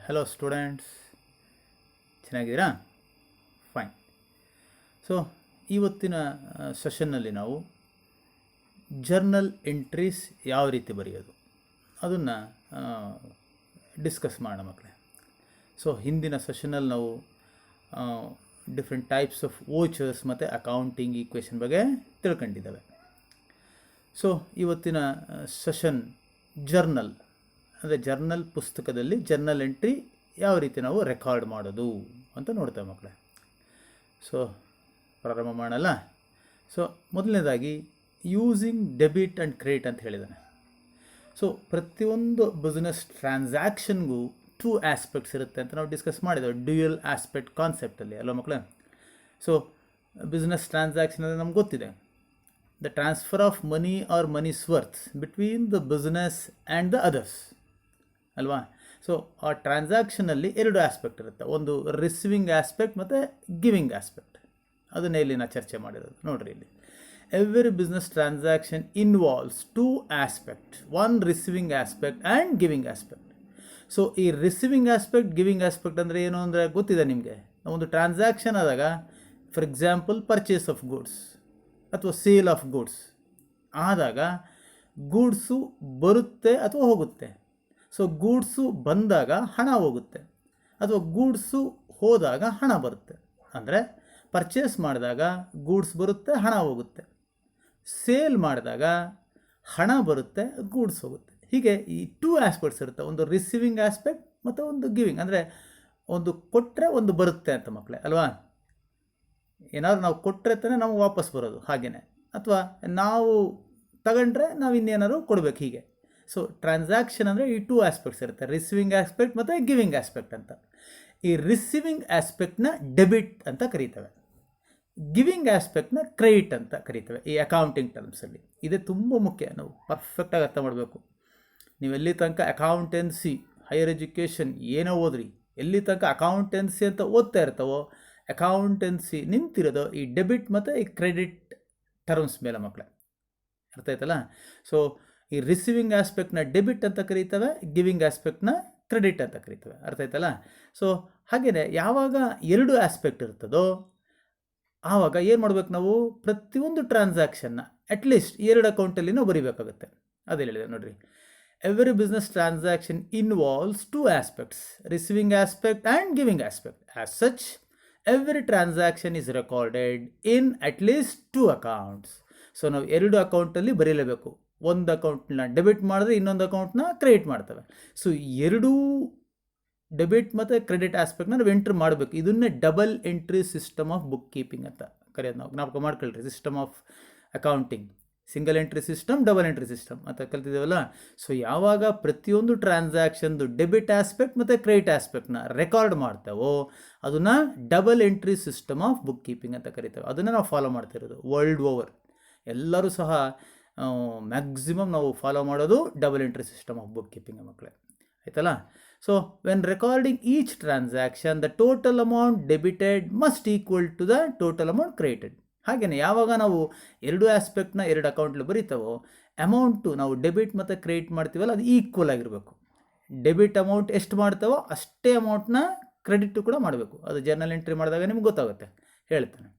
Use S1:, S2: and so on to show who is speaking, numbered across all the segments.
S1: Hello students, ಚೆನ್ನಾಗಿದ್ದೀರಾ? Fine. So ಇವತ್ತಿನ ಸೆಷನ್ನಲ್ಲಿ ನಾವು ಜರ್ನಲ್ ಎಂಟ್ರೀಸ್ ಯಾವ ರೀತಿ ಬರೆಯೋದು ಅದನ್ನು ಡಿಸ್ಕಸ್ ಮಾಡೋಣ ಮಕ್ಕಳೇ. ಸೊ ಹಿಂದಿನ ಸೆಷನಲ್ಲಿ ನಾವು ಡಿಫ್ರೆಂಟ್ ಟೈಪ್ಸ್ ಆಫ್ ವೋಚರ್ಸ್ ಮತ್ತು ಅಕೌಂಟಿಂಗ್ ಈಕ್ವೇಷನ್ ಬಗ್ಗೆ ತಿಳ್ಕೊಂಡಿದ್ದಾವೆ. ಸೊ ಇವತ್ತಿನ ಸೆಷನ್ ಜರ್ನಲ್ ಅಂದರೆ ಜರ್ನಲ್ ಪುಸ್ತಕದಲ್ಲಿ ಜರ್ನಲ್ ಎಂಟ್ರಿ ಯಾವ ರೀತಿ ನಾವು ರೆಕಾರ್ಡ್ ಮಾಡೋದು ಅಂತ ನೋಡ್ತೇವೆ ಮಕ್ಕಳೇ. ಸೊ ಪ್ರಾರಂಭ ಮಾಡಲ್ಲ. ಸೊ ಮೊದಲನೇದಾಗಿ ಯೂಸಿಂಗ್ ಡೆಬಿಟ್ ಆ್ಯಂಡ್ ಕ್ರೆಡಿಟ್ ಅಂತ ಹೇಳಿದ್ದಾನೆ. ಸೊ ಪ್ರತಿಯೊಂದು ಬಿಸ್ನೆಸ್ ಟ್ರಾನ್ಸಾಕ್ಷನ್ಗೂ 2 ಆಸ್ಪೆಕ್ಟ್ಸ್ ಇರುತ್ತೆ ಅಂತ ನಾವು ಡಿಸ್ಕಸ್ ಮಾಡಿದ್ದೇವೆ ಡ್ಯೂಯಲ್ ಆಸ್ಪೆಕ್ಟ್ ಕಾನ್ಸೆಪ್ಟಲ್ಲಿ ಅಲ್ವಾ ಮಕ್ಕಳೇ. ಸೊ ಬಿಸ್ನೆಸ್ ಟ್ರಾನ್ಸಾಕ್ಷನ್ ಅಂದರೆ ನಮ್ಗೆ ಗೊತ್ತಿದೆ, the transfer of money or monies worth between the business and the others ಅಲ್ವಾ. ಸೊ ಆ ಟ್ರಾನ್ಸಾಕ್ಷನಲ್ಲಿ 2 ಆಸ್ಪೆಕ್ಟ್ ಇರುತ್ತೆ, ಒಂದು ರಿಸೀವಿಂಗ್ ಆಸ್ಪೆಕ್ಟ್ ಮತ್ತು ಗಿವಿಂಗ್ ಆಸ್ಪೆಕ್ಟ್. ಅದನ್ನೇ ಇಲ್ಲಿ ನಾನು ಚರ್ಚೆ ಮಾಡಿರೋದು. ನೋಡಿರಿ, ಇಲ್ಲಿ every business transaction involves 2 aspect, one receiving aspect and giving aspect. So ಈ ರಿಸೀವಿಂಗ್ ಆಸ್ಪೆಕ್ಟ್ ಗಿವಿಂಗ್ ಆಸ್ಪೆಕ್ಟ್ ಅಂದರೆ ಏನು ಅಂದರೆ ಗೊತ್ತಿದೆ ನಿಮಗೆ. ಒಂದು ಟ್ರಾನ್ಸಾಕ್ಷನ್ ಆದಾಗ for example purchase of goods ಅಥವಾ ಸೇಲ್ ಆಫ್ ಗೂಡ್ಸ್ ಆದಾಗ ಗೂಡ್ಸು ಬರುತ್ತೆ ಅಥವಾ ಹೋಗುತ್ತೆ. ಸೊ ಗೂಡ್ಸು ಬಂದಾಗ ಹಣ ಹೋಗುತ್ತೆ ಅಥವಾ ಗೂಡ್ಸು ಹೋದಾಗ ಹಣ ಬರುತ್ತೆ. ಅಂದರೆ ಪರ್ಚೇಸ್ ಮಾಡಿದಾಗ ಗೂಡ್ಸ್ ಬರುತ್ತೆ, ಹಣ ಹೋಗುತ್ತೆ. ಸೇಲ್ ಮಾಡಿದಾಗ ಹಣ ಬರುತ್ತೆ, ಗೂಡ್ಸ್ ಹೋಗುತ್ತೆ. ಹೀಗೆ ಈ 2 ಆಸ್ಪೆಕ್ಟ್ಸ್ ಇರುತ್ತೆ, ಒಂದು ರಿಸೀವಿಂಗ್ ಆಸ್ಪೆಕ್ಟ್ ಮತ್ತು ಒಂದು ಗಿವಿಂಗ್. ಅಂದರೆ ಒಂದು ಕೊಟ್ಟರೆ ಒಂದು ಬರುತ್ತೆ ಅಂತ ಮಕ್ಕಳೇ ಅಲ್ವಾ. ಏನಾದ್ರು ನಾವು ಕೊಟ್ಟರೆ ತಾನೇ ನಾವು ವಾಪಸ್ ಬರೋದು, ಹಾಗೆಯೇ. ಅಥವಾ ನಾವು ತಗೊಂಡ್ರೆ ನಾವು ಇನ್ನೇನಾದ್ರು ಕೊಡಬೇಕು, ಹೀಗೆ. ಸೊ ಟ್ರಾನ್ಸಾಕ್ಷನ್ ಅಂದರೆ ಈ 2 ಆಸ್ಪೆಕ್ಟ್ಸ್ ಇರುತ್ತೆ, ರಿಸೀವಿಂಗ್ ಆಸ್ಪೆಕ್ಟ್ ಮತ್ತು ಗಿವಿಂಗ್ ಆಸ್ಪೆಕ್ಟ್ ಅಂತ. ಈ ರಿಸೀವಿಂಗ್ ಆಸ್ಪೆಕ್ಟ್ನ ಡೆಬಿಟ್ ಅಂತ ಕರೀತೇವೆ, ಗಿವಿಂಗ್ ಆಸ್ಪೆಕ್ಟ್ನ ಕ್ರೆಡಿಟ್ ಅಂತ ಕರೀತೇವೆ ಈ ಅಕೌಂಟಿಂಗ್ ಟರ್ಮ್ಸಲ್ಲಿ. ಇದೇ ತುಂಬ ಮುಖ್ಯ, ನಾವು ಪರ್ಫೆಕ್ಟಾಗಿ ಅರ್ಥ ಮಾಡಬೇಕು. ನೀವು ಎಲ್ಲಿ ತನಕ ಅಕೌಂಟೆನ್ಸಿ ಹೈಯರ್ ಎಜುಕೇಷನ್ ಏನೋ ಓದ್ರಿ, ಎಲ್ಲಿ ತನಕ ಅಕೌಂಟೆನ್ಸಿ ಅಂತ ಓದ್ತಾ ಇರ್ತಾವೋ ಅಕೌಂಟೆನ್ಸಿ ನಿಂತಿರೋದು ಈ ಡೆಬಿಟ್ ಮತ್ತು ಈ ಕ್ರೆಡಿಟ್ ಟರ್ಮ್ಸ್ ಮೇಲೆ ಮಕ್ಕಳೇ. ಅರ್ಥ ಆಯ್ತಲ್ಲ. ಸೊ ಈ ರಿಸೀವಿಂಗ್ ಆಸ್ಪೆಕ್ಟ್ನ ಡೆಬಿಟ್ ಅಂತ ಕರೀತೇವೆ, ಗಿವಿಂಗ್ ಆಸ್ಪೆಕ್ಟ್ನ ಕ್ರೆಡಿಟ್ ಅಂತ ಕರೀತೇವೆ. ಅರ್ಥ ಆಯ್ತಲ್ಲ. ಸೊ ಹಾಗೆಯೇ ಯಾವಾಗ 2 ಆಸ್ಪೆಕ್ಟ್ ಇರ್ತದೋ ಆವಾಗ ಏನು ಮಾಡ್ಬೇಕು ನಾವು, ಪ್ರತಿಯೊಂದು ಟ್ರಾನ್ಸಾಕ್ಷನ್ನ ಅಟ್ಲೀಸ್ಟ್ 2 ಅಕೌಂಟಲ್ಲಿ ನಾವು ಬರೀಬೇಕಾಗುತ್ತೆ. ಅದೇ ಹೇಳಿದೆ ನೋಡಿರಿ, every business transaction involves 2 aspects, receiving aspect and giving aspect. As such every transaction is recorded in at least 2 accounts. So ನಾವು 2 ಅಕೌಂಟಲ್ಲಿ ಬರೀಲೇಬೇಕು. ಒಂದು ಅಕೌಂಟ್ನ ಡೆಬಿಟ್ ಮಾಡಿದ್ರೆ ಇನ್ನೊಂದು ಅಕೌಂಟ್ನ ಕ್ರೆಡಿಟ್ ಮಾಡ್ತವೆ. ಸೊ 2 ಡೆಬಿಟ್ ಮತ್ತು ಕ್ರೆಡಿಟ್ ಆಸ್ಪೆಕ್ಟ್ನ ನಾವು ಎಂಟ್ರಿ ಮಾಡಬೇಕು. ಇದನ್ನೇ double entry system of book keeping ಅಂತ ಕರೆಯೋದು. ನಾವು ಜ್ಞಾಪಕ ಮಾಡ್ಕೊಳ್ರಿ, system of accounting, single entry system, double entry system ಅಂತ ಕಲ್ತಿದ್ದೇವಲ್ಲ. ಸೊ ಯಾವಾಗ ಪ್ರತಿಯೊಂದು ಟ್ರಾನ್ಸಾಕ್ಷನ್ದು ಡೆಬಿಟ್ ಆಸ್ಪೆಕ್ಟ್ ಮತ್ತು ಕ್ರೆಡಿಟ್ ಆಸ್ಪೆಕ್ಟ್ನ ರೆಕಾರ್ಡ್ ಮಾಡ್ತೇವೋ ಅದನ್ನು double entry system of book keeping ಅಂತ ಕರಿತೇವೆ. ಅದನ್ನು ನಾವು ಫಾಲೋ ಮಾಡ್ತಿರೋದು ವರ್ಲ್ಡ್ ಓವರ್. ಎಲ್ಲರೂ ಸಹ ಮ್ಯಾಕ್ಸಿಮಮ್ ನಾವು ಫಾಲೋ ಮಾಡೋದು double entry system of book keeping ಮಕ್ಕಳೇ, ಆಯ್ತಲ್ಲ. So when recording each transaction the total amount debited must equal to the total amount credited. ಹಾಗೆಯೇ ಯಾವಾಗ ನಾವು 2 ಆಸ್ಪೆಕ್ಟ್ನ 2 ಅಕೌಂಟ್ಲಿ ಬರೀತಾವೋ ಅಮೌಂಟು ನಾವು ಡೆಬಿಟ್ ಮತ್ತು ಕ್ರೆಡಿಟ್ ಮಾಡ್ತೀವಲ್ಲ ಅದು ಈಕ್ವಲ್ ಆಗಿರಬೇಕು. ಡೆಬಿಟ್ ಅಮೌಂಟ್ ಎಷ್ಟು ಮಾಡ್ತಾವೋ ಅಷ್ಟೇ ಅಮೌಂಟ್ನ ಕ್ರೆಡಿಟ್ ಕೂಡ ಮಾಡಬೇಕು. ಅದು ಜರ್ನಲ್ ಎಂಟ್ರಿ ಮಾಡಿದಾಗ ನಿಮ್ಗೆ ಗೊತ್ತಾಗುತ್ತೆ, ಹೇಳ್ತಾನೆ.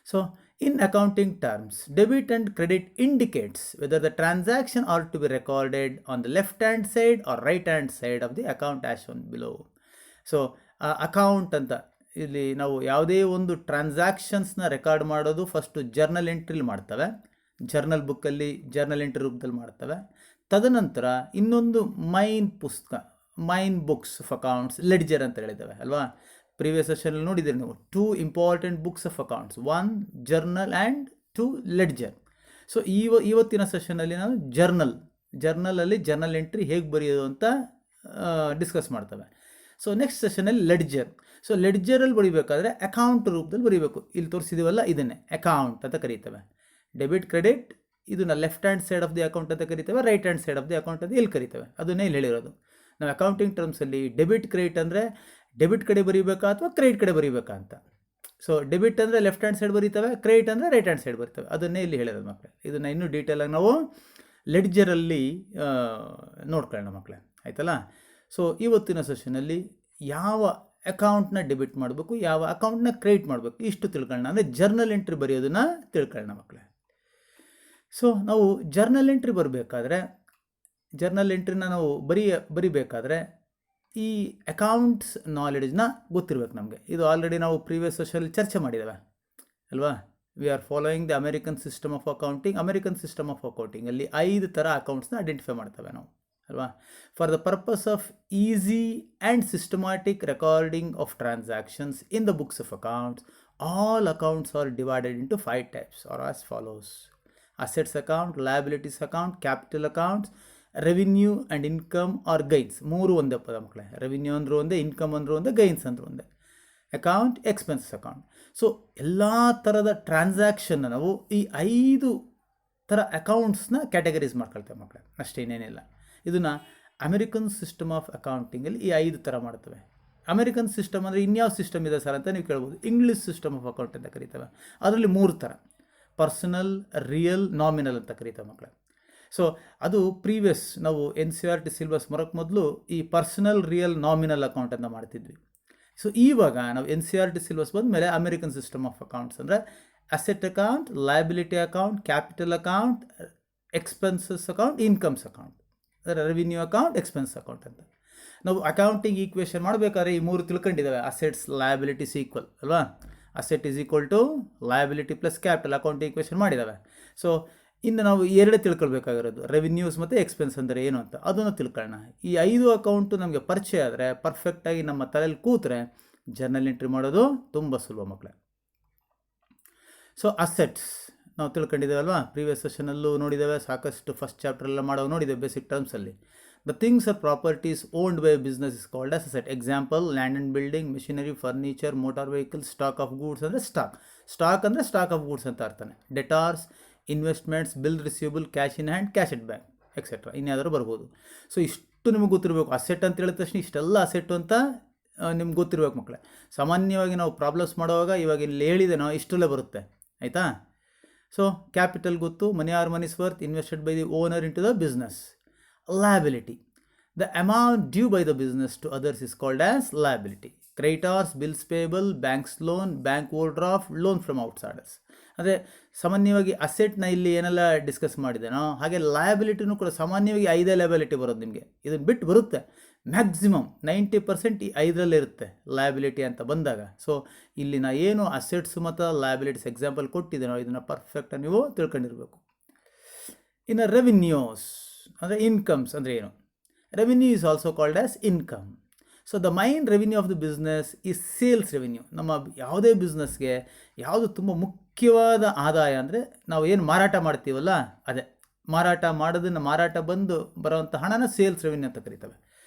S1: So in accounting terms, debit and credit indicates whether the transaction are to be recorded on the left hand side or right hand side of the account as shown below. So account ಅಂತ ಇಲ್ಲಿ ನಾವು ಯಾವುದೇ ಒಂದು ಟ್ರಾನ್ಸಾಕ್ಷನ್ಸ್ನ record ಮಾಡೋದು first journal ಎಂಟ್ರಿಲಿ ಮಾಡ್ತವೆ, journal ಬುಕ್ಕಲ್ಲಿ journal entry ರೂಪದಲ್ಲಿ ಮಾಡ್ತವೆ. ತದನಂತರ ಇನ್ನೊಂದು main books of accounts, ledger ಅಂತ ಹೇಳಿದ್ದೇವೆ ಅಲ್ವಾ. ಪ್ರೀವಿಯಸ್ ಸೆಷನಲ್ಲಿ ನೋಡಿದ್ದೀರಿ ನೀವು 2 important books of accounts, 1 journal and 2 ledger. So ಇವತ್ತಿನ ಸೆಷನಲ್ಲಿ ನಾವು ಜರ್ನಲಲ್ಲಿ ಜರ್ನಲ್ ಎಂಟ್ರಿ ಹೇಗೆ ಬರೆಯೋದು ಅಂತ ಡಿಸ್ಕಸ್ ಮಾಡ್ತೇವೆ. ಸೊ ನೆಕ್ಸ್ಟ್ ಸೆಷನಲ್ಲಿ ಲೆಡ್ಜರ್. ಸೊ ಲೆಡ್ಜರಲ್ಲಿ ಬರೀಬೇಕಾದ್ರೆ ಅಕೌಂಟ್ ರೂಪದಲ್ಲಿ ಬರೀಬೇಕು. ಇಲ್ಲಿ ತೋರಿಸಿದೀವಲ್ಲ ಇದನ್ನೇ ಅಕೌಂಟ್ ಅಂತ ಕರೀತೇವೆ. ಡೆಬಿಟ್ ಕ್ರೆಡಿಟ್ ಇದನ್ನು left hand side of the account ಅಂತ ಕರಿತೇವೆ, right hand side of the account ಅಂತ ಇಲ್ಲಿ ಕರಿತೇವೆ. ಅದನ್ನೇ ಇಲ್ಲಿ ಹೇಳಿರೋದು. ನಾವು ಅಕೌಂಟಿಂಗ್ ಟರ್ಮ್ಸಲ್ಲಿ ಡೆಬಿಟ್ ಕ್ರೆಡಿಟ್ ಅಂದರೆ ಡೆಬಿಟ್ ಕಡೆ ಬರೀಬೇಕಾ ಅಥವಾ ಕ್ರೆಡಿಟ್ ಕಡೆ ಬರೀಬೇಕಾ ಅಂತ. ಸೊ ಡೆಬಿಟ್ ಅಂದರೆ ಲೆಫ್ಟ್ ಹ್ಯಾಂಡ್ ಸೈಡ್ ಬರೀತವೆ, ಕ್ರೆಡಿಟ್ ಅಂದರೆ ರೈಟ್ ಹ್ಯಾಂಡ್ ಸೈಡ್ ಬರ್ತವೆ. ಅದನ್ನೇ ಇಲ್ಲಿ ಹೇಳಿರೋದು ಮಕ್ಕಳೇ. ಇದನ್ನು ಇನ್ನೂ ಡೀಟೇಲಾಗಿ ನಾವು ಲೆಡ್ಜರಲ್ಲಿ ನೋಡ್ಕೊಳ್ಳೋಣ ಮಕ್ಕಳೇ, ಆಯ್ತಲ್ಲ. ಸೊ ಇವತ್ತಿನ ಸೆಷನಲ್ಲಿ ಯಾವ ಅಕೌಂಟ್ನ ಡೆಬಿಟ್ ಮಾಡಬೇಕು, ಯಾವ ಅಕೌಂಟ್ನ ಕ್ರೆಡಿಟ್ ಮಾಡಬೇಕು, ಇಷ್ಟು ತಿಳ್ಕೊಳ್ಳೋಣ. ಅಂದರೆ ಜರ್ನಲ್ ಎಂಟ್ರಿ ಬರೆಯೋದನ್ನು ತಿಳ್ಕೊಳ್ಳೋಣ ಮಕ್ಕಳೇ. ಸೊ ನಾವು ಜರ್ನಲ್ ಎಂಟ್ರಿ ಬರಬೇಕಾದ್ರೆ, ಜರ್ನಲ್ ಎಂಟ್ರಿನ ನಾವು ಬರಿಬೇಕಾದ್ರೆ ಈ ಅಕೌಂಟ್ಸ್ ನಾಲೆಡ್ಜ್ನ ಗೊತ್ತಿರಬೇಕು ನಮಗೆ. ಇದು ಆಲ್ರೆಡಿ ನಾವು ಪ್ರೀವಿಯಸ್ ಸೆಷನಲ್ಲಿ ಚರ್ಚೆ ಮಾಡಿದ್ದೇವೆ ಅಲ್ವಾ. We are following the American system of accounting. American system of ಅಕೌಂಟಿಂಗಲ್ಲಿ 5 ಥರ ಅಕೌಂಟ್ಸ್ನ ಐಡೆಂಟಿಫೈ ಮಾಡ್ತೇವೆ ನಾವು ಅಲ್ವಾ. For the purpose of easy and systematic recording of transactions in the books of accounts, all accounts are divided into 5 types or as follows: assets account, liabilities account, capital accounts, revenue and income or gains. 3 ಒಂದೇ ಪದ ಮಕ್ಕಳೇ. Revenue ಅಂದರೂ ಒಂದೇ, income ಅಂದರೂ ಒಂದೇ, gains ಅಂದರೂ ಒಂದೇ. Account, expenses account. So ಎಲ್ಲ ಥರದ ಟ್ರಾನ್ಸಾಕ್ಷನ್ನ ನಾವು ಈ 5 ಥರ ಅಕೌಂಟ್ಸ್ನ ಕ್ಯಾಟಗರೀಸ್ ಮಾಡ್ಕೊಳ್ತೇವೆ ಮಕ್ಕಳೇ, ಅಷ್ಟೇನೇನಿಲ್ಲ. ಇದನ್ನು ಅಮೆರಿಕನ್ ಸಿಸ್ಟಮ್ ಆಫ್ ಅಕೌಂಟಿಂಗಲ್ಲಿ ಈ 5 ಥರ ಮಾಡ್ತೇವೆ. ಅಮೆರಿಕನ್ ಸಿಸ್ಟಮ್ ಅಂದರೆ ಇನ್ಯಾವ ಸಿಸ್ಟಮ್ ಇದೆ ಸರ್ ಅಂತ ನೀವು ಕೇಳ್ಬೋದು. ಇಂಗ್ಲೀಷ್ ಸಿಸ್ಟಮ್ ಆಫ್ ಅಕೌಂಟ್ ಅಂತ ಕರೀತೇವೆ. ಅದರಲ್ಲಿ 3 ಥರ: ಪರ್ಸನಲ್, ರಿಯಲ್, ನಾಮಿನಲ್ ಅಂತ ಕರೀತೇವೆ ಮಕ್ಕಳೇ. ಸೊ ಅದು ಪ್ರೀವಿಯಸ್ ನಾವು NCERT ಸಿಲೆಬಸ್ ಬರೋಕ್ಕೆ ಮೊದಲು ಈ ಪರ್ಸನಲ್, ರಿಯಲ್, ನಾಮಿನಲ್ ಅಕೌಂಟ್ ಅಂತ ಮಾಡ್ತಿದ್ವಿ. ಸೊ ಇವಾಗ ನಾವು NCERT ಸಿಲೆಬಸ್ ಬಂದಮೇಲೆ ಅಮೆರಿಕನ್ ಸಿಸ್ಟಮ್ ಆಫ್ ಅಕೌಂಟ್ಸ್ ಅಂದರೆ asset account, liability account, capital account, expenses account, incomes account, ಅಂದರೆ ರೆವಿನ್ಯೂ ಅಕೌಂಟ್, ಎಕ್ಸ್ಪೆನ್ಸ್ ಅಕೌಂಟ್ ಅಂತ. ನಾವು ಅಕೌಂಟಿಂಗ್ ಈಕ್ವೇಷನ್ ಮಾಡಬೇಕಾದ್ರೆ ಈ 3 ತಿಳ್ಕೊಂಡಿದ್ದಾವೆ. ಅಸೆಟ್ಸ್, ಲಯಬಿಲಿಟೀಸ್ ಈಕ್ವಲ್ ಅಲ್ವಾ. Asset is equal to liability plus capital, account equation ಮಾಡಿದ್ದಾವೆ. So ಇನ್ನು ನಾವು 2 ತಿಳ್ಕೊಳ್ಬೇಕಾಗಿರೋದು, ರೆವಿನ್ಯೂಸ್ ಮತ್ತು ಎಕ್ಸ್ಪೆನ್ಸ್ ಅಂದರೆ ಏನು ಅಂತ, ಅದನ್ನು ತಿಳ್ಕೊಳ್ಳೋಣ. ಈ 5 ಅಕೌಂಟು ನಮಗೆ ಪರಿಚಯ ಆದರೆ, ಪರ್ಫೆಕ್ಟಾಗಿ ನಮ್ಮ ತಲೆಯಲ್ಲಿ ಕೂತ್ರೆ ಜರ್ನಲ್ ಎಂಟ್ರಿ ಮಾಡೋದು ತುಂಬ ಸುಲಭ ಮಕ್ಕಳೇ. ಸೊ ಅಸೆಟ್ಸ್ ನಾವು ತಿಳ್ಕೊಂಡಿದ್ದೇವಲ್ವಾ, ಪ್ರೀವಿಯಸ್ ಸೆಷನಲ್ಲೂ ನೋಡಿದ್ದೇವೆ, ಸಾಕಷ್ಟು ಫಸ್ಟ್ ಚಾಪ್ಟ್ರೆಲ್ಲ ಮಾಡೋ ನೋಡಿದ್ದೇವೆ ಬೇಸಿಕ್ ಟರ್ಮ್ಸಲ್ಲಿ. The things or properties owned by business is called as asset. Example: land and building, machinery, furniture, motor vehicle. Stock of goods ಅಂದರೆ ಸ್ಟಾಕ್ ಅಂದರೆ ಸ್ಟಾಕ್ ಆಫ್ ಗೂಡ್ಸ್ ಅಂತ ಅರ್ಥನೇ. Debtors, investments, bill receivable, cash in hand, cash at bank, etcetera. ಇನ್ಯಾವುದಾದ್ರು ಬರ್ಬೋದು. So ಇಷ್ಟು ನಿಮಗೆ ಗೊತ್ತಿರಬೇಕು. Asset ಅಂತ ಹೇಳಿದ ತಕ್ಷಣ ಇಷ್ಟೆಲ್ಲ ಅಸೆಟ್ಟು ಅಂತ ನಿಮ್ಗೆ ಗೊತ್ತಿರಬೇಕು ಮಕ್ಕಳೇ. ಸಾಮಾನ್ಯವಾಗಿ ನಾವು ಪ್ರಾಬ್ಲಮ್ಸ್ ಮಾಡುವಾಗ ಇವಾಗ ಇಲ್ಲಿ ಹೇಳಿದೆನೋ ಇಷ್ಟಲ್ಲೇ ಬರುತ್ತೆ, ಆಯಿತಾ. ಸೊ ಕ್ಯಾಪಿಟಲ್ ಗೊತ್ತು, money or monies worth invested by the owner into the business. Liability: the amount due by the business to others is called as liability. Creditors, bills payable, bank's loan, bank overdraft, loan from outsiders. ಅಂದರೆ ಸಾಮಾನ್ಯವಾಗಿ ಅಸೆಟ್ನ ಇಲ್ಲಿ ಏನೆಲ್ಲ discuss ಮಾಡಿದೆನೋ ಹಾಗೆ ಲಯಬಿಲಿಟಿನೂ ಕೂಡ ಸಾಮಾನ್ಯವಾಗಿ 5 liability ಬರೋದು ನಿಮಗೆ. ಇದನ್ನು ಬಿಟ್ಟು ಬರುತ್ತೆ ಮ್ಯಾಕ್ಸಿಮಮ್ 90% ಈ 5ರಲ್ಲೇ ಇರುತ್ತೆ ಲಯಬಿಲಿಟಿ ಅಂತ ಬಂದಾಗ. ಸೊ ಇಲ್ಲಿ ನಾ ಏನು ಅಸೆಟ್ಸ್ ಮತ್ತು ಲಯಬಿಲಿಟೀಸ್ ಎಕ್ಸಾಂಪಲ್ ಕೊಟ್ಟಿದ್ದೇನೋ ಇದನ್ನು ಪರ್ಫೆಕ್ಟಾಗಿ ನೀವು ತಿಳ್ಕೊಂಡಿರಬೇಕು. ಇನ್ನು ರೆವಿನ್ಯೂಸ್ ಅಂದರೆ ಇನ್ಕಮ್ಸ್ ಅಂದರೆ ಏನು. Revenue is also called as income. So the main revenue of the business is sales revenue. ನಮ್ಮ ಯಾವುದೇ ಬಿಸ್ನೆಸ್ಗೆ ಯಾವುದು ತುಂಬ ಮುಖ್ಯವಾದ ಆದಾಯ ಅಂದರೆ ನಾವು ಏನು ಮಾರಾಟ ಮಾಡ್ತೀವಲ್ಲ ಅದೇ. ಮಾರಾಟ ಮಾಡೋದನ್ನು ಮಾರಾಟ ಬಂದು ಬರೋವಂಥ ಹಣನ ಸೇಲ್ಸ್ ರೆವಿನ್ಯೂ ಅಂತ ಕರೀತವೆ.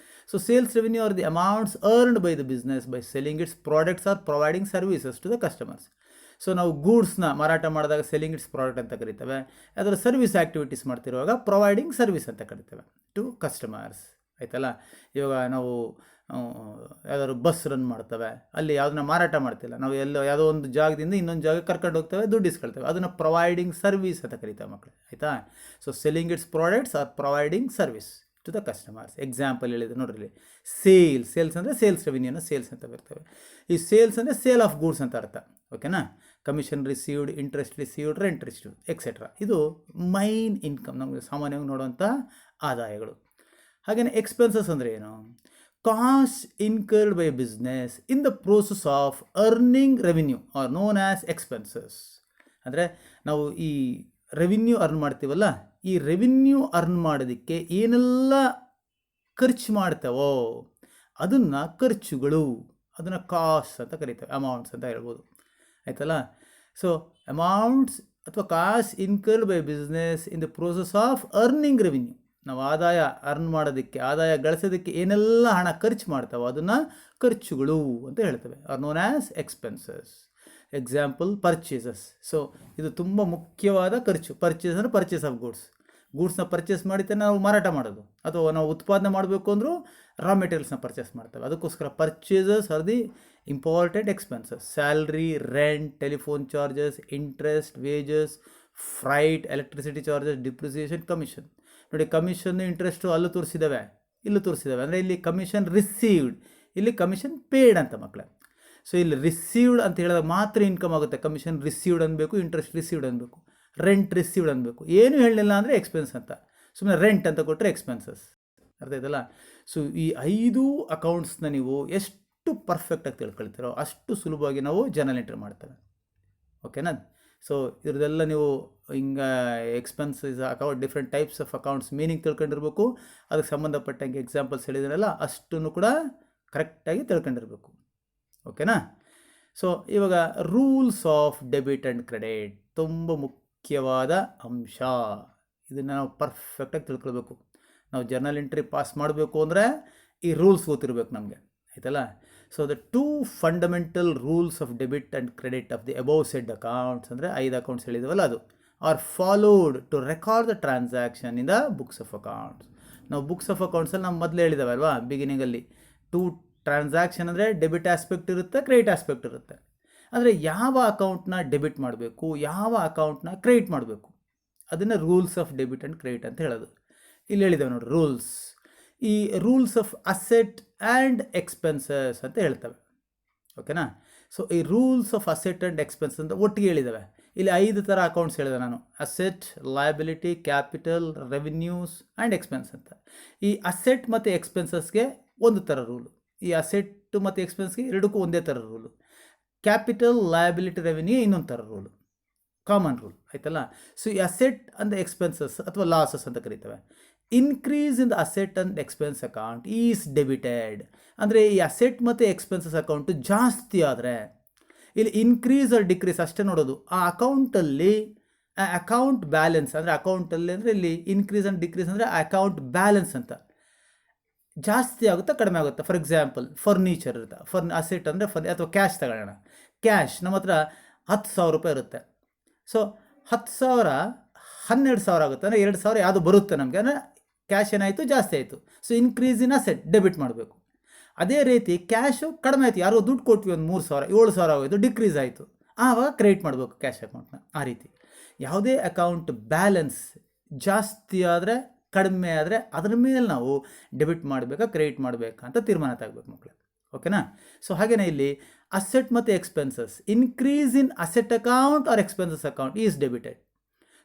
S1: So sales revenue or the amounts earned by the business by selling its products or providing services to the customers. So ನಾವು ಗೂಡ್ಸ್ನ ಮಾರಾಟ ಮಾಡಿದಾಗ ಸೆಲ್ಲಿಂಗ್ ಇಟ್ಸ್ ಪ್ರಾಡಕ್ಟ್ ಅಂತ ಕರಿತೇವೆ. ಅದರ ಸರ್ವಿಸ್ ಆ್ಯಕ್ಟಿವಿಟೀಸ್ ಮಾಡ್ತಿರುವಾಗ ಪ್ರೊವೈಡಿಂಗ್ ಸರ್ವಿಸ್ ಅಂತ ಕರಿತೇವೆ ಟು ಕಸ್ಟಮರ್ಸ್, ಆಯ್ತಲ್ಲ. ಇವಾಗ ನಾವು ಯಾವ್ದಾದ್ರು ಬಸ್ ರನ್ ಮಾಡ್ತೇವೆ, ಅಲ್ಲಿ ಯಾವುದನ್ನ ಮಾರಾಟ ಮಾಡ್ತಿಲ್ಲ, ನಾವು ಯಾವುದೋ ಒಂದು ಜಾಗದಿಂದ ಇನ್ನೊಂದು ಜಾಗಕ್ಕೆ ಕರ್ಕೊಂಡು ಹೋಗ್ತೇವೆ, ದುಡ್ಡು ಇಸ್ಕೊಳ್ತೇವೆ, ಅದನ್ನು ಪ್ರೊವೈಡಿಂಗ್ ಸರ್ವಿಸ್ ಅಂತ ಕರಿತೇವೆ ಮಕ್ಕಳು, ಆಯಿತಾ. So selling its products or providing service to the customers. Example ಹೇಳಿದೆ ನೋಡ್ರಿ, ಸೇಲ್ಸ್ ಅಂದರೆ ಸೇಲ್ಸ್ ರೆವಿನ್ಯೂನ ಸೇಲ್ಸ್ ಅಂತ ಬರ್ತೇವೆ. ಈ ಸೇಲ್ಸ್ ಅಂದರೆ ಸೇಲ್ ಆಫ್ ಗೂಡ್ಸ್ ಅಂತ ಅರ್ಥ, ಓಕೆನಾ. Commission received, interest received, rent received, etcetera. ಇದು ಮೈನ್ ಇನ್ಕಮ್, ನಮಗೆ ಸಾಮಾನ್ಯವಾಗಿ ನೋಡುವಂಥ ಆದಾಯಗಳು. ಹಾಗೆಯೇ ಎಕ್ಸ್ಪೆನ್ಸಸ್ ಅಂದರೆ ಏನು? Cost incurred by business in the process of earning revenue R known as expenses. ಅಂದರೆ ನಾವು ಈ ರೆವಿನ್ಯೂ ಅರ್ನ್ ಮಾಡ್ತೀವಲ್ಲ, ಈ ರೆವಿನ್ಯೂ ಅರ್ನ್ ಮಾಡೋದಕ್ಕೆ ಏನೆಲ್ಲ ಖರ್ಚು ಮಾಡ್ತೇವೋ ಅದನ್ನು ಖರ್ಚುಗಳು, ಅದನ್ನು ಕಾಸ್ಟ್ ಅಂತ ಕರೀತೇವೆ, ಅಮೌಂಟ್ಸ್ ಅಂತ ಹೇಳ್ಬೋದು, ಆಯ್ತಲ್ಲ. ಸೊ ಅಮೌಂಟ್ಸ್ ಅಥವಾ cost incurred by business in the process of earning revenue. ನಾವು ಆದಾಯ ಅರ್ನ್ ಮಾಡೋದಕ್ಕೆ, ಆದಾಯ ಗಳಿಸೋದಕ್ಕೆ ಏನೆಲ್ಲ ಹಣ ಖರ್ಚು ಮಾಡ್ತಾವೋ ಅದನ್ನು ಖರ್ಚುಗಳು ಅಂತ ಹೇಳ್ತೇವೆ, R known as expenses. Example: purchases. So ಇದು ತುಂಬ ಮುಖ್ಯವಾದ ಖರ್ಚು. ಪರ್ಚೇಸ್ ಅಂದರೆ ಪರ್ಚೇಸ್ ಆಫ್ ಗೂಡ್ಸ್ನ ಪರ್ಚೇಸ್ ಮಾಡಿದ್ರೆ ನಾವು ಮಾರಾಟ ಮಾಡೋದು, ಅಥವಾ ನಾವು ಉತ್ಪಾದನೆ ಮಾಡಬೇಕು ಅಂದರೂ ರಾ ಮೆಟೀರಿಯಲ್ಸ್ನ ಪರ್ಚೇಸ್ ಮಾಡ್ತೇವೆ. ಅದಕ್ಕೋಸ್ಕರ purchases R the important expenses. Salary, rent, telephone charges, interest, wages, freight, electricity charges, depreciation, commission. ನೋಡಿ, ಕಮಿಷನ್, ಇಂಟ್ರೆಸ್ಟು ಅಲ್ಲೂ ತೋರಿಸಿದ್ದಾವೆ, ಇಲ್ಲಿ ತೋರಿಸಿದ್ದಾವೆ. ಅಂದರೆ ಇಲ್ಲಿ ಕಮಿಷನ್ ರಿಸೀವ್ಡ್, ಇಲ್ಲಿ ಕಮಿಷನ್ ಪೇಯ್ಡ್ ಅಂತ ಮಕ್ಕಳೇ. ಸೊ ಇಲ್ಲಿ ರಿಸೀವ್ಡ್ ಅಂತ ಹೇಳಿದಾಗ ಮಾತ್ರ ಇನ್ಕಮ್ ಆಗುತ್ತೆ. ಕಮಿಷನ್ ರಿಸೀವ್ಡ್ ಅನ್ಬೇಕು, ಇಂಟ್ರೆಸ್ಟ್ ರಿಸೀವ್ಡ್ ಅನ್ಬೇಕು, ರೆಂಟ್ ರಿಸೀವ್ಡ್ ಅನ್ಬೇಕು. ಏನು ಹೇಳಲಿಲ್ಲ ಅಂದರೆ ಎಕ್ಸ್ಪೆನ್ಸ್ ಅಂತ, ಸುಮ್ಮನೆ ರೆಂಟ್ ಅಂತ ಕೊಟ್ಟರೆ ಎಕ್ಸ್ಪೆನ್ಸಸ್. ಅರ್ಥ ಆಯ್ತಲ್ಲ? ಸೊ ಈ 5 ಅಕೌಂಟ್ಸ್ನ ನೀವು ಎಷ್ಟು ಪರ್ಫೆಕ್ಟಾಗಿ ತಿಳ್ಕೊಳ್ತೀರೋ ಅಷ್ಟು ಸುಲಭವಾಗಿ ನಾವು ಜರ್ನಲ್ ಎಂಟ್ರಿ ಮಾಡ್ತೇವೆ. ಓಕೆನಾ? ಸೊ ಇದ್ರದ್ದೆಲ್ಲ ನೀವು ಹಿಂಗೆ expenses account, different types of accounts meaning ತಿಳ್ಕೊಂಡಿರ್ಬೇಕು. ಅದಕ್ಕೆ ಸಂಬಂಧಪಟ್ಟಂಗೆ ಎಕ್ಸಾಂಪಲ್ಸ್ ಹೇಳಿದ್ರಲ್ಲ ಅಷ್ಟನ್ನು ಕೂಡ ಕರೆಕ್ಟಾಗಿ ತಿಳ್ಕೊಂಡಿರ್ಬೇಕು. ಓಕೆನಾ? ಸೊ ಇವಾಗ rules of debit and credit ತುಂಬ ಮುಖ್ಯವಾದ ಅಂಶ. ಇದನ್ನು ನಾವು ಪರ್ಫೆಕ್ಟಾಗಿ ತಿಳ್ಕೊಳ್ಬೇಕು. ನಾವು ಜರ್ನಲ್ ಎಂಟ್ರಿ ಪಾಸ್ ಮಾಡಬೇಕು ಅಂದರೆ ಈ ರೂಲ್ಸ್ ಗೊತ್ತಿರಬೇಕು ನಮಗೆ, ಆಯ್ತಲ್ಲ? So the 2 fundamental rules of debit and credit of the above said accounts, ಅಂದರೆ 5 ಅಕೌಂಟ್ಸ್ ಹೇಳಿದವಲ್ಲ ಅದು, are followed to record the transaction in the books of accounts. ನಾವು ಬುಕ್ಸ್ ಆಫ್ ಅಕೌಂಟ್ಸಲ್ಲಿ ನಾವು ಮೊದಲೇ ಹೇಳಿದಾವೆ ಅಲ್ವಾ ಬಿಗಿನಿಂಗಲ್ಲಿ, 2 ಟ್ರಾನ್ಸಾಕ್ಷನ್ ಅಂದರೆ ಡೆಬಿಟ್ ಆಸ್ಪೆಕ್ಟ್ ಇರುತ್ತೆ, ಕ್ರೆಡಿಟ್ ಆಸ್ಪೆಕ್ಟ್ ಇರುತ್ತೆ. ಅಂದರೆ ಯಾವ ಅಕೌಂಟ್ನ ಡೆಬಿಟ್ ಮಾಡಬೇಕು, ಯಾವ ಅಕೌಂಟ್ನ ಕ್ರೆಡಿಟ್ ಮಾಡಬೇಕು, ಅದನ್ನು rules of debit and credit ಅಂತ ಹೇಳೋದು. ಇಲ್ಲಿ ಹೇಳಿದ್ದೇವೆ ನೋಡಿ ರೂಲ್ಸ್. ಈ rules of asset and expenses ಅಂತ ಹೇಳ್ತವೆ. ಓಕೆನಾ? ಸೊ ಈ rules of asset and expenses ಅಂತ ಒಟ್ಟಿಗೆ ಹೇಳಿದ್ದಾವೆ. ಇಲ್ಲಿ 5 ಥರ ಅಕೌಂಟ್ಸ್ ಹೇಳಿದೆ ನಾನು: asset, liability, capital, revenues and expense ಅಂತ. ಈ ಅಸೆಟ್ ಮತ್ತು ಎಕ್ಸ್ಪೆನ್ಸಸ್ಗೆ ಒಂದು ಥರ ರೂಲು, ಈ ಅಸೆಟ್ ಮತ್ತು ಎಕ್ಸ್ಪೆನ್ಸ್ಗೆ ಎರಡಕ್ಕೂ ಒಂದೇ ಥರ ರೂಲು. ಕ್ಯಾಪಿಟಲ್, ಲಯಬಿಲಿಟಿ, ರೆವಿನ್ಯೂ ಇನ್ನೊಂದು ಥರ ರೂಲು, ಕಾಮನ್ ರೂಲ್, ಆಯ್ತಲ್ಲ? ಸೊ ಈ ಅಸೆಟ್ ಅಂಡ್ ಎಕ್ಸ್ಪೆನ್ಸಸ್ ಅಥವಾ ಲಾಸಸ್ ಅಂತ ಕರೀತವೆ. Increase in the asset and expense account is debited. ಅಂದರೆ ಈ ಅಸೆಟ್ ಮತ್ತು ಎಕ್ಸ್ಪೆನ್ಸಸ್ ಅಕೌಂಟು ಜಾಸ್ತಿ ಆದರೆ, ಇಲ್ಲಿ ಇನ್ಕ್ರೀಸ್ ಆರ್ ಡಿಕ್ರೀಸ್ ಅಷ್ಟೇ ನೋಡೋದು. ಆ ಅಕೌಂಟಲ್ಲಿ ಅಕೌಂಟ್ ಬ್ಯಾಲೆನ್ಸ್, ಅಂದರೆ ಅಕೌಂಟಲ್ಲಿ ಅಂದರೆ ಇಲ್ಲಿ ಇನ್ಕ್ರೀಸ್ ಆ್ಯಂಡ್ ಡಿಕ್ರೀಸ್ ಅಂದರೆ ಅಕೌಂಟ್ ಬ್ಯಾಲೆನ್ಸ್ ಅಂತ ಜಾಸ್ತಿ ಆಗುತ್ತಾ ಕಡಿಮೆ ಆಗುತ್ತಾ. ಫಾರ್ ಎಕ್ಸಾಂಪಲ್ ಫರ್ನಿಚರ್ ಇರುತ್ತೆ, ಅಸೆಟ್ ಅಂದರೆ ಅಥವಾ ಕ್ಯಾಶ್ ತಗೊಳ್ಳೋಣ. ಕ್ಯಾಶ್ ನಮ್ಮ ಹತ್ರ 10,000 ರೂಪಾಯಿ ಇರುತ್ತೆ. ಸೊ 10,000 12,000 ಆಗುತ್ತೆ, ಅಂದರೆ 2,000 ಯಾವುದು ಬರುತ್ತೆ ನಮಗೆ, ಅಂದರೆ ಕ್ಯಾಶ್ ಏನಾಯಿತು ಜಾಸ್ತಿ ಆಯಿತು. So increase in asset debit ಮಾಡಬೇಕು. ಅದೇ ರೀತಿ ಕ್ಯಾಶು ಕಡಿಮೆ ಆಯಿತು, ಯಾರೋ ದುಡ್ಡು ಕೊಟ್ವಿ ಒಂದು 3,000 7,000 ಆಗೋಯಿತು, ಡಿಕ್ರೀಸ್ ಆಯಿತು, ಆವಾಗ ಕ್ರೆಡಿಟ್ ಮಾಡಬೇಕು ಕ್ಯಾಶ್ ಅಕೌಂಟ್ನ. ಆ ರೀತಿ ಯಾವುದೇ ಅಕೌಂಟ್ ಬ್ಯಾಲೆನ್ಸ್ ಜಾಸ್ತಿ ಆದರೆ ಕಡಿಮೆ ಆದರೆ ಅದರ ಮೇಲೆ ನಾವು ಡೆಬಿಟ್ ಮಾಡಬೇಕಾ ಕ್ರೆಡಿಟ್ ಮಾಡಬೇಕಾ ಅಂತ ತೀರ್ಮಾನ ತಗಬೇಕು ಮಕ್ಕಳು. ಓಕೆನಾ? ಸೊ ಹಾಗೆಯೇ ಇಲ್ಲಿ ಅಸೆಟ್ ಮತ್ತು expenses, increase in asset account or expenses account is debited.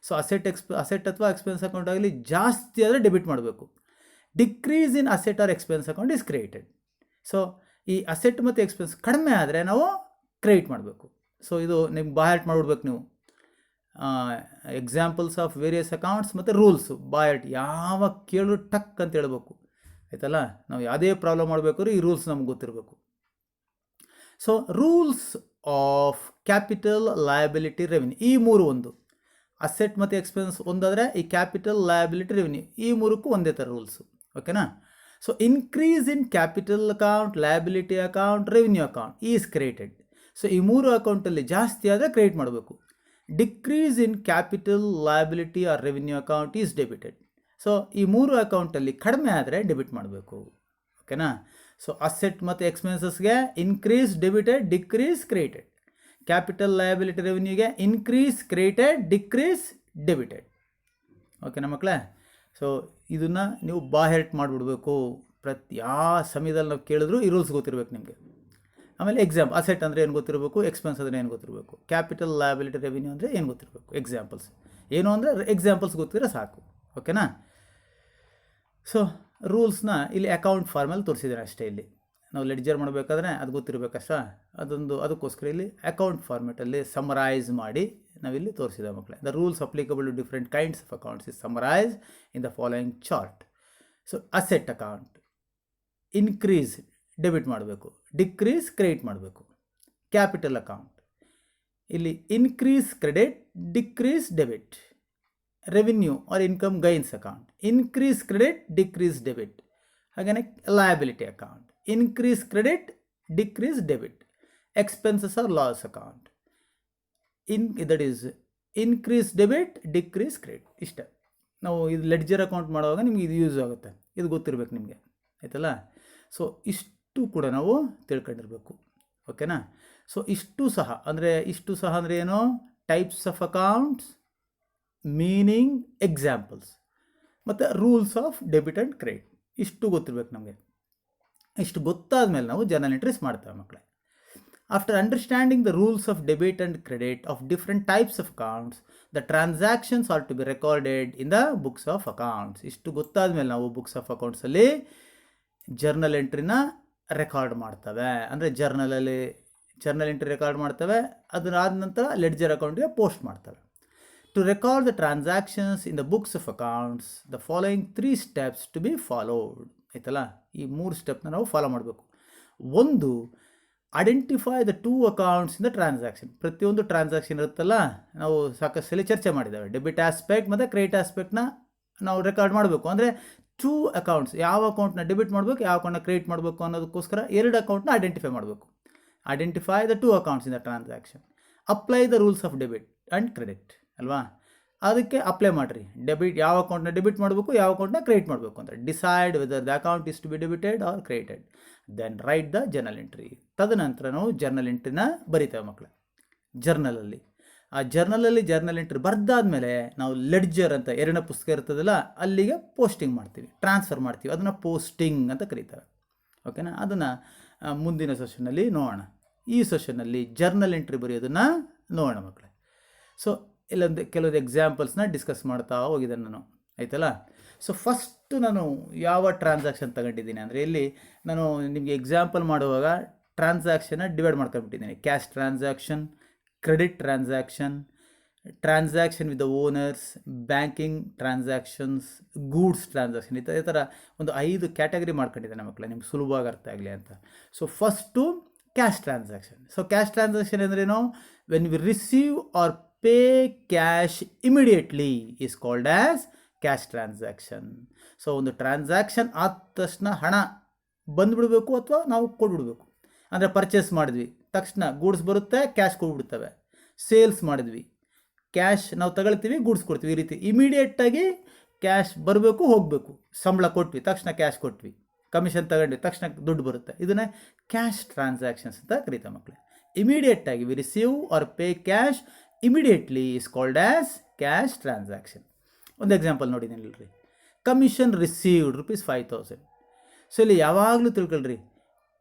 S1: So asset ಅಥವಾ ಎಕ್ಸ್ಪೆನ್ಸ್ ಅಕೌಂಟ್ ಆಗಲಿ ಜಾಸ್ತಿ ಆದರೆ ಡೆಬಿಟ್ ಮಾಡಬೇಕು. Decrease in asset or expense account is credited. So ಈ ಅಸೆಟ್ ಮತ್ತು ಎಕ್ಸ್ಪೆನ್ಸ್ ಕಡಿಮೆ ಆದರೆ ನಾವು ಕ್ರೆಡಿಟ್ ಮಾಡಬೇಕು. ಸೊ ಇದು ನಿಮ್ಗೆ ಬಾಯರ್ಟ್ ಮಾಡಿಬಿಡ್ಬೇಕು ನೀವು. ಎಕ್ಸಾಂಪಲ್ಸ್ ಆಫ್ ವೇರಿಯಸ್ ಅಕೌಂಟ್ಸ್ ಮತ್ತು ರೂಲ್ಸು ಬಾಯರ್ಟ್ ಯಾವಾಗ ಕೇಳು ಟಕ್ ಅಂತ ಹೇಳ್ಬೇಕು, ಆಯ್ತಲ್ಲ? ನಾವು ಯಾವುದೇ ಪ್ರಾಬ್ಲಮ್ ಮಾಡಬೇಕಾದ್ರೂ ಈ ರೂಲ್ಸ್ ನಮ್ಗೆ ಗೊತ್ತಿರಬೇಕು. So rules of capital, liability, revenue, ಈ 3 ಒಂದು. ಅಸೆಟ್ ಮತ್ತು ಎಕ್ಸ್ಪೆನ್ಸ್ ಒಂದಾದರೆ ಈ ಕ್ಯಾಪಿಟಲ್, ಲಯಬಿಲಿಟಿ, ರೆವಿನ್ಯೂ ಈ 3ಕ್ಕೂ ಒಂದೇ ಥರ ರೂಲ್ಸು. ಓಕೆನಾ? So increase in capital account, liability account, revenue account is credited. So ಈ 3 ಅಕೌಂಟಲ್ಲಿ ಜಾಸ್ತಿ ಆದರೆ ಕ್ರೆಡಿಟ್ ಮಾಡಬೇಕು. Decrease in capital, liability or revenue account is debited. So ಈ 3 ಅಕೌಂಟಲ್ಲಿ ಕಡಿಮೆ ಆದರೆ ಡೆಬಿಟ್ ಮಾಡಬೇಕು. ಓಕೆನಾ? ಸೊ ಅಸೆಟ್ ಮತ್ತು ಎಕ್ಸ್ಪೆನ್ಸಸ್ಗೆ increase debited, decrease credited. Capital, liability, ರೆವಿನ್ಯೂಗೆ ಇನ್ಕ್ರೀಸ್ ಕ್ರೆಡಿಟೆಡ್, ಡಿಕ್ರೀಸ್ ಡೆಬಿಟೆಡ್. ಓಕೆನಾ ಮಕ್ಕಳೇ? ಸೊ ಇದನ್ನು ನೀವು ಬಾಹೆರ್ಟ್ ಮಾಡಿಬಿಡ್ಬೇಕು. ಯಾವ ಸಮಯದಲ್ಲಿ ನಾವು ಕೇಳಿದ್ರು ಈ ರೂಲ್ಸ್ ಗೊತ್ತಿರಬೇಕು ನಿಮಗೆ. ಆಮೇಲೆ ಅಸೆಟ್ ಅಂದರೆ ಏನು ಗೊತ್ತಿರಬೇಕು, ಎಕ್ಸ್ಪೆನ್ಸ್ ಅಂದರೆ ಏನು ಗೊತ್ತಿರಬೇಕು, ಕ್ಯಾಪಿಟಲ್, ಲಯಬಿಲಿಟಿ, ರೆವಿನ್ಯೂ ಅಂದರೆ ಏನು ಗೊತ್ತಿರಬೇಕು, ಎಕ್ಸಾಂಪಲ್ಸ್ ಏನು ಅಂದರೆ ಎಕ್ಸಾಂಪಲ್ಸ್ ಗೊತ್ತಿದ್ರೆ ಸಾಕು. ಓಕೆನಾ? ಸೊ ರೂಲ್ಸ್ನ ಇಲ್ಲಿ ಅಕೌಂಟ್ ಫಾರ್ಮಲ್ಲಿ ತೋರಿಸಿದ್ದೇನೆ ಅಷ್ಟೇ. ಇಲ್ಲಿ ನಾವು ಲೆಡ್ಜರ್ ಮಾಡಬೇಕಾದ್ರೆ ಅದು ಗೊತ್ತಿರಬೇಕಷ್ಟ, ಅದಕ್ಕೋಸ್ಕರ ಇಲ್ಲಿ ಅಕೌಂಟ್ ಫಾರ್ಮೆಟಲ್ಲಿ ಸಮರೈಸ್ ಮಾಡಿ ನಾವಿಲ್ಲಿ ತೋರಿಸಿದ ಮಕ್ಕಳೇ. The rules applicable to different kinds of accounts is summarise in the following chart. So asset account increase debit ಮಾಡಬೇಕು, ಡಿಕ್ರೀಸ್ ಕ್ರೆಡಿಟ್ ಮಾಡಬೇಕು. ಕ್ಯಾಪಿಟಲ್ ಅಕೌಂಟ್ ಇಲ್ಲಿ increase credit, decrease debit. Revenue or income gains account increase credit, decrease debit. ಹಾಗೆಯೇ liability account increase credit, decrease debit. Expenses or loss account that is increase debit, decrease credit. ಇಷ್ಟ ನಾವು ಇದು ledger account ಮಾಡುವಾಗ ನಿಮ್ಗೆ ಇದು use ಆಗುತ್ತೆ, ಇದು ಗೊತ್ತಿರಬೇಕು ನಿಮಗೆ, ಆಯ್ತಲ್ಲ? ಸೊ ಇಷ್ಟು ಕೂಡ ನಾವು ತಿಳ್ಕೊಂಡಿರಬೇಕು. ಓಕೆನಾ? ಸೊ ಇಷ್ಟು ಸಹ ಅಂದರೆ ಏನು, types of accounts, meaning, examples ಮತ್ತು rules of debit and credit. ಇಷ್ಟು ಗೊತ್ತಿರ್ಬೇಕು ನಮಗೆ. ಇಷ್ಟು ಗೊತ್ತಾದ ಮೇಲೆ ನಾವು ಜರ್ನಲ್ ಎಂಟ್ರೀಸ್ ಮಾಡ್ತೇವೆ ಮಕ್ಕಳೇ. After understanding the rules of debit and credit of different types of accounts, the transactions are to be recorded in the books of accounts. ಇಷ್ಟು ಗೊತ್ತಾದ ಮೇಲೆ ನಾವು ಬುಕ್ಸ್ ಆಫ್ ಅಕೌಂಟ್ಸಲ್ಲಿ ಜರ್ನಲ್ ಎಂಟ್ರಿನ ರೆಕಾರ್ಡ್ ಮಾಡ್ತವೆ. ಅಂದರೆ ಜರ್ನಲ್ ಎಂಟ್ರಿ ರೆಕಾರ್ಡ್ ಮಾಡ್ತವೆ, ಅದರಾದ ನಂತರ ಲೆಡ್ಜರ್ ಅಕೌಂಟ್ಗೆ ಪೋಸ್ಟ್ ಮಾಡ್ತವೆ. To record the transactions in the books of accounts, the following 3 steps to be followed. ಆಯ್ತಲ್ಲ, ಈ 3 ಸ್ಟೆಪ್ನ ನಾವು ಫಾಲೋ ಮಾಡಬೇಕು. ಒಂದು, identify the 2 accounts in the transaction. ಪ್ರತಿಯೊಂದು ಟ್ರಾನ್ಸಾಕ್ಷನ್ ಇರುತ್ತಲ್ಲ, ನಾವು ಸಾಕಷ್ಟು ಸಲ ಚರ್ಚೆ ಮಾಡಿದ್ದೇವೆ. ಡೆಬಿಟ್ ಆಸ್ಪೆಕ್ಟ್ ಮತ್ತು ಕ್ರೆಡಿಟ್ ಆಸ್ಪೆಕ್ಟ್ನ ನಾವು ರೆಕಾರ್ಡ್ ಮಾಡಬೇಕು. ಅಂದರೆ 2 ಅಕೌಂಟ್ಸ್, ಯಾವ ಅಕೌಂಟ್ನ ಡೆಬಿಟ್ ಮಾಡಬೇಕು, ಯಾವ ಅಕೌಂಟ್ನ ಕ್ರೆಡಿಟ್ ಮಾಡಬೇಕು ಅನ್ನೋದಕ್ಕೋಸ್ಕರ 2 ಅಕೌಂಟ್ನ ಐಡೆಂಟಿಫೈ ಮಾಡಬೇಕು. Identify the 2 accounts in the transaction. Apply the rules of debit and credit ಅಲ್ವಾ, ಅದಕ್ಕೆ ಅಪ್ಲೈ ಮಾಡಿರಿ. ಡೆಬಿಟ್ ಯಾವ ಅಕೌಂಟ್ನ ಡೆಬಿಟ್ ಮಾಡಬೇಕು, ಯಾವ ಅಕೌಂಟ್ನ ಕ್ರೆಡಿಟ್ ಮಾಡಬೇಕು ಅಂತ. Decide whether the account is to be debited or credited, then write the journal entry. ತದನಂತರ ನಾವು ಜರ್ನಲ್ ಎಂಟ್ರಿನ ಬರಿತೇವೆ ಮಕ್ಕಳೇ ಜರ್ನಲಲ್ಲಿ. ಆ ಜರ್ನಲಲ್ಲಿ ಜರ್ನಲ್ ಎಂಟ್ರಿ ಬರೆದಾದ್ಮೇಲೆ ನಾವು ಲೆಡ್ಜರ್ ಅಂತ 2ನೇ ಪುಸ್ತಕ ಇರ್ತದಲ್ಲ, ಅಲ್ಲಿಗೆ ಪೋಸ್ಟಿಂಗ್ ಮಾಡ್ತೀವಿ, ಟ್ರಾನ್ಸ್ಫರ್ ಮಾಡ್ತೀವಿ. ಅದನ್ನು ಪೋಸ್ಟಿಂಗ್ ಅಂತ ಕರೀತಾರೆ. ಓಕೆನಾ, ಅದನ್ನು ಮುಂದಿನ ಸೆಷನ್ನಲ್ಲಿ ನೋಡೋಣ. ಈ ಸೆಷನ್ನಲ್ಲಿ ಜರ್ನಲ್ ಎಂಟ್ರಿ ಬರೆಯೋದನ್ನು ನೋಡೋಣ ಮಕ್ಕಳೇ. ಸೊ ಕೆಲವೊಂದು ಎಕ್ಸಾಂಪಲ್ಸ್ನ ಡಿಸ್ಕಸ್ ಮಾಡ್ತಾ ಹೋಗಿದ್ದೇನೆ ನಾನು, ಆಯ್ತಲ್ಲ. ಸೊ ಫಸ್ಟು ನಾನು ಯಾವ ಟ್ರಾನ್ಸಾಕ್ಷನ್ ತಗೊಂಡಿದ್ದೀನಿ ಅಂದರೆ, ಇಲ್ಲಿ ನಾನು ನಿಮಗೆ ಎಕ್ಸಾಂಪಲ್ ಮಾಡುವಾಗ ಟ್ರಾನ್ಸಾಕ್ಷನ್ನ ಡಿವೈಡ್ ಮಾಡ್ಕೊಂಡ್ಬಿಟ್ಟಿದ್ದೀನಿ. Cash transaction, credit transaction, transaction with the owners, banking transactions, goods transaction, ಈ ಥರ ಒಂದು 5 ಕ್ಯಾಟಗರಿ ಮಾಡ್ಕೊಂಡಿದ್ದೇನೆ ಮಕ್ಕಳೇ, ನಿಮ್ಗೆ ಸುಲಭವಾಗಿ ಅರ್ಥ ಆಗಲಿ ಅಂತ. So first cash transaction. So cash transaction ಅಂದ್ರೇನು? When we receive or pay cash immediately is called as cash transaction. So ಒಂದು ಟ್ರಾನ್ಸಾಕ್ಷನ್ ಆದ ತಕ್ಷಣ ಹಣ ಬಂದುಬಿಡಬೇಕು ಅಥವಾ ನಾವು ಕೊಟ್ಬಿಡ್ಬೇಕು. ಅಂದರೆ ಪರ್ಚೇಸ್ ಮಾಡಿದ್ವಿ ತಕ್ಷಣ ಗೂಡ್ಸ್ ಬರುತ್ತೆ, ಕ್ಯಾಶ್ ಕೊಟ್ಬಿಡ್ತವೆ. ಸೇಲ್ಸ್ ಮಾಡಿದ್ವಿ, ಕ್ಯಾಶ್ ನಾವು ತಗೊಳ್ತೀವಿ, ಗೂಡ್ಸ್ ಕೊಡ್ತೀವಿ. ಈ ರೀತಿ ಇಮಿಡಿಯೇಟಾಗಿ ಕ್ಯಾಶ್ ಬರಬೇಕು, ಹೋಗಬೇಕು. ಸಂಬಳ ಕೊಟ್ವಿ ತಕ್ಷಣ ಕ್ಯಾಶ್ ಕೊಟ್ವಿ, ಕಮಿಷನ್ ತಗೊಂಡ್ವಿ ತಕ್ಷಣ ದುಡ್ಡು ಬರುತ್ತೆ. ಇದನ್ನೇ ಕ್ಯಾಶ್ ಟ್ರಾನ್ಸಾಕ್ಷನ್ಸ್ ಅಂತ ಕರೀತಾರೆ ಮಕ್ಕಳೇ. ಇಮಿಡಿಯೇಟಾಗಿ we receive or pay cash immediately is called as cash transaction. ಒಂದು ಎಕ್ಸಾಂಪಲ್ ನೋಡಿದ್ದೀನಿ ಇಲ್ರಿ, ಕಮಿಷನ್ ರಿಸೀವ್ಡ್ ₹5,000. ಸೊ ಇಲ್ಲಿ ಯಾವಾಗಲೂ ತಿಳ್ಕೊಳ್ರಿ,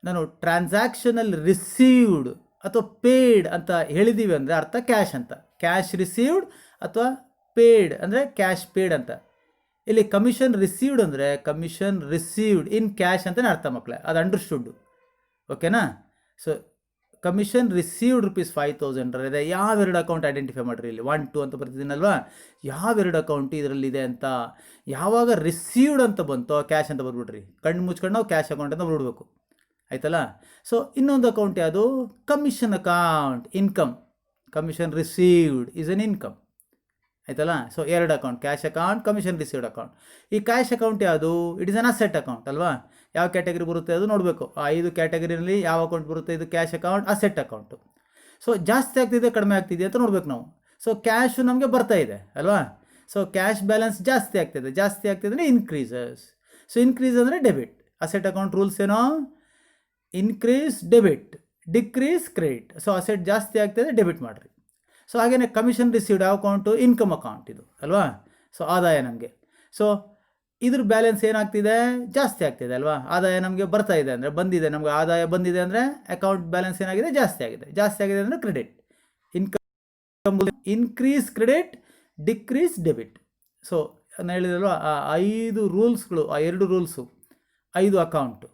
S1: ನಾನು ಟ್ರಾನ್ಸಾಕ್ಷನಲ್ಲಿ ರಿಸೀವ್ಡ್ ಅಥವಾ ಪೇಯ್ಡ್ ಅಂತ ಹೇಳಿದ್ದೀವಿ ಅಂದರೆ ಅರ್ಥ ಕ್ಯಾಶ್ ಅಂತ. ಕ್ಯಾಶ್ ರಿಸೀವ್ಡ್ ಅಥವಾ ಪೇಯ್ಡ್ ಅಂದರೆ ಕ್ಯಾಶ್ ಪೇಯ್ಡ್ ಅಂತ. ಇಲ್ಲಿ ಕಮಿಷನ್ ರಿಸೀವ್ಡ್ ಅಂದರೆ ಕಮಿಷನ್ ರಿಸೀವ್ಡ್ ಇನ್ ಕ್ಯಾಶ್ ಅಂತಲೇ ಅರ್ಥ ಮಕ್ಕಳೇ, ಅದು ಅಂಡರ್ಸ್ಟುಡ್. ಓಕೆನಾ? ಸೊ ಕಮಿಷನ್ ರಿಸೀವ್ಡ್ ₹5,000 ಇದೆ. ಯಾವೆರಡು ಅಕೌಂಟ್ ಐಡೆಂಟಿಫೈ ಮಾಡಿರಿ, ಇಲ್ಲಿ 1, 2 ಅಂತ ಬರ್ತಿದ್ದೀನಲ್ವಾ, ಯಾವೆರಡು ಅಕೌಂಟ್ ಇದರಲ್ಲಿದೆ ಅಂತ. ಯಾವಾಗ ರಿಸೀವ್ಡ್ ಅಂತ ಬಂತೋ ಕ್ಯಾಶ್ ಅಂತ ಬರ್ಬಿಡ್ರಿ, ಕಣ್ಣು ಮುಚ್ಕೊಂಡು ನಾವು ಕ್ಯಾಶ್ ಅಕೌಂಟ್ ಅಂತ ಬರ್ಬಿಡ್ಬೇಕು, ಆಯ್ತಲ್ಲ. ಸೊ ಇನ್ನೊಂದು ಅಕೌಂಟ್ ಯಾವುದು? Commission account, income. Commission received is an income, ಆಯ್ತಲ್ಲ. So 2 account, cash account, commission received account. ಈ ಕ್ಯಾಶ್ ಅಕೌಂಟ್ ಯಾವುದು? It is an asset account ಅಲ್ವಾ. ಯಾವ ಕ್ಯಾಟಗರಿ ಬರುತ್ತೆ ಅದು ನೋಡಬೇಕು. ಆ 5 ಕ್ಯಾಟಗರಿಯಲ್ಲಿ ಯಾವ ಅಕೌಂಟ್ ಬರುತ್ತೆ? ಇದು cash account, asset account. So ಜಾಸ್ತಿ ಆಗ್ತಿದೆ ಕಡಿಮೆ ಆಗ್ತಿದೆ ಅಂತ ನೋಡ್ಬೇಕು ನಾವು. ಸೊ ಕ್ಯಾಶು ನಮಗೆ ಬರ್ತಾ ಇದೆ ಅಲ್ವಾ. ಸೊ ಕ್ಯಾಶ್ ಬ್ಯಾಲೆನ್ಸ್ ಜಾಸ್ತಿ ಆಗ್ತಿದೆ ಅಂದರೆ ಇನ್ಕ್ರೀಸಸ್. ಸೊ ಇನ್ಕ್ರೀಸ್ ಅಂದರೆ ಡೆಬಿಟ್. ಅಸೆಟ್ ಅಕೌಂಟ್ ರೂಲ್ಸ್ ಏನೋ? Increase debit, decrease credit. So asset ಜಾಸ್ತಿ ಆಗ್ತಿದೆ, ಡೆಬಿಟ್ ಮಾಡಿರಿ. ಸೊ ಹಾಗೆಯೇ ಕಮಿಷನ್ ರಿಸೀವ್ಡ್ ಯಾವ ಅಕೌಂಟು? ಇನ್ಕಮ್ ಅಕೌಂಟ್ ಇದು ಅಲ್ವಾ. ಸೊ ಆದಾಯ ನಮಗೆ. ಸೊ ಇದ್ರ ಬ್ಯಾಲೆನ್ಸ್ ಏನಾಗ್ತಿದೆ? ಜಾಸ್ತಿ ಆಗ್ತಿದೆ ಅಲ್ವಾ. ಆದಾಯ ನಮಗೆ ಬರ್ತಾ ಇದೆ ಅಂದರೆ ಬಂದಿದೆ, ನಮಗೆ ಆದಾಯ ಬಂದಿದೆ ಅಂದರೆ ಅಕೌಂಟ್ ಬ್ಯಾಲೆನ್ಸ್ ಏನಾಗಿದೆ? ಜಾಸ್ತಿ ಆಗಿದೆ ಅಂದರೆ credit. Income increase credit, decrease debit. So ನಾನು ಹೇಳಿದಲ್ವಾ, ಆ 5 ರೂಲ್ಸ್ಗಳು, ಆ 2 ರೂಲ್ಸು 5 ಅಕೌಂಟು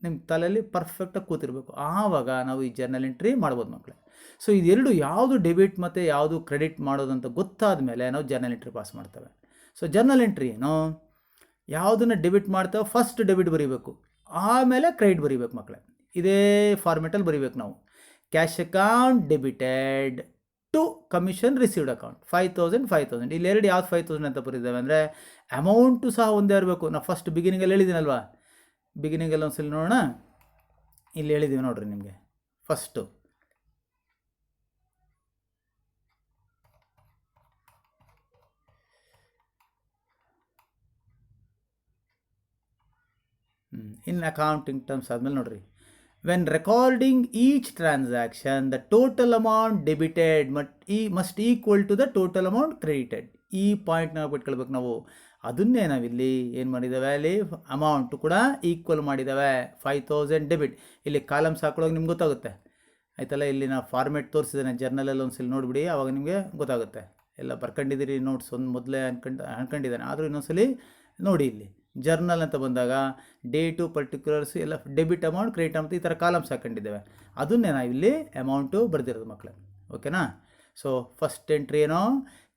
S1: ನಿಮ್ಮ ತಲೆಯಲ್ಲಿ ಪರ್ಫೆಕ್ಟಾಗಿ ಕೂತಿರ್ಬೇಕು. ಆವಾಗ ನಾವು ಈ ಜರ್ನಲ್ ಎಂಟ್ರಿ ಮಾಡ್ಬೋದು ಮಕ್ಕಳೇ. ಸೊ ಇದೆರಡು ಯಾವುದು ಡೆಬಿಟ್ ಮತ್ತು ಯಾವುದು ಕ್ರೆಡಿಟ್ ಮಾಡೋದಂತ ಗೊತ್ತಾದ ಮೇಲೆ ನಾವು ಜರ್ನಲ್ ಎಂಟ್ರಿ ಪಾಸ್ ಮಾಡ್ತೇವೆ. ಸೊ ಜರ್ನಲ್ ಎಂಟ್ರಿ ಏನು? ಯಾವುದನ್ನು ಡೆಬಿಟ್ ಮಾಡ್ತೇವೆ ಫಸ್ಟ್ ಡೆಬಿಟ್ ಬರೀಬೇಕು, ಆಮೇಲೆ ಕ್ರೆಡಿಟ್ ಬರೀಬೇಕು ಮಕ್ಕಳೇ. ಇದೇ ಫಾರ್ಮೆಟಲ್ಲಿ ಬರೀಬೇಕು ನಾವು. Cash account debited to commission received account 5,000. ಇಲ್ಲಿ ಎರಡು ಯಾವ್ದು 5,000 ಅಂತ ಬರೀದ್ದೇವೆ ಅಂದರೆ ಅಮೌಂಟು ಸಹ ಒಂದೇ ಇರಬೇಕು. ನಾವು ಫಸ್ಟ್ ಬಿಗಿನಿಂಗಲ್ಲಿ ಹೇಳಿದ್ದೀನಲ್ವಾ, ಬಿಗಿನಿಂಗಲ್ಲಿ ಒಂದ್ಸಲ ನೋಡೋಣ. ಇಲ್ಲಿ ಹೇಳಿದ್ದೀವಿ ನೋಡ್ರಿ ನಿಮಗೆ. ಫಸ್ಟು ಇನ್ ಅಕೌಂಟಿಂಗ್ ಟರ್ಮ್ಸ್ ಆದಮೇಲೆ ನೋಡ್ರಿ, when recording each transaction the total amount debited must equal to the total amount credited. ಈ ಪಾಯಿಂಟ್ನ ಬಿಟ್ಕೊಳ್ಬೇಕು ನಾವು. ಅದನ್ನೇ ನಾವಿಲ್ಲಿ ಏನು ಮಾಡಿದ್ದಾವೆ, ಅಲ್ಲಿ ಅಮೌಂಟು ಕೂಡ ಈಕ್ವಲ್ ಮಾಡಿದ್ದಾವೆ. 5000 ಡೆಬಿಟ್. ಇಲ್ಲಿ ಕಾಲಮ್ಸ್ ಹಾಕೊಳ್ಳೋಕೆ ನಿಮ್ಗೆ ಗೊತ್ತಾಗುತ್ತೆ ಆಯ್ತಲ್ಲ. ಇಲ್ಲಿ ನಾವು ಫಾರ್ಮೆಟ್ ತೋರಿಸಿದ್ದೇನೆ ಜರ್ನಲಲ್ಲಿ ಒಂದ್ಸಲ ನೋಡಿಬಿಡಿ, ಆವಾಗ ನಿಮಗೆ ಗೊತ್ತಾಗುತ್ತೆ. ಎಲ್ಲ ಬರ್ಕೊಂಡಿದ್ದೀರಿ ನೋಟ್ಸ್, ಒಂದು ಮೊದಲೇ ಅನ್ಕೊಂಡಿದ್ದಾನೆ, ಆದರೂ ಇನ್ನೊಂದ್ಸಲಿ ನೋಡಿ. ಇಲ್ಲಿ ಜರ್ನಲ್ ಅಂತ ಬಂದಾಗ ಡೇಟು ಪರ್ಟಿಕ್ಯುಲರ್ಸ್ ಎಲ್ಲ ಡೆಬಿಟ್ ಅಮೌಂಟ್ ಕ್ರೆಡಿಟ್ ಅಮೌಂಟ್ ಈ ಥರ ಕಾಲಮ್ಸ್ ಹಾಕೊಂಡಿದ್ದೇವೆ. ಅದನ್ನೇ ನಾವಿಲ್ಲಿ ಅಮೌಂಟು ಬರೆದಿರೋದು ಮಕ್ಕಳೇ. ಓಕೆನಾ. ಸೊ ಫಸ್ಟ್ ಎಂಟ್ರಿ ಏನೋ,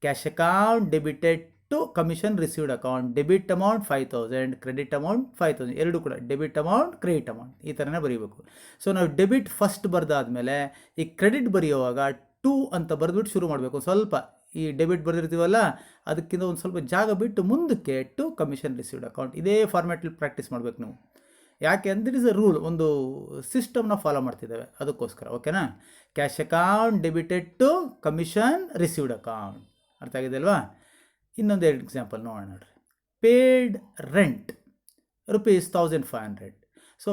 S1: cash account debited to commission received account, debit amount 5000, credit amount 5000, ಎರಡು ಕೂಡ ಡೆಬಿಟ್ ಅಮೌಂಟ್ ಕ್ರೆಡಿಟ್ ಅಮೌಂಟ್ ಈ ಥರನೇ ಬರೀಬೇಕು. ಸೊ ನಾವು ಡೆಬಿಟ್ ಫಸ್ಟ್ ಬರೆದಾದ್ಮೇಲೆ ಈ ಕ್ರೆಡಿಟ್ ಬರೆಯುವಾಗ ಟು ಅಂತ ಬರೆದ್ಬಿಟ್ಟು ಶುರು ಮಾಡಬೇಕು. ಸ್ವಲ್ಪ ಈ ಡೆಬಿಟ್ ಬರೆದಿರ್ತೀವಲ್ಲ ಅದಕ್ಕಿಂತ ಒಂದು ಸ್ವಲ್ಪ ಜಾಗ ಬಿಟ್ಟು ಮುಂದಕ್ಕೆ ಟು ಕಮಿಷನ್ ರಿಸೀವ್ಡ್ ಅಕೌಂಟ್. ಇದೇ ಫಾರ್ಮ್ಯಾಟಲ್ಲಿ ಪ್ರಾಕ್ಟೀಸ್ ಮಾಡಬೇಕು ನೀವು. ಯಾಕೆ ಅಂದರೆ ಇಸ್ ಅ ರೂಲ್, ಒಂದು ಸಿಸ್ಟಮ್ನ ಫಾಲೋ ಮಾಡ್ತಿದ್ದೇವೆ ಅದಕ್ಕೋಸ್ಕರ. ಓಕೆನಾ. Cash account debited to commission received account. ಅರ್ಥ ಆಗಿದೆ ಅಲ್ವಾ. ಇನ್ನೊಂದು ಎಕ್ಸಾಂಪಲ್ ನೋಡೋಣ ನೋಡ್ರಿ. Paid rent ₹1500. ಸೊ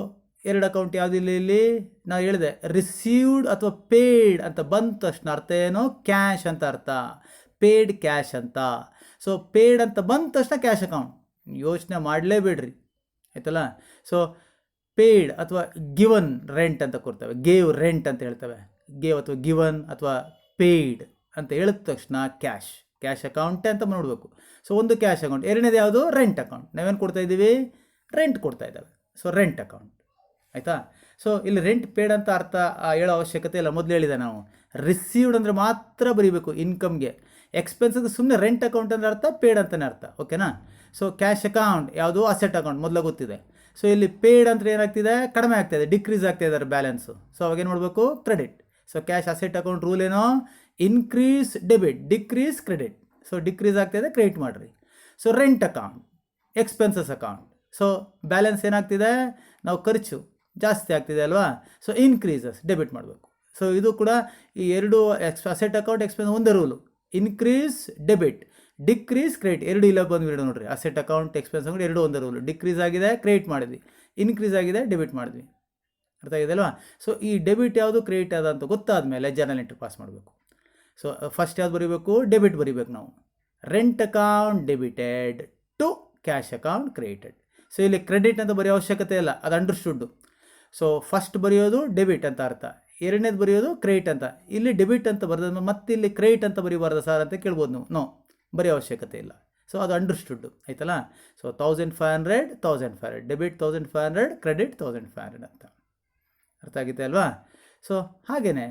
S1: ಎರಡು ಅಕೌಂಟ್ ಯಾವುದಿಲ್ಲ ಇಲ್ಲಿ. ನಾವು ಹೇಳಿದೆ ರಿಸೀವ್ಡ್ ಅಥವಾ ಪೇಯ್ಡ್ ಅಂತ ಬಂದ ತಕ್ಷಣ ಅರ್ಥ ಏನು, ಕ್ಯಾಶ್ ಅಂತ ಅರ್ಥ, ಪೇಯ್ಡ್ ಕ್ಯಾಶ್ ಅಂತ. ಸೊ ಪೇಯ್ಡ್ ಅಂತ ಬಂದ ತಕ್ಷಣ ಕ್ಯಾಶ್ ಅಕೌಂಟ್, ಯೋಚನೆ ಮಾಡಲೇಬೇಡ್ರಿ ಆಯ್ತಲ್ಲ. ಸೊ ಪೇಯ್ಡ್ ಅಥವಾ ಗಿವನ್ ರೆಂಟ್ ಅಂತ ಕೊಡ್ತೇವೆ, ಗೇವ್ ರೆಂಟ್ ಅಂತ ಹೇಳ್ತೇವೆ. ಗೇವ್ ಅಥವಾ ಗಿವನ್ ಅಥವಾ ಪೇಯ್ಡ್ ಅಂತ ಹೇಳಿದ ತಕ್ಷಣ ಕ್ಯಾಶ್, ಕ್ಯಾಶ್ ಅಕೌಂಟೇ ಅಂತ ನೋಡಬೇಕು. ಸೊ ಒಂದು ಕ್ಯಾಶ್ ಅಕೌಂಟ್, ಎರಡನೇದು ಯಾವುದು, ರೆಂಟ್ ಅಕೌಂಟ್. ನಾವೇನು ಕೊಡ್ತಾ ಇದ್ದೀವಿ, ರೆಂಟ್ ಕೊಡ್ತಾ ಇದ್ದಾವೆ. ಸೊ ರೆಂಟ್ ಅಕೌಂಟ್ ಆಯಿತಾ. ಸೊ ಇಲ್ಲಿ ರೆಂಟ್ ಪೇಯ್ಡ್ ಅಂತ ಅರ್ಥ ಹೇಳೋ ಅವಶ್ಯಕತೆ ಇಲ್ಲ, ಮೊದಲು ಹೇಳಿದೆ ನಾವು. ರಿಸೀವ್ಡ್ ಅಂದರೆ ಮಾತ್ರ ಬರೀಬೇಕು ಇನ್ಕಮ್ಗೆ. ಎಕ್ಸ್ಪೆನ್ಸಸ್ ಸುಮ್ಮನೆ ರೆಂಟ್ ಅಕೌಂಟ್ ಅಂದರೆ ಅರ್ಥ, ಪೇಯ್ಡ್ ಅಂತಲೇ ಅರ್ಥ. ಓಕೆನಾ. ಸೊ ಕ್ಯಾಶ್ ಅಕೌಂಟ್ ಯಾವುದು, ಅಸೆಟ್ ಅಕೌಂಟ್ ಮೊದಲು ಗೊತ್ತಿದೆ. ಸೊ ಇಲ್ಲಿ ಪೇಯ್ಡ್ ಅಂದರೆ ಏನಾಗ್ತಿದೆ, ಕಡಿಮೆ ಆಗ್ತಾಯಿದೆ, ಡಿಕ್ರೀಸ್ ಆಗ್ತಾ ಇದ್ದಾರೆ ಬ್ಯಾಲೆನ್ಸು. ಸೊ ಅವಾಗೇನು ಮಾಡಬೇಕು, credit. So cash asset account rule ಏನೋ, increase debit, decrease credit. So decrease ಆಗ್ತಾಯಿದೆ, ಕ್ರೆಡಿಟ್ ಮಾಡಿರಿ. So rent account expenses account. So balance ಏನಾಗ್ತಿದೆ, ನಾವು ಖರ್ಚು ಜಾಸ್ತಿ ಆಗ್ತಿದೆ ಅಲ್ವಾ. ಸೊ ಇನ್ಕ್ರೀಸಸ್, ಡೆಬಿಟ್ ಮಾಡಬೇಕು. ಸೊ ಇದು ಕೂಡ ಈ ಎರಡು ಅಸೆಟ್ ಅಕೌಂಟ್ ಎಕ್ಸ್ಪೆನ್ಸ್ ಒಂದೇ rule. Increase debit, decrease credit, ಎರಡು ಇಲ್ಲ ಬಂದುಬಿಡು ನೋಡಿರಿ. ಅಸೆಟ್ ಅಕೌಂಟ್ ಎಕ್ಸ್ಪೆನ್ಸ್ ಅಕೌಂಟ್ ಎರಡು ಒಂದೇ ರೂಲು. ಡಿಕ್ರೀಸ್ ಆಗಿದೆ ಕ್ರೆಡಿಟ್ ಮಾಡಿದ್ವಿ, ಇನ್ಕ್ರೀಸ್ ಆಗಿದೆ ಡೆಬಿಟ್ ಮಾಡಿದ್ವಿ. ಅರ್ಥ ಆಗಿದೆ ಅಲ್ವಾ. ಸೊ ಈ ಡೆಬಿಟ್ ಯಾವುದು ಕ್ರೆಡಿಟ್ ಯಾವುದು ಅಂತ ಗೊತ್ತಾದ ಮೇಲೆ ಜರ್ನಲ್ ಎಂಟ್ರಿ ಪಾಸ್ ಮಾಡಬೇಕು. ಸೊ ಫಸ್ಟ್ ಯಾವ್ದು ಬರೀಬೇಕು, ಡೆಬಿಟ್ ಬರೀಬೇಕು ನಾವು. Rent account debited to cash account credited. So ಇಲ್ಲಿ ಕ್ರೆಡಿಟ್ ಅಂತ ಬರೆಯೋ ಅವಶ್ಯಕತೆ ಇಲ್ಲ, ಅದು ಅಂಡರ್ಸ್ಟುಡ್ಡು. ಸೊ ಫಸ್ಟ್ ಬರೆಯೋದು ಡೆಬಿಟ್ ಅಂತ ಅರ್ಥ, ಎರಡನೇದು ಬರೆಯೋದು ಕ್ರೆಡಿಟ್ ಅಂತ. ಇಲ್ಲಿ ಡೆಬಿಟ್ ಅಂತ ಬರೆದ ಮತ್ತೆ ಇಲ್ಲಿ ಕ್ರೆಡಿಟ್ ಅಂತ ಬರೀಬಾರ್ದು ಸರ್ ಅಂತ ಕೇಳ್ಬೋದು ನೀವು. ನೋ, ಬರೆಯೋ ಅವಶ್ಯಕತೆ ಇಲ್ಲ. ಸೊ ಅದು ಅಂಡರ್ಸ್ಟುಡ್ಡು ಆಯ್ತಲ್ಲ. ಸೊ 1500 ಡೆಬಿಟ್, 1500 ಕ್ರೆಡಿಟ್ 1500 ಅಂತ ಅರ್ಥ ಆಗಿದೆ ಅಲ್ವಾ. ಸೊ ಹಾಗೆಯೇ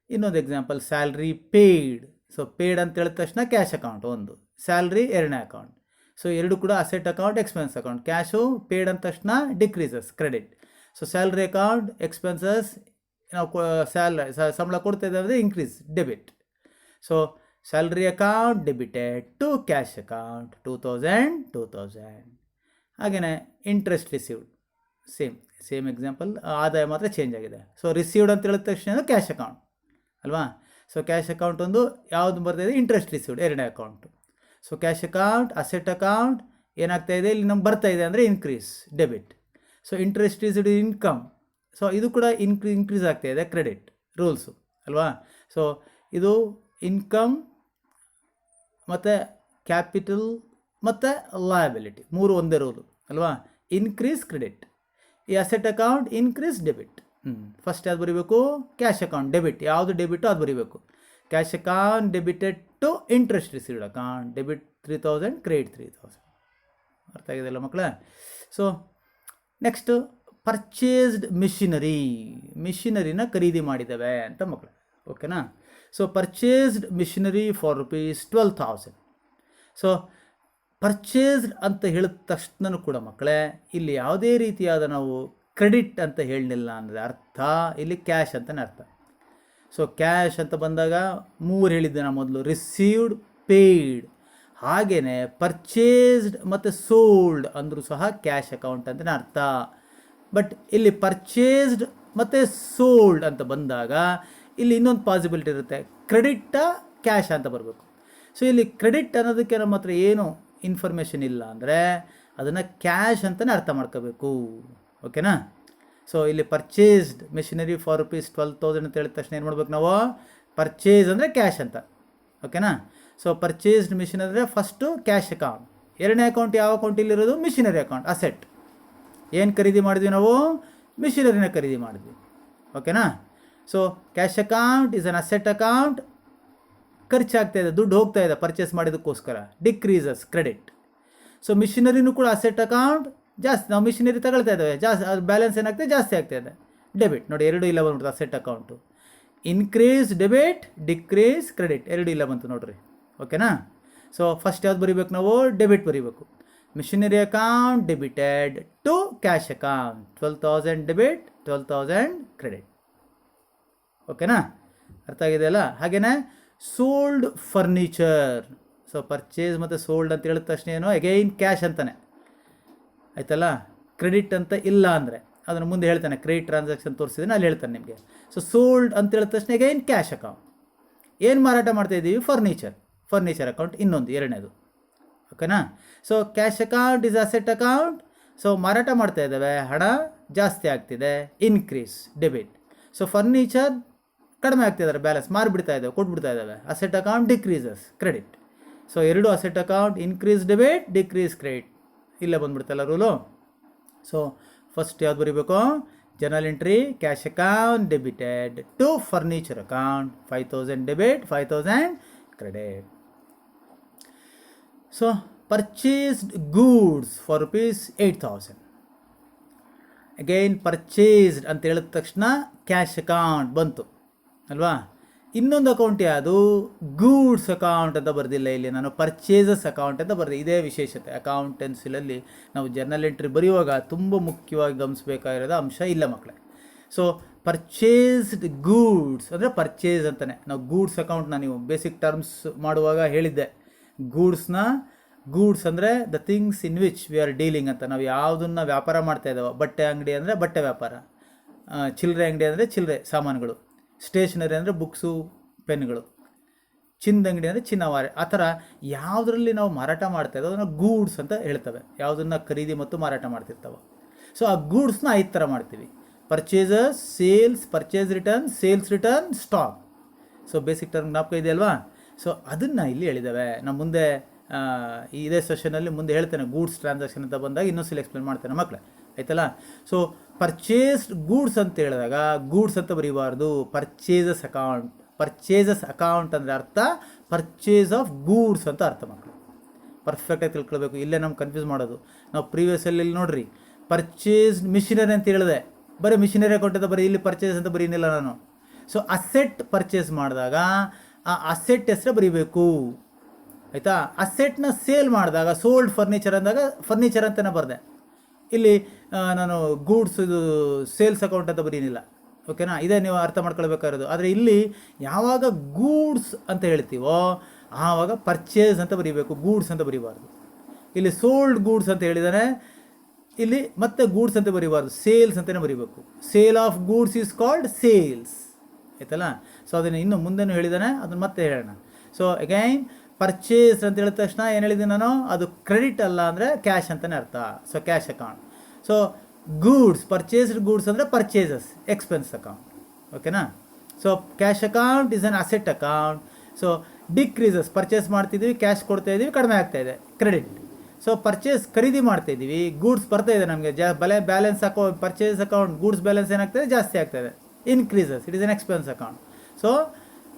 S1: ಇನ್ನೊಂದು example, salary paid. So paid ಅಂತ ಹೇಳಿದ ತಕ್ಷಣ ಕ್ಯಾಶ್ ಅಕೌಂಟ್ ಒಂದು, ಸ್ಯಾಲ್ರಿ ಎರಡನೇ ಅಕೌಂಟ್. ಸೊ ಎರಡು ಕೂಡ asset account expense account. Cash paid ಅಂದ ತಕ್ಷಣ decreases credit. So salary account expenses, ನಾವು ಸಂಬಳ ಕೊಡ್ತಾ ಇದ್ದಾವೆ increase debit. So salary account debited to cash account 2000. ಹಾಗೆಯೇ ಇಂಟ್ರೆಸ್ಟ್ ರಿಸೀವ್ಡ್, ಸೇಮ್ ಎಕ್ಸಾಂಪಲ್, ಆದಾಯ ಮಾತ್ರ ಚೇಂಜ್ ಆಗಿದೆ. ಸೊ ರಿಸೀವ್ಡ್ ಅಂತ ಹೇಳಿದ ತಕ್ಷಣ ಕ್ಯಾಶ್ ಅಕೌಂಟ್ ಅಲ್ವಾ. ಸೊ ಕ್ಯಾಶ್ ಅಕೌಂಟ್ ಒಂದು ಯಾವುದು ಬರ್ತಾಯಿದೆ, ಇಂಟ್ರೆಸ್ಟ್ ರಿಸೀವ್ಡ್ ಎರಡನೇ account. So cash account asset account ಏನಾಗ್ತಾ ಇದೆ ಇಲ್ಲಿ ನಮ್ಗೆ ಬರ್ತಾ ಇದೆ ಅಂದರೆ increase debit. So interest received income. So ಇದು ಕೂಡ ಇನ್ಕ್ರೀಸ್ ಆಗ್ತಾ ಇದೆ, ಕ್ರೆಡಿಟ್ ರೂಲ್ಸು ಅಲ್ವಾ. ಸೊ ಇದು ಇನ್ಕಮ್ ಮತ್ತು ಕ್ಯಾಪಿಟಲ್ ಮತ್ತು ಲಯಬಿಲಿಟಿ ಮೂರು ಒಂದೇ ರೂಲು ಅಲ್ವಾ. Increase credit. ಈ asset account increase debit. First ಯಾವ್ದು ಬರೀಬೇಕು, ಕ್ಯಾಶ್ ಅಕೌಂಟ್ ಡೆಬಿಟ್, ಯಾವುದು ಡೆಬಿಟು ಅದು ಬರೀಬೇಕು. Cash account debited to interest received account, debit 3000 credit 3000. ಅರ್ಥ ಆಗಿದೆಯಲ್ಲ ಮಕ್ಕಳೇ. ಸೊ ನೆಕ್ಸ್ಟು ಪರ್ಚೇಸ್ಡ್ ಮಿಷಿನರಿನ ಖರೀದಿ ಮಾಡಿದ್ದೇವೆ ಅಂತ ಮಕ್ಕಳು. ಓಕೆನಾ. So purchased machinery for ₹12,000. So purchased ಅಂತ ಹೇಳಿದ ತಕ್ಷಣ ಕೂಡ ಮಕ್ಕಳೇ ಇಲ್ಲಿ ಯಾವುದೇ ರೀತಿಯಾದ ನಾವು ಕ್ರೆಡಿಟ್ ಅಂತ ಹೇಳಲಿಲ್ಲ ಅಂದರೆ ಅರ್ಥ ಇಲ್ಲಿ ಕ್ಯಾಶ್ ಅಂತಲೇ ಅರ್ಥ. ಸೊ ಕ್ಯಾಶ್ ಅಂತ ಬಂದಾಗ ಮೂರು ಹೇಳಿದ್ದೆ ನಾನು ಮೊದಲು, ರಿಸೀವ್ಡ್, ಪೇಯ್ಡ್, ಹಾಗೆಯೇ ಪರ್ಚೇಸ್ಡ್ ಮತ್ತು ಸೋಲ್ಡ್ ಅಂದರೂ ಸಹ ಕ್ಯಾಶ್ ಅಕೌಂಟ್ ಅಂತಲೇ ಅರ್ಥ. ಬಟ್ ಇಲ್ಲಿ ಪರ್ಚೇಸ್ಡ್ ಮತ್ತು ಸೋಲ್ಡ್ ಅಂತ ಬಂದಾಗ ಇಲ್ಲಿ ಇನ್ನೊಂದು ಪಾಸಿಬಿಲಿಟಿ ಇರುತ್ತೆ, ಕ್ರೆಡಿಟಾ ಕ್ಯಾಶ್ ಅಂತ ಬರಬೇಕು. ಸೊ ಇಲ್ಲಿ ಕ್ರೆಡಿಟ್ ಅನ್ನೋದಕ್ಕೆ ನಮ್ಮ ಹತ್ರ ಏನು ಇನ್ಫಾರ್ಮೇಷನ್ ಇಲ್ಲ ಅಂದರೆ ಅದನ್ನು ಕ್ಯಾಶ್ ಅಂತಲೇ ಅರ್ಥ ಮಾಡ್ಕೋಬೇಕು. ಓಕೆನಾ. ಸೊ ಇಲ್ಲಿ ಪರ್ಚೇಸ್ಡ್ ಮೆಷಿನರಿ ಫಾರ್ ₹12,000 ಅಂತ ಹೇಳಿದ ತಕ್ಷಣ ಏನು ಮಾಡ್ಬೇಕು ನಾವು, ಪರ್ಚೇಸ್ ಅಂದರೆ ಕ್ಯಾಶ್ ಅಂತ. ಓಕೆನಾ. ಸೊ ಪರ್ಚೇಸ್ಡ್ ಮಿಷಿನ್ ಅಂದರೆ ಫಸ್ಟು ಕ್ಯಾಶ್ ಅಕೌಂಟ್, ಎರಡನೇ ಅಕೌಂಟ್ ಯಾವ ಅಕೌಂಟ್ ಇಲ್ಲಿರೋದು? Machinery account, asset. ಏನು ಖರೀದಿ ಮಾಡಿದ್ವಿ ನಾವು? ಮಿಷಿನರಿನ ಖರೀದಿ ಮಾಡಿದ್ವಿ. ಓಕೆನಾ? So cash account is an asset account. ಖರ್ಚಾಗ್ತಾ ಇದೆ, ದುಡ್ಡು ಹೋಗ್ತಾ ಇದೆ ಪರ್ಚೇಸ್ ಮಾಡಿದಕ್ಕೋಸ್ಕರ, ಡಿಕ್ರೀಸಸ್ ಕ್ರೆಡಿಟ್. ಸೊ ಮಿಷಿನರಿನೂ ಕೂಡ ಅಸೆಟ್ ಅಕೌಂಟ್. ಜಾಸ್ತಿ ನಾವು ಮಿಷಿನರಿ ತಗೊಳ್ತಾ ಇದ್ದೇವೆ, ಜಾಸ್ತಿ ಅದು ಬ್ಯಾಲೆನ್ಸ್ ಏನಾಗ್ತದೆ? ಜಾಸ್ತಿ ಆಗ್ತಾ ಇದೆ. ಡೆಬಿಟ್ ನೋಡಿ, ಎರಡು ಇಲ್ಲ ಬಂದ್ಬಿಡ್ತು asset account. Increase debit, decrease credit, ಎರಡು ಇಲ್ಲ ಬಂತು ನೋಡ್ರಿ. ಓಕೆನಾ? ಸೊ ಫಸ್ಟ್ ಯಾವ್ದು ಬರೀಬೇಕು ನಾವು? ಡೆಬಿಟ್ ಬರೀಬೇಕು. Machinery account debited to cash account, 12,000 debit, 12,000 credit. ಓಕೆನಾ? ಅರ್ಥ ಆಗಿದೆಯಲ್ಲ? ಹಾಗೆಯೇ ಸೋಲ್ಡ್ ಫರ್ನಿಚರ್. ಸೊ ಪರ್ಚೇಸ್ ಮತ್ತು ಸೋಲ್ಡ್ ಅಂತ ಹೇಳಿದ ತಕ್ಷಣ ಏನು? ಅಗೈನ್ ಕ್ಯಾಶ್ ಅಂತಾನೆ ಆಯ್ತಲ್ಲ, ಕ್ರೆಡಿಟ್ ಅಂತ ಇಲ್ಲ ಅಂದರೆ ಅದನ್ನು ಮುಂದೆ ಹೇಳ್ತಾನೆ. ಕ್ರೆಡಿಟ್ ಟ್ರಾನ್ಸಾಕ್ಷನ್ ತೋರಿಸಿದ್ರೆ ಅಲ್ಲಿ ಹೇಳ್ತಾನೆ ನಿಮಗೆ. ಸೊ ಸೋಲ್ಡ್ ಅಂತ ಹೇಳಿದ ತಕ್ಷಣ ಅಗೈನ್ ಕ್ಯಾಶ್ ಅಕೌಂಟ್. ಏನು ಮಾರಾಟ ಮಾಡ್ತಾಯಿದ್ದೀವಿ? ಫರ್ನಿಚರ್ ಅಕೌಂಟ್ ಇನ್ನೊಂದು, ಎರಡನೇದು. ಓಕೆನಾ? So cash account is asset account. So ಮಾರಾಟ ಮಾಡ್ತಾ ಇದ್ದಾವೆ, ಹಣ ಜಾಸ್ತಿ ಆಗ್ತಿದೆ, ಇನ್ಕ್ರೀಸ್ ಡೆಬಿಟ್. ಸೊ ಫರ್ನಿಚರ್ ಕಡಿಮೆ ಆಗ್ತಿದ್ದಾರೆ, ಬ್ಯಾಲೆನ್ಸ್ ಮಾರಿಬಿಡ್ತಾ ಇದ್ದಾವೆ, ಕೊಟ್ಬಿಡ್ತಾ ಇದ್ದಾವೆ, asset account decreases credit. So ಎರಡು asset account, increase debit, decrease credit, ಇಲ್ಲೇ ಬಂದ್ಬಿಡ್ತಲ್ಲ ರೂಲು. ಸೊ ಫಸ್ಟ್ ಯಾವ್ದು ಬರೀಬೇಕು? General entry, cash account debited to furniture account, 5,000 debit, 5,000 credit. So purchased goods for ₹8,000. Again purchased ಅಂತ ಹೇಳಿದ ತಕ್ಷಣ ಕ್ಯಾಶ್ ಅಕೌಂಟ್ ಬಂತು ಅಲ್ವಾ? ಇನ್ನೊಂದು ಅಕೌಂಟ್ ಯಾವುದು? ಗೂಡ್ಸ್ ಅಕೌಂಟ್ ಅಂತ ಬರೆದಿಲ್ಲ ಇಲ್ಲಿ, ನಾನು ಪರ್ಚೇಸಸ್ ಅಕೌಂಟ್ ಅಂತ ಬರೆದೆ. ಇದೇ ವಿಶೇಷತೆ ಅಕೌಂಟೆನ್ಸಿಲಲ್ಲಿ ನಾವು ಜರ್ನಲ್ ಎಂಟ್ರಿ ಬರೆಯುವಾಗ ತುಂಬ ಮುಖ್ಯವಾಗಿ ಗಮನಿಸಬೇಕಾಗಿರೋದು ಅಂಶ ಇಲ್ಲ ಮಕ್ಕಳೇ. ಸೊ ಪರ್ಚೇಸ್ಡ್ ಗೂಡ್ಸ್ ಅಂದರೆ ಪರ್ಚೇಸ್ ಅಂತಲೇ. ನಾವು ಗೂಡ್ಸ್ ಅಕೌಂಟ್ನ ನೀವು ಬೇಸಿಕ್ ಟರ್ಮ್ಸ್ ಮಾಡುವಾಗ ಹೇಳಿದ್ದೆ, ಗೂಡ್ಸ್ ಅಂದರೆ the things in which we are dealing ಅಂತ. ನಾವು ಯಾವುದನ್ನು ವ್ಯಾಪಾರ ಮಾಡ್ತಾ ಇದ್ದಾವೆ, ಬಟ್ಟೆ ಅಂಗಡಿ ಅಂದರೆ ಬಟ್ಟೆ ವ್ಯಾಪಾರ, ಚಿಲ್ಲರೆ ಅಂಗಡಿ ಅಂದರೆ ಚಿಲ್ಲರೆ ಸಾಮಾನುಗಳು, ಸ್ಟೇಷನರಿ ಅಂದರೆ ಬುಕ್ಸು ಪೆನ್ಗಳು, ಚಿನ್ನದ ಅಂಗಡಿ ಅಂದರೆ ಚಿನ್ನವಾರೆ. ಆ ಥರ ಯಾವುದರಲ್ಲಿ ನಾವು ಮಾರಾಟ ಮಾಡ್ತಾ ಇದ್ದೋ ಅದನ್ನು ಗೂಡ್ಸ್ ಅಂತ ಹೇಳ್ತವೆ, ಯಾವುದನ್ನು ಖರೀದಿ ಮತ್ತು ಮಾರಾಟ ಮಾಡ್ತಿರ್ತವೆ. ಸೊ ಆ ಗೂಡ್ಸ್ನ 5 ಥರ ಮಾಡ್ತೀವಿ: purchases, sales, purchase return, sales return, stock. So basic term ಜ್ಞಾಪಕ ಇದೆ ಅಲ್ವಾ? ಸೊ ಅದನ್ನು ಇಲ್ಲಿ ಹೇಳಿದ್ದಾವೆ. ನಮ್ಮ ಮುಂದೆ ಇದೇ ಸೆಷನಲ್ಲಿ ಮುಂದೆ ಹೇಳ್ತೇನೆ, ಗೂಡ್ಸ್ ಟ್ರಾನ್ಸಾಕ್ಷನ್ ಅಂತ ಬಂದಾಗ ಇನ್ನೊಂದ್ಸಲ ಎಕ್ಸ್ಪ್ಲೇನ್ ಮಾಡ್ತೇನೆ ಮಕ್ಕಳೇ, ಆಯ್ತಲ್ಲ? ಸೊ ಪರ್ಚೇಸ್ಡ್ ಗೂಡ್ಸ್ ಅಂತ ಹೇಳಿದಾಗ ಗೂಡ್ಸ್ ಅಂತ ಬರೀಬಾರ್ದು, ಪರ್ಚೇಸಸ್ ಅಕೌಂಟ್ ಅಂದರೆ ಅರ್ಥ ಪರ್ಚೇಸ್ ಆಫ್ ಗೂಡ್ಸ್ ಅಂತ ಅರ್ಥ ಮಕ್ಕಳು. ಪರ್ಫೆಕ್ಟಾಗಿ ತಿಳ್ಕೊಳ್ಬೇಕು, ಇಲ್ಲೇ ನಮ್ಗೆ ಕನ್ಫ್ಯೂಸ್ ಮಾಡೋದು. ನಾವು ಪ್ರೀವಿಯಸ್ಸಲ್ಲಿ ನೋಡ್ರಿ, ಪರ್ಚೇಸ್ಡ್ ಮಿಷಿನರಿ ಅಂತ ಹೇಳಿದೆ, ಬರೀ ಮಿಷಿನರಿ ಅಕೌಂಟ್ ಅಂತ ಬರೀ, ಇಲ್ಲಿ ಪರ್ಚೇಸ್ ಅಂತ ಬರೀನಿಲ್ಲ ನಾನು. ಸೊ ಅಸೆಟ್ ಪರ್ಚೇಸ್ ಮಾಡಿದಾಗ ಆ ಅಸೆಟ್ ಹೆಸರೇ ಬರೀಬೇಕು, ಆಯಿತಾ? ಅಸೆಟ್ನ ಸೇಲ್ ಮಾಡಿದಾಗ ಸೋಲ್ಡ್ ಫರ್ನಿಚರ್ ಅಂದಾಗ ಫರ್ನಿಚರ್ ಅಂತಲೇ ಬರೆದೆ. ಇಲ್ಲಿ ನಾನು ಗೂಡ್ಸ್ ಇದು ಸೇಲ್ಸ್ ಅಕೌಂಟ್ ಅಂತ ಬರೀನಿಲ್ಲ. ಓಕೆನಾ? ಇದೇ ನೀವು ಅರ್ಥ ಮಾಡ್ಕೊಳ್ಬೇಕಾಗಿರೋದು. ಆದರೆ ಇಲ್ಲಿ ಯಾವಾಗ ಗೂಡ್ಸ್ ಅಂತ ಹೇಳ್ತೀವೋ ಆವಾಗ ಪರ್ಚೇಸ್ ಅಂತ ಬರೀಬೇಕು, ಗೂಡ್ಸ್ ಅಂತ ಬರೀಬಾರ್ದು. ಇಲ್ಲಿ ಸೋಲ್ಡ್ ಗೂಡ್ಸ್ ಅಂತ ಹೇಳಿದಾನೆ, ಇಲ್ಲಿ ಮತ್ತೆ ಗೂಡ್ಸ್ ಅಂತ ಬರೀಬಾರ್ದು, ಸೇಲ್ಸ್ ಅಂತಲೇ ಬರೀಬೇಕು. Sale of goods is called sales, ಆಯ್ತಲ್ಲ? ಸೊ ಅದನ್ನು ಇನ್ನು ಮುಂದೆನೂ ಹೇಳಿದ್ದಾನೆ, ಅದನ್ನು ಮತ್ತೆ ಹೇಳೋಣ. ಸೊ ಅಗೈನ್ ಪರ್ಚೇಸ್ ಅಂತ ಹೇಳಿದ ತಕ್ಷಣ ಏನು ಹೇಳಿದ್ದೀನಿ ನಾನು? ಅದು ಕ್ರೆಡಿಟ್ ಅಲ್ಲ, ಅಂದರೆ ಕ್ಯಾಶ್ ಅಂತಲೇ ಅರ್ಥ. So cash account. So goods, purchased goods ಅಂದರೆ ಪರ್ಚೇಸಸ್, ಎಕ್ಸ್ಪೆನ್ಸ್ ಅಕೌಂಟ್. ಓಕೆನಾ? So cash account is an asset account. So decreases, purchase ಮಾಡ್ತಿದ್ದೀವಿ, ಕ್ಯಾಶ್ ಕೊಡ್ತಾ ಇದ್ದೀವಿ, ಕಡಿಮೆ ಆಗ್ತಾಯಿದೆ, ಕ್ರೆಡಿಟ್. ಸೊ ಪರ್ಚೇಸ್ ಖರೀದಿ ಮಾಡ್ತಾಯಿದ್ದೀವಿ, ಗೂಡ್ಸ್ ಬರ್ತಾ ಇದೆ ನಮಗೆ, balance account, purchase account goods balance ಏನಾಗ್ತದೆ? ಜಾಸ್ತಿ ಆಗ್ತಾಯಿದೆ, increases, it is an expense account.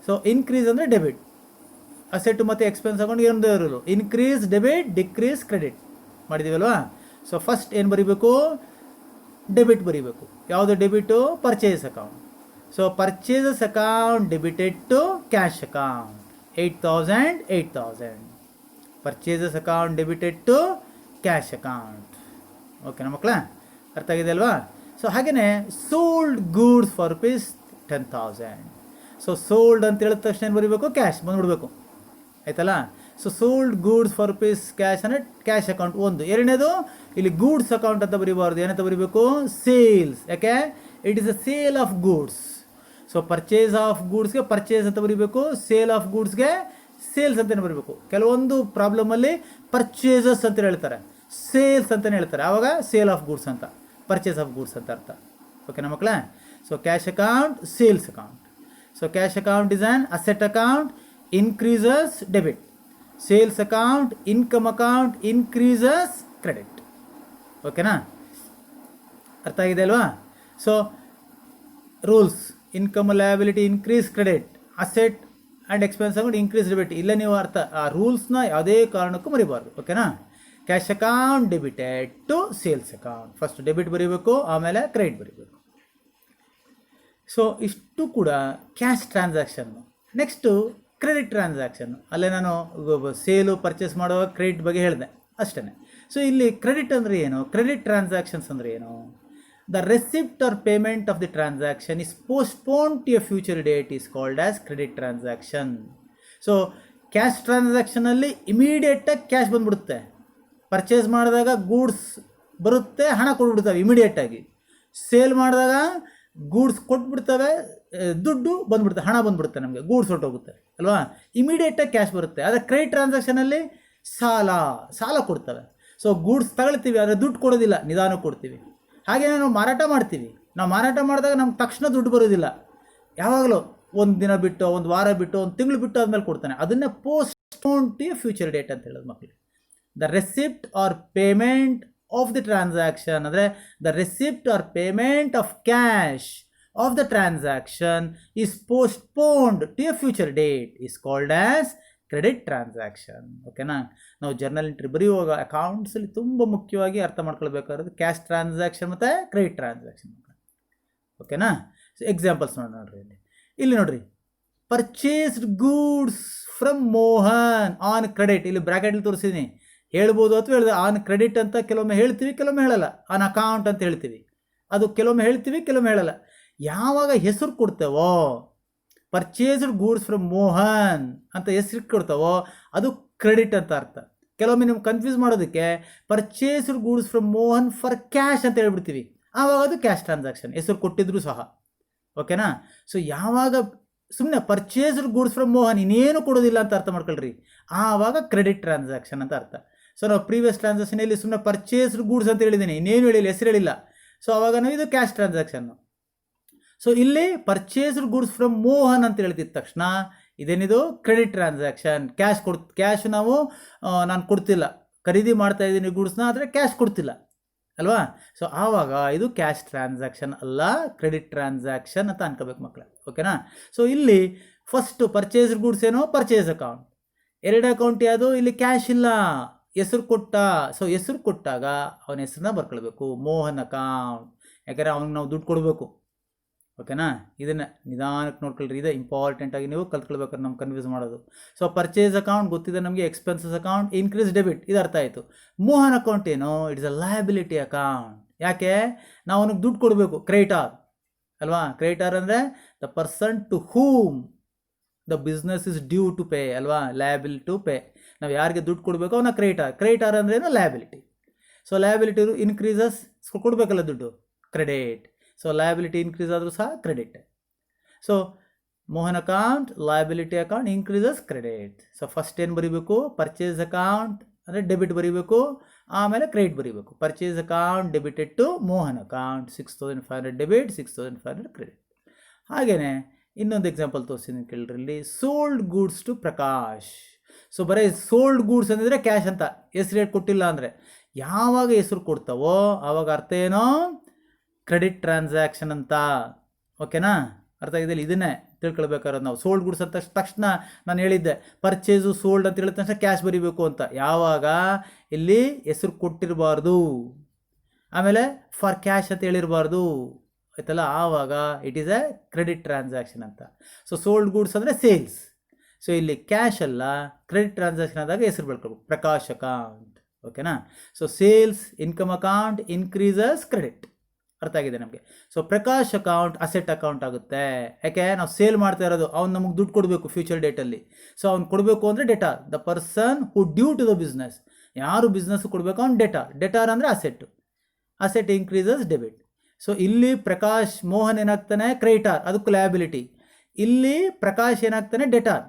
S1: So increase ಅಂದರೆ ಡೆಬಿಟ್. ಅಸೆಟ್ ಮತ್ತು ಎಕ್ಸ್ಪೆನ್ಸ್ ಅಕೌಂಟ್ ಏನೊಂದು ಇರೋದು, ಇನ್ಕ್ರೀಸ್ ಡೆಬಿಟ್, ಡಿಕ್ರೀಸ್ ಕ್ರೆಡಿಟ್ ಮಾಡಿದ್ದೀವಲ್ವಾ? ಸೊ ಫಸ್ಟ್ ಏನು ಬರೀಬೇಕು? ಡೆಬಿಟ್ ಬರೀಬೇಕು. ಯಾವುದು debit? Purchase account. So purchases account debited to cash account, 8,000. Purchases account debited to cash account. ಓಕೆನಾ ಮಕ್ಕಳ? ಅರ್ಥ ಆಗಿದೆ ಅಲ್ವಾ? ಸೊ ಹಾಗೆಯೇ sold goods for ₹10,000. So sold ಅಂತ ಹೇಳಿದ ತಕ್ಷಣ ಏನು ಬರೀಬೇಕು? ಕ್ಯಾಶ್ ಬಂದುಬಿಡ್ಬೇಕು, ಆಯ್ತಲ್ಲ? So sold goods for cash ಅಂದರೆ ಕ್ಯಾಶ್ ಅಕೌಂಟ್ ಒಂದು. ಎರಡನೇದು ಇಲ್ಲಿ ಗೂಡ್ಸ್ ಅಕೌಂಟ್ ಅಂತ ಬರೀಬಾರ್ದು, ಏನಂತ ಬರೀಬೇಕು? ಸೇಲ್ಸ್. ಯಾಕೆ? It is a sale of goods. So purchase of ಗೂಡ್ಸ್ಗೆ ಪರ್ಚೇಸ್ ಅಂತ ಬರೀಬೇಕು, ಸೇಲ್ ಆಫ್ ಗೂಡ್ಸ್ಗೆ ಸೇಲ್ಸ್ ಅಂತಲೇ ಬರೀಬೇಕು. ಕೆಲವೊಂದು ಪ್ರಾಬ್ಲಮಲ್ಲಿ ಪರ್ಚೇಸಸ್ ಅಂತ ಹೇಳ್ತಾರೆ, ಸೇಲ್ಸ್ ಅಂತಲೇ ಹೇಳ್ತಾರೆ, ಆವಾಗ ಸೇಲ್ ಆಫ್ ಗೂಡ್ಸ್ ಅಂತ, ಪರ್ಚೇಸ್ ಆಫ್ ಗೂಡ್ಸ್ ಅಂತ ಅರ್ಥ. ಓಕೆನಾ ಮಕ್ಕಳೇ? So cash account, sales account. So cash account is an asset account, increases debit. Sales account, income account increases credit. ಓಕೆನಾ, ಅರ್ಥ ಆಗಿದೆ ಅಲ್ವಾ? So rules, income liability increase credit, asset and expense account increase debit. ಇಲ್ಲ ನೀವು ಆ ರೂಲ್ಸ್ನ ಯಾವುದೇ ಕಾರಣಕ್ಕೂ ಮರಿಬಾರ್ದು. ಓಕೆನಾ, cash account debited to sales account. First debit ಬರೀಬೇಕು, ಆಮೇಲೆ ಕ್ರೆಡಿಟ್ ಬರೀಬೇಕು. ಸೊ ಇಷ್ಟು ಕೂಡ cash transaction. Next credit transaction. ಅಲ್ಲೇ ನಾನು ಸೇಲು ಪರ್ಚೇಸ್ ಮಾಡುವಾಗ ಕ್ರೆಡಿಟ್ ಬಗ್ಗೆ ಹೇಳಿದೆ ಅಷ್ಟೇ. ಸೊ ಇಲ್ಲಿ ಕ್ರೆಡಿಟ್ ಅಂದರೆ ಏನು, ಕ್ರೆಡಿಟ್ ಟ್ರಾನ್ಸಾಕ್ಷನ್ಸ್ ಅಂದರೆ ಏನು? The receipt or payment of the transaction is postpone to a future date is called as credit transaction. So cash ಟ್ರಾನ್ಸಾಕ್ಷನಲ್ಲಿ ಇಮಿಡಿಯೇಟಾಗಿ ಕ್ಯಾಶ್ ಬಂದ್ಬಿಡುತ್ತೆ. ಪರ್ಚೇಸ್ ಮಾಡಿದಾಗ ಗೂಡ್ಸ್ ಬರುತ್ತೆ, ಹಣ ಕೊಟ್ಬಿಡ್ತವೆ ಇಮಿಡಿಯೇಟಾಗಿ. ಸೇಲ್ ಮಾಡಿದಾಗ ಗೂಡ್ಸ್ ಕೊಟ್ಬಿಡ್ತವೆ, ದುಡ್ಡು ಬಂದ್ಬಿಡುತ್ತೆ, ಹಣ ಬಂದ್ಬಿಡುತ್ತೆ, ನಮಗೆ ಗೂಡ್ಸ್ ಹೊರಟೋಗುತ್ತೆ ಅಲ್ವಾ, ಇಮಿಡಿಯೇಟಾಗಿ ಕ್ಯಾಶ್ ಬರುತ್ತೆ. ಆದರೆ ಕ್ರೆಡಿಟ್ ಟ್ರಾನ್ಸಾಕ್ಷನಲ್ಲಿ ಸಾಲ ಕೊಡ್ತವೆ. ಸೊ ಗೂಡ್ಸ್ ತಗೊಳ್ತೀವಿ, ಆದರೆ ದುಡ್ಡು ಕೊಡೋದಿಲ್ಲ, ನಿಧಾನ ಕೊಡ್ತೀವಿ. ಹಾಗೆಯೇ ನಾವು ಮಾರಾಟ ಮಾಡ್ತೀವಿ. ನಾವು ಮಾರಾಟ ಮಾಡಿದಾಗ ನಮ್ಗೆ ತಕ್ಷಣ ದುಡ್ಡು ಬರೋದಿಲ್ಲ, ಯಾವಾಗಲೂ ಒಂದು ದಿನ ಬಿಟ್ಟು, ಒಂದು ವಾರ ಬಿಟ್ಟು, ಒಂದು ತಿಂಗಳು ಬಿಟ್ಟು ಆದಮೇಲೆ ಕೊಡ್ತಾನೆ. ಅದನ್ನೇ ಪೋಸ್ಟ್ಪೋನ್ ಟು ಫ್ಯೂಚರ್ ಡೇಟ್ ಅಂತ ಹೇಳೋದು ಮಕ್ಕಳಿಗೆ. The receipt or payment of the transaction ಅಂದರೆ the receipt or payment of cash of the transaction is postponed to a future date is called as credit transaction. ಓಕೆನಾ, ನಾವು journal entry ಬರೆಯುವಾಗ ಅಕೌಂಟ್ಸಲ್ಲಿ ತುಂಬ ಮುಖ್ಯವಾಗಿ ಅರ್ಥ ಮಾಡ್ಕೊಳ್ಬೇಕಾಗಿರೋದು ಕ್ಯಾಶ್ ಟ್ರಾನ್ಸಾಕ್ಷನ್ ಮತ್ತು ಕ್ರೆಡಿಟ್ ಟ್ರಾನ್ಸಾಕ್ಷನ್. ಓಕೆನಾ, ಸೊ ಎಕ್ಸಾಂಪಲ್ಸ್ ನೋಡ್ರಿ. ಇಲ್ಲಿ ನೋಡ್ರಿ, purchased goods from Mohan on credit. ಇಲ್ಲಿ ಬ್ರ್ಯಾಕೆಟಲ್ಲಿ ತೋರಿಸಿದ್ದೀನಿ, ಹೇಳ್ಬೋದು ಅಥವಾ ಹೇಳಿದೆ. ಆನ್ ಕ್ರೆಡಿಟ್ ಅಂತ ಕೆಲವೊಮ್ಮೆ ಹೇಳ್ತೀವಿ, ಕೆಲವೊಮ್ಮೆ ಹೇಳಲ್ಲ. ಆನ್ ಅಕೌಂಟ್ ಅಂತ ಹೇಳ್ತೀವಿ, ಅದು ಕೆಲವೊಮ್ಮೆ ಹೇಳ್ತೀವಿ, ಕೆಲವೊಮ್ಮೆ ಹೇಳಲ್ಲ. ಯಾವಾಗ ಹೆಸರು ಕೊಡ್ತೇವೋ, ಪರ್ಚೇಸ್ಡ್ ಗೂಡ್ಸ್ ಫ್ರಮ್ ಮೋಹನ್ ಅಂತ ಹೆಸರು ಕೊಡ್ತಾವೋ ಅದು ಕ್ರೆಡಿಟ್ ಅಂತ ಅರ್ಥ. ಕೆಲವೊಮ್ಮೆ ನಿಮ್ಗೆ ಕನ್ಫ್ಯೂಸ್ ಮಾಡೋದಕ್ಕೆ purchased goods from Mohan for cash ಅಂತ ಹೇಳ್ಬಿಡ್ತೀವಿ, ಆವಾಗ ಅದು ಕ್ಯಾಶ್ ಟ್ರಾನ್ಸಾಕ್ಷನ್, ಹೆಸರು ಕೊಟ್ಟಿದ್ರು ಸಹ. ಓಕೆನಾ, ಸೊ ಯಾವಾಗ ಸುಮ್ಮನೆ ಪರ್ಚೇಸ್ಡ್ ಗೂಡ್ಸ್ ಫ್ರಮ್ ಮೋಹನ್ ಇನ್ನೇನು ಕೊಡೋದಿಲ್ಲ ಅಂತ ಅರ್ಥ ಮಾಡ್ಕೊಳ್ರಿ, ಆವಾಗ ಕ್ರೆಡಿಟ್ ಟ್ರಾನ್ಸಾಕ್ಷನ್ ಅಂತ ಅರ್ಥ. ಸೊ ನಾವು ಪ್ರೀವಿಯಸ್ ಟ್ರಾನ್ಸಾಕ್ಷನಲ್ಲಿ ಸುಮ್ಮನೆ ಪರ್ಚೇಸ್ಡ್ ಗೂಡ್ಸ್ ಅಂತ ಹೇಳಿದ್ದೀನಿ, ಇನ್ನೇನು ಹೇಳಿಲ್ಲ, ಹೆಸರು ಹೇಳಿಲ್ಲ. ಸೊ ಆವಾಗ ನಾವು ಇದು ಕ್ಯಾಶ್ ಟ್ರಾನ್ಸಾಕ್ಷನ್ನು. ಸೊ ಇಲ್ಲಿ ಪರ್ಚೇಸ್ಡ್ ಗೂಡ್ಸ್ ಫ್ರಮ್ ಮೋಹನ್ ಅಂತ ಹೇಳ್ತಿದ್ದ ತಕ್ಷಣ ಇದೇನಿದು ಕ್ರೆಡಿಟ್ ಟ್ರಾನ್ಸಾಕ್ಷನ್. ಕ್ಯಾಶ್ ನಾನು ಕೊಡ್ತಿಲ್ಲ, ಖರೀದಿ ಮಾಡ್ತಾ ಇದ್ದೀನಿ ಗೂಡ್ಸ್ನ, ಆದರೆ ಕ್ಯಾಶ್ ಕೊಡ್ತಿಲ್ಲ ಅಲ್ವಾ. ಸೊ ಆವಾಗ ಇದು ಕ್ಯಾಶ್ ಟ್ರಾನ್ಸಾಕ್ಷನ್ ಅಲ್ಲ, ಕ್ರೆಡಿಟ್ ಟ್ರಾನ್ಸಾಕ್ಷನ್ ಅಂತ ಅನ್ಕೋಬೇಕು ಮಕ್ಕಳೇ. ಓಕೆನಾ, ಸೊ ಇಲ್ಲಿ ಫಸ್ಟು ಪರ್ಚೇಸ್ಡ್ ಗೂಡ್ಸ್ ಏನೋ ಪರ್ಚೇಸ್ ಅಕೌಂಟ್, ಎರಡು ಅಕೌಂಟ್ ಯಾವುದು, ಇಲ್ಲಿ ಕ್ಯಾಶ್ ಇಲ್ಲ, ಹೆಸರು ಕೊಟ್ಟ. ಸೊ ಹೆಸರು ಕೊಟ್ಟಾಗ ಅವನ ಹೆಸರನ್ನ ಬರ್ಕೊಳ್ಬೇಕು, ಮೋಹನ್ ಅಕೌಂಟ್, ಯಾಕಂದರೆ ಅವ್ನಿಗೆ ನಾವು ದುಡ್ಡು ಕೊಡಬೇಕು. ಓಕೆನಾ, ಇದನ್ನು ನಿಧಾನಕ್ಕೆ ನೋಡ್ಕೊಳ್ರಿ, ಇದು ಇಂಪಾರ್ಟೆಂಟಾಗಿ ನೀವು ಕಲ್ತ್ಕೊಳ್ಬೇಕಾದ್ರೆ ನಮ್ಗೆ ಕನ್ಫ್ಯೂಸ್ ಮಾಡೋದು. ಸೊ ಪರ್ಚೇಸ್ ಅಕೌಂಟ್ ಗೊತ್ತಿದೆ ನಮಗೆ, ಎಕ್ಸ್ಪೆನ್ಸಸ್ ಅಕೌಂಟ್, ಇನ್ಕ್ರೀಸ್ ಡೆಬಿಟ್, ಇದು ಅರ್ಥ ಆಯಿತು. ಮೋಹನ್ ಅಕೌಂಟ್ ಏನು, ಇಟ್ಸ್ ಅ ಲಯಬಿಲಿಟಿ ಅಕೌಂಟ್. ಯಾಕೆ, ನಾವು ಅವನಿಗೆ ದುಡ್ಡು ಕೊಡಬೇಕು, ಕ್ರೆಡಿಟಾರ್ ಅಲ್ವಾ. ಕ್ರೆಡಿಟಾರ್ ಅಂದರೆ the person to whom the business is due to pay ಅಲ್ವಾ, ಲಯಬಿಲಿಟಿ ಟು ಪೇ. ನಾವು ಯಾರಿಗೆ ದುಡ್ಡು ಕೊಡಬೇಕು ಅವನ ಕ್ರೆಡಿಟಾರ್ ಅಂದರೆ ಏನು, ಲಯಬಿಲಿಟಿ. ಸೊ ಲಯಬಿಲಿಟಿ ಇನ್ಕ್ರೀಸಸ್, ಕೊಡಬೇಕಲ್ಲ ದುಡ್ಡು, ಕ್ರೆಡಿಟ್. ಸೊ ಲಯಬಿಲಿಟಿ ಇನ್ಕ್ರೀಸ್ ಆದರೂ ಸಹ credit. So Mohan account, liability account, increases credit. So first ಏನು ಬರೀಬೇಕು, ಪರ್ಚೇಸ್ ಅಕೌಂಟ್ ಅಂದರೆ ಡೆಬಿಟ್ ಬರೀಬೇಕು, ಆಮೇಲೆ ಕ್ರೆಡಿಟ್ ಬರೀಬೇಕು. Purchase account debited to Mohan account, 6500 debit, 6500 credit. ಹಾಗೆಯೇ ಇನ್ನೊಂದು ಎಕ್ಸಾಂಪಲ್ ತೋರಿಸ್ತೀನಿ ಕೇಳ್ರಿ. ಇಲ್ಲಿ sold goods to Prakash. So ಬರೀ ಸೋಲ್ಡ್ ಗೂಡ್ಸ್ ಅಂದಿದ್ರೆ ಕ್ಯಾಶ್ ಅಂತ, ಹೆಸರು ಕೊಟ್ಟಿಲ್ಲ ಅಂದರೆ. ಯಾವಾಗ ಹೆಸರು ಕೊಡ್ತಾವೋ ಆವಾಗ ಅರ್ಥ ಏನೋ ಕ್ರೆಡಿಟ್ ಟ್ರಾನ್ಸಾಕ್ಷನ್ ಅಂತ. ಓಕೆನಾ, ಅರ್ಥ ಆಗಿದೆ. ಇದನ್ನೇ ತಿಳ್ಕೊಳ್ಬೇಕಾದ್ರೆ ನಾವು ಸೋಲ್ಡ್ ಗುಡ್ಸ್ ಅಂತ ತಕ್ಷಣ ನಾನು ಹೇಳಿದ್ದೆ, ಪರ್ಚೇಸು ಸೋಲ್ಡ್ ಅಂತ ಹೇಳಿದ ತಕ್ಷಣ ಕ್ಯಾಶ್ ಬರೀಬೇಕು ಅಂತ. ಯಾವಾಗ ಇಲ್ಲಿ ಹೆಸರು ಕೊಟ್ಟಿರಬಾರ್ದು, ಆಮೇಲೆ ಫಾರ್ ಕ್ಯಾಶ್ ಅಂತ ಹೇಳಿರಬಾರ್ದು ಆಯ್ತಲ್ಲ, ಆವಾಗ it is A credit transaction ಅಂತ. ಸೊ ಸೋಲ್ಡ್ ಗೂಡ್ಸ್ ಅಂದರೆ ಸೇಲ್ಸ್. ಸೊ ಇಲ್ಲಿ ಕ್ಯಾಶ್ ಅಲ್ಲ, ಕ್ರೆಡಿಟ್ ಟ್ರಾನ್ಸಾಕ್ಷನ್ ಆದಾಗ ಹೆಸರು ಬೆಳ್ಕೊಬೇಕು, ಪ್ರಕಾಶ್ ಅಕೌಂಟ್. ಓಕೆನಾ, so sales income account increases credit. ಅರ್ಥ ಆಗಿದೆ ನಮಗೆ. So Prakash account asset account ಆಗುತ್ತೆ. ಯಾಕೆ, ನಾವು ಸೇಲ್ ಮಾಡ್ತಾ ಇರೋದು, ಅವ್ನು ನಮಗೆ ದುಡ್ಡು ಕೊಡಬೇಕು ಫ್ಯೂಚರ್ ಡೇಟಲ್ಲಿ. ಸೊ ಅವ್ನು ಕೊಡಬೇಕು ಅಂದರೆ debtor, the person who due to the business. ಯಾರು ಬಿಸ್ನೆಸ್ ಕೊಡಬೇಕು ಅವ್ನು ಡೇಟಾರ್ ಅಂದರೆ asset. Asset increases debit. So ಇಲ್ಲಿ ಪ್ರಕಾಶ್ ಮೋಹನ್ ಏನಾಗ್ತಾನೆ ಕ್ರೆಡಿಟಾರ್, ಅದಕ್ಕೆ ಲಯಬಿಲಿಟಿ. ಇಲ್ಲಿ ಪ್ರಕಾಶ್ ಏನಾಗ್ತಾನೆ ಡೇಟಾರ್.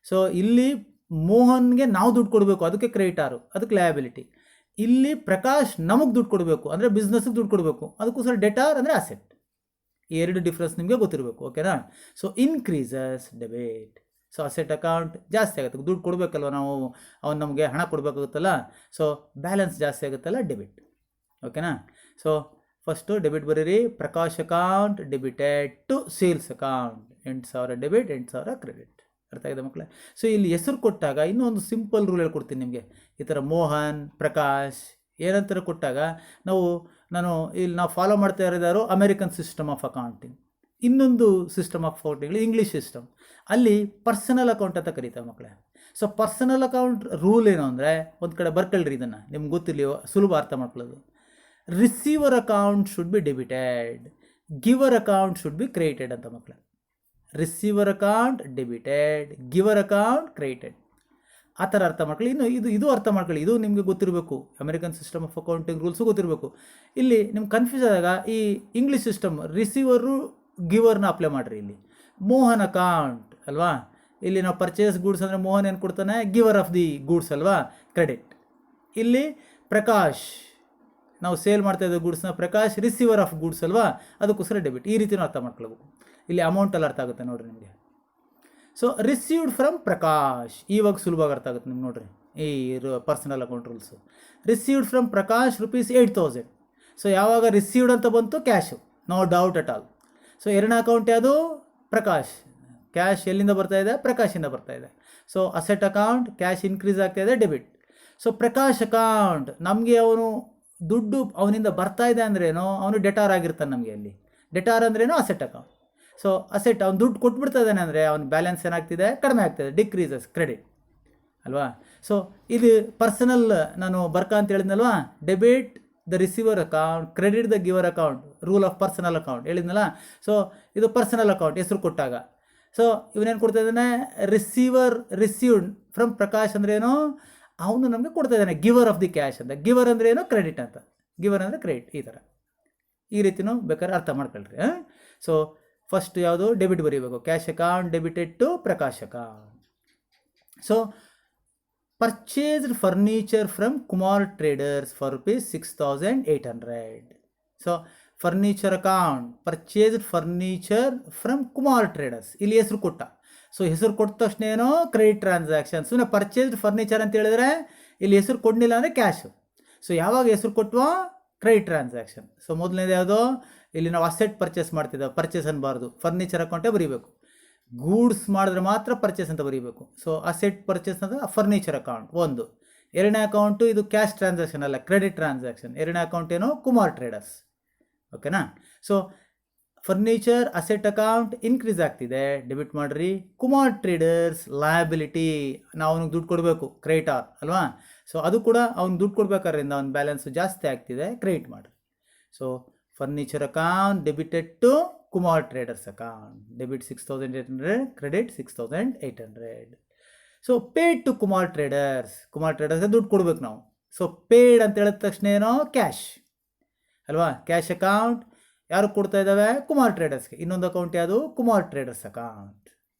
S1: ಸೊ ಇಲ್ಲಿ ಮೋಹನ್ಗೆ ನಾವು ದುಡ್ಡು ಕೊಡಬೇಕು, ಅದಕ್ಕೆ ಕ್ರೆಡಿಟಾರು, ಅದಕ್ಕೆ ಲಯಬಿಲಿಟಿ. ಇಲ್ಲಿ ಪ್ರಕಾಶ್ ನಮಗೆ ದುಡ್ಡು ಕೊಡಬೇಕು ಅಂದರೆ ಬಿಸ್ನೆಸ್ಗೆ ದುಡ್ಡು ಕೊಡಬೇಕು, ಅದಕ್ಕೋಸ್ಕರ ಡೆಟಾರ್ ಅಂದರೆ ಅಸೆಟ್. ಈ ಎರಡು ಡಿಫ್ರೆನ್ಸ್ ನಿಮಗೆ ಗೊತ್ತಿರಬೇಕು. ಓಕೆನಾ, so increases debit. So asset account ಜಾಸ್ತಿ ಆಗುತ್ತೆ, ದುಡ್ಡು ಕೊಡಬೇಕಲ್ವ ನಾವು, ಅವ್ನು ನಮಗೆ ಹಣ ಕೊಡಬೇಕಾಗುತ್ತಲ್ಲ, ಸೊ ಬ್ಯಾಲೆನ್ಸ್ ಜಾಸ್ತಿ ಆಗುತ್ತಲ್ಲ, ಡೆಬಿಟ್. ಓಕೆನಾ. ಸೊ ಫಸ್ಟು ಡೆಬಿಟ್ ಬರೀರಿ. Prakash account debited to sales account, 8,000 debit 8,000 credit. ಅರ್ಥ ಆಗಿದೆ ಮಕ್ಕಳೇ. ಸೊ ಇಲ್ಲಿ ಹೆಸರು ಕೊಟ್ಟಾಗ ಇನ್ನೂ ಒಂದು ಸಿಂಪಲ್ ರೂಲ್ ಹೇಳ್ಕೊಡ್ತೀನಿ ನಿಮಗೆ. ಈ ಥರ ಮೋಹನ್, ಪ್ರಕಾಶ್ ಏನಂತರ ಕೊಟ್ಟಾಗ ನಾನು ಫಾಲೋ ಮಾಡ್ತಾ ಇರೋದಾರು ಅಮೆರಿಕನ್ ಸಿಸ್ಟಮ್ ಆಫ್ ಅಕೌಂಟಿಂಗ್, ಇನ್ನೊಂದು system of accounting English system. ಅಲ್ಲಿ ಪರ್ಸನಲ್ ಅಕೌಂಟ್ ಅಂತ ಕರೀತಾರೆ ಮಕ್ಕಳೇ. ಸೊ ಪರ್ಸನಲ್ ಅಕೌಂಟ್ ರೂಲ್ ಏನು ಅಂದರೆ, ಒಂದು ಕಡೆ ಬರ್ಕೊಳ್ರಿ, ಇದನ್ನು ನಿಮ್ಗೆ ಗೊತ್ತಿಲ್ಲ, ಸುಲಭ ಅರ್ಥ ಮಾಡ್ಕೊಳ್ಳೋದು. Receiver account should be debited, ಗಿವರ್ account should be created ಅಂತ ಮಕ್ಕಳೇ. Receiver account debited, ಗಿವರ್ account created, ಆ ಥರ ಅರ್ಥ ಮಾಡ್ಕೊಳ್ಳಿ. ಇನ್ನು ಇದು ಅರ್ಥ ಮಾಡ್ಕೊಳ್ಳಿ, ಇದು ನಿಮಗೆ ಗೊತ್ತಿರಬೇಕು, American system of accounting rules ಗೊತ್ತಿರಬೇಕು. ಇಲ್ಲಿ ನಿಮ್ಗೆ ಕನ್ಫ್ಯೂಸ್ ಆದಾಗ ಈ ಇಂಗ್ಲೀಷ್ ಸಿಸ್ಟಮ್ ರಿಸೀವರು ಗಿವರ್ನ ಅಪ್ಲೈ ಮಾಡಿರಿ. ಇಲ್ಲಿ ಮೋಹನ್ ಅಕೌಂಟ್ ಅಲ್ವಾ, ಇಲ್ಲಿ ನಾವು ಪರ್ಚೇಸ್ ಗೂಡ್ಸ್ ಅಂದರೆ ಮೋಹನ್ ಏನು ಕೊಡ್ತಾನೆ, ಗಿವರ್ ಆಫ್ ದಿ ಗೂಡ್ಸ್ ಅಲ್ವಾ, ಕ್ರೆಡಿಟ್. ಇಲ್ಲಿ ಪ್ರಕಾಶ್ ನಾವು ಸೇಲ್ ಮಾಡ್ತಾ ಇದ್ದ ಗೂಡ್ಸ್ನ ಪ್ರಕಾಶ್ ರಿಸೀವರ್ ಆಫ್ ಗೂಡ್ಸ್ ಅಲ್ವಾ, ಅದಕ್ಕೋಸ್ಕರ ಡೆಬಿಟ್. ಈ ರೀತಿಯೂ ಅರ್ಥ ಮಾಡ್ಕೊಳ್ಬೇಕು. ಇಲ್ಲಿ ಅಮೌಂಟಲ್ಲಿ ಅರ್ಥ ಆಗುತ್ತೆ ನೋಡಿರಿ ನಿಮಗೆ. ಸೊ ರಿಸೀವ್ಡ್ ಫ್ರಮ್ ಪ್ರಕಾಶ್, ಇವಾಗ ಸುಲಭವಾಗಿ ಅರ್ಥ ಆಗುತ್ತೆ ನಿಮ್ಗೆ ನೋಡಿರಿ ಈ personal account rules. Received from Prakash ₹8,000. So ಯಾವಾಗ ರಿಸೀವ್ಡ್ ಅಂತ ಬಂತು, cash, no doubt at all. So ಎರಡನೇ ಅಕೌಂಟ್ ಯಾವುದು, ಪ್ರಕಾಶ್. ಕ್ಯಾಶ್ ಎಲ್ಲಿಂದ ಬರ್ತಾ ಇದೆ, ಪ್ರಕಾಶಿಂದ ಬರ್ತಾ ಇದೆ. So asset account, cash increase ಆಗ್ತಾ ಇದೆ, ಡೆಬಿಟ್. ಸೊ ಪ್ರಕಾಶ್ ಅಕೌಂಟ್, ನಮಗೆ ಅವನು ದುಡ್ಡು ಅವನಿಂದ ಬರ್ತಾ ಇದೆ ಅಂದ್ರೇನು, ಅವನು ಡೆಟಾರ್ ಆಗಿರ್ತಾನೆ ನಮಗೆ. ಅಲ್ಲಿ ಡೆಟಾರ್ ಅಂದ್ರೇನು, ಅಸೆಟ್ ಅಕೌಂಟ್. ಸೊ ಅಸೆಟ್, ಅವ್ನು ದುಡ್ಡು ಕೊಟ್ಬಿಡ್ತಾ ಇದ್ದಾನೆ ಅಂದರೆ ಅವ್ನ ಬ್ಯಾಲೆನ್ಸ್ ಏನಾಗ್ತಿದೆ, ಕಡಿಮೆ ಆಗ್ತಿದೆ, ಡಿಕ್ರೀಸಸ್, ಕ್ರೆಡಿಟ್ ಅಲ್ವಾ. ಸೊ ಇದು ಪರ್ಸನಲ್, ನಾನು ಬರ್ಕ ಅಂತ ಹೇಳಿದ್ನಲ್ವಾ, debit the receiver account, credit the giver account, rule of personal account ಹೇಳಿದ್ನಲ್ಲ. ಸೊ ಇದು ಪರ್ಸನಲ್ ಅಕೌಂಟ್ ಹೆಸರು ಕೊಟ್ಟಾಗ. ಸೊ ಇವನೇನು ಕೊಡ್ತಾ ಇದ್ದಾನೆ, ರಿಸೀವ್ಡ್ ಫ್ರಮ್ ಪ್ರಕಾಶ್ ಅಂದ್ರೇನು, ಅವನು ನಮಗೆ ಕೊಡ್ತಾ ಇದ್ದಾನೆ ಗಿವರ್ ಆಫ್ ದಿ ಕ್ಯಾಶ್ ಅಂತ. ಗಿವರ್ ಅಂದ್ರೆ ಏನು, ಕ್ರೆಡಿಟ್ ಅಂತ. ಗಿವರ್ ಅಂದರೆ ಕ್ರೆಡಿಟ್. ಈ ಥರ ಈ ರೀತಿನೂ ಬೇಕಾದ್ರೆ ಅರ್ಥ ಮಾಡ್ಕೊಳ್ರಿ. ಸೊ ಫಸ್ಟ್ ಯಾವುದು, ಡೆಬಿಟ್ ಬರೀಬೇಕು, cash account debited to Prakash account. So purchased furniture from Kumar traders for ₹6,800. So furniture account, purchased furniture from Kumar traders, ಇಲ್ಲಿ ಹೆಸರು ಕೊಟ್ಟ. ಸೊ ಹೆಸರು ಕೊಟ್ಟ ತಕ್ಷಣ ಏನೋ ಕ್ರೆಡಿಟ್ ಟ್ರಾನ್ಸಾಕ್ಷನ್. ಸುಮ್ಮನೆ ಪರ್ಚೇಸ್ಡ್ ಫರ್ನಿಚರ್ ಅಂತ ಹೇಳಿದ್ರೆ ಇಲ್ಲಿ ಹೆಸರು ಕೊಡಲಿಲ್ಲ ಅಂದರೆ ಕ್ಯಾಶು. ಸೊ ಯಾವಾಗ ಹೆಸರು ಕೊಟ್ಟವೋ ಕ್ರೆಡಿಟ್ ಟ್ರಾನ್ಸಾಕ್ಷನ್. ಸೊ ಮೊದಲನೇದು ಯಾವುದೋ, ಇಲ್ಲಿ ನಾವು ಅಸೆಟ್ ಪರ್ಚೇಸ್ ಮಾಡ್ತಿದ್ದೇವೆ, ಪರ್ಚೇಸ್ ಅನ್ನಬಾರ್ದು, ಫರ್ನಿಚರ್ ಅಕೌಂಟೇ ಬರೀಬೇಕು. ಗೂಡ್ಸ್ ಮಾಡಿದ್ರೆ ಮಾತ್ರ ಪರ್ಚೇಸ್ ಅಂತ ಬರೀಬೇಕು. ಸೊ ಅಸೆಟ್ ಪರ್ಚೇಸ್ ಅಂತ ಫರ್ನಿಚರ್ ಅಕೌಂಟ್ ಒಂದು. ಎರಡನೇ ಅಕೌಂಟು ಇದು ಕ್ಯಾಶ್ ಟ್ರಾನ್ಸಾಕ್ಷನ್ ಅಲ್ಲ, ಕ್ರೆಡಿಟ್ ಟ್ರಾನ್ಸಾಕ್ಷನ್. ಎರಡನೇ ಅಕೌಂಟ್ ಏನು, ಕುಮಾರ್ ಟ್ರೇಡರ್ಸ್. ಓಕೆನಾ. So furniture asset account increase ಆಗ್ತಿದೆ, ಡೆಬಿಟ್ ಮಾಡಿರಿ. ಕುಮಾರ್ ಟ್ರೇಡರ್ಸ್ ಲಯಬಿಲಿಟಿ, ನಾವು ಅವ್ನಿಗೆ ದುಡ್ಡು ಕೊಡಬೇಕು, ಕ್ರೆಡಿಟಾರ್ ಅಲ್ವಾ. ಸೊ ಅದು ಕೂಡ ಅವ್ನಿಗೆ ದುಡ್ಡು ಕೊಡ್ಬೇಕಾದ್ರಿಂದ ಅವ್ನ ಬ್ಯಾಲೆನ್ಸು ಜಾಸ್ತಿ ಆಗ್ತಿದೆ, ಕ್ರೆಡಿಟ್ ಮಾಡಿರಿ. So furniture account debited to Kumar traders account, debit 6,800, credit 6,800. So paid to Kumar ಟ್ರೇಡರ್ಸ್ಗೆ ದುಡ್ಡು ಕೊಡ್ಬೇಕು ನಾವು. ಸೊ ಪೇಡ್ ಅಂತ ಹೇಳಿದ ತಕ್ಷಣ ಏನೋ ಕ್ಯಾಶ್ ಅಲ್ವಾ, ಕ್ಯಾಶ್ ಅಕೌಂಟ್ ಯಾರು ಕೊಡ್ತಾ ಇದ್ದಾವೆ, ಕುಮಾರ್ ಟ್ರೇಡರ್ಸ್ಗೆ. ಇನ್ನೊಂದು ಅಕೌಂಟ್ ಯಾವುದು, ಕುಮಾರ್ ಟ್ರೇಡರ್ಸ್ ಅಕೌಂಟ್.